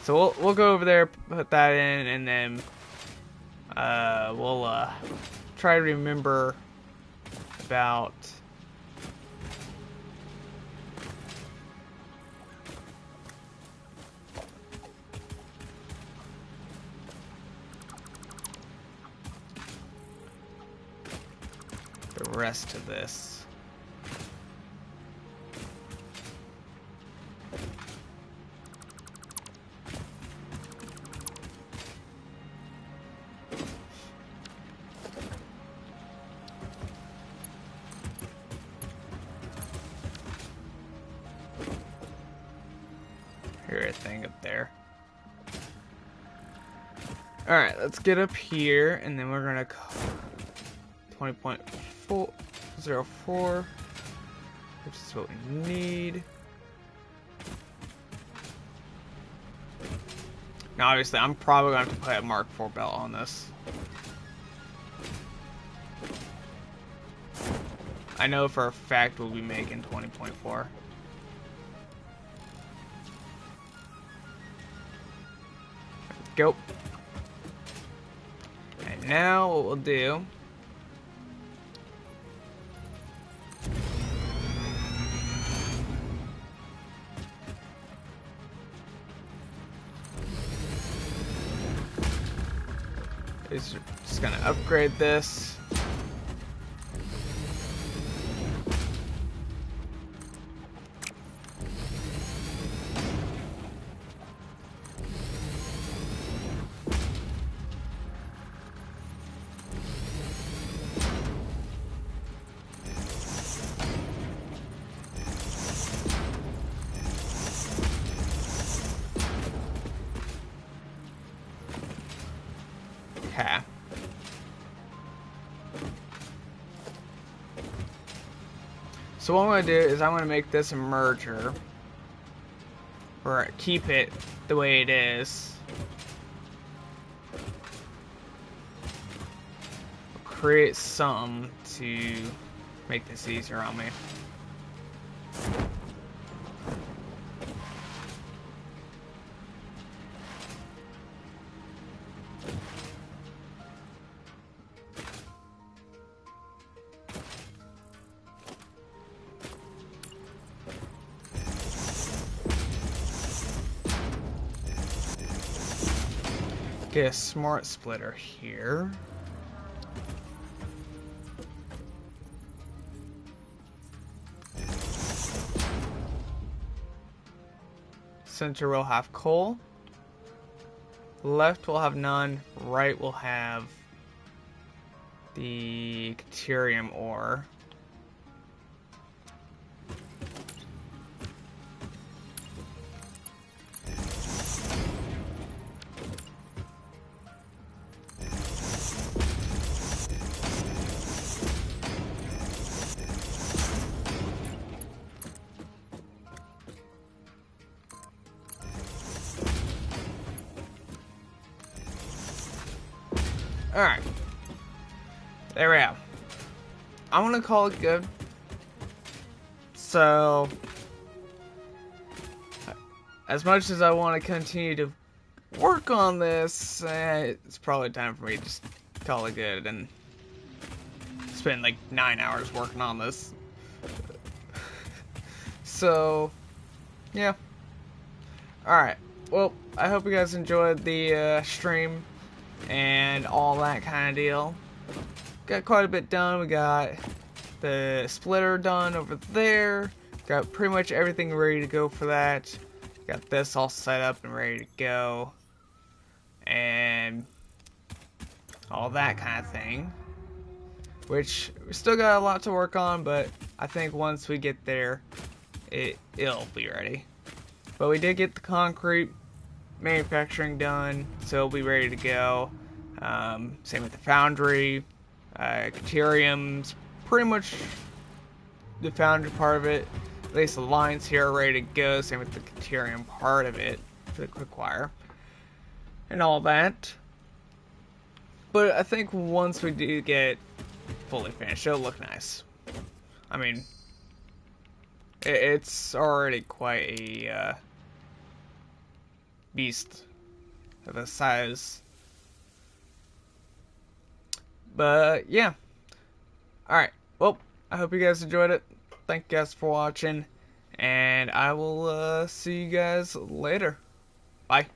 So we'll go over there, put that in, and then we'll try to remember about the rest of this. Here, a thing up there. Alright, let's get up here, and then we're gonna 20.404, which is what we need. Now, obviously, I'm probably going to have to put a Mark IV belt on this. I know for a fact we'll be making 20.4. Go. And now what we'll do is just gonna upgrade this. Okay. So what I'm going to do is I'm going to make this a merger, or keep it the way it is. Create something to make this easier on me. Get a smart splitter here. Center will have coal. Left will have none. Right will have the Caterium ore. Alright. There we go. I'm gonna call it good. So, as much as I want to continue to work on this, it's probably time for me to just call it good and spend like 9 hours working on this. So, yeah. Alright. Well, I hope you guys enjoyed the stream and all that kind of deal. Got quite a bit done. We got the splitter done over there. Got pretty much everything ready to go for that. Got this all set up and ready to go. And all that kind of thing. Which, we still got a lot to work on, but I think once we get there, it'll be ready. But we did get the concrete manufacturing done, so it'll be ready to go. Same with the foundry. Caterium's pretty much the foundry part of it. At least the lines here are ready to go. Same with the Caterium part of it for the quick wire and all that. But I think once we do get fully finished, it'll look nice. I mean, it's already quite a beast of a size. But yeah. Alright, well, I hope you guys enjoyed it. Thank you guys for watching, and I will see you guys later. Bye.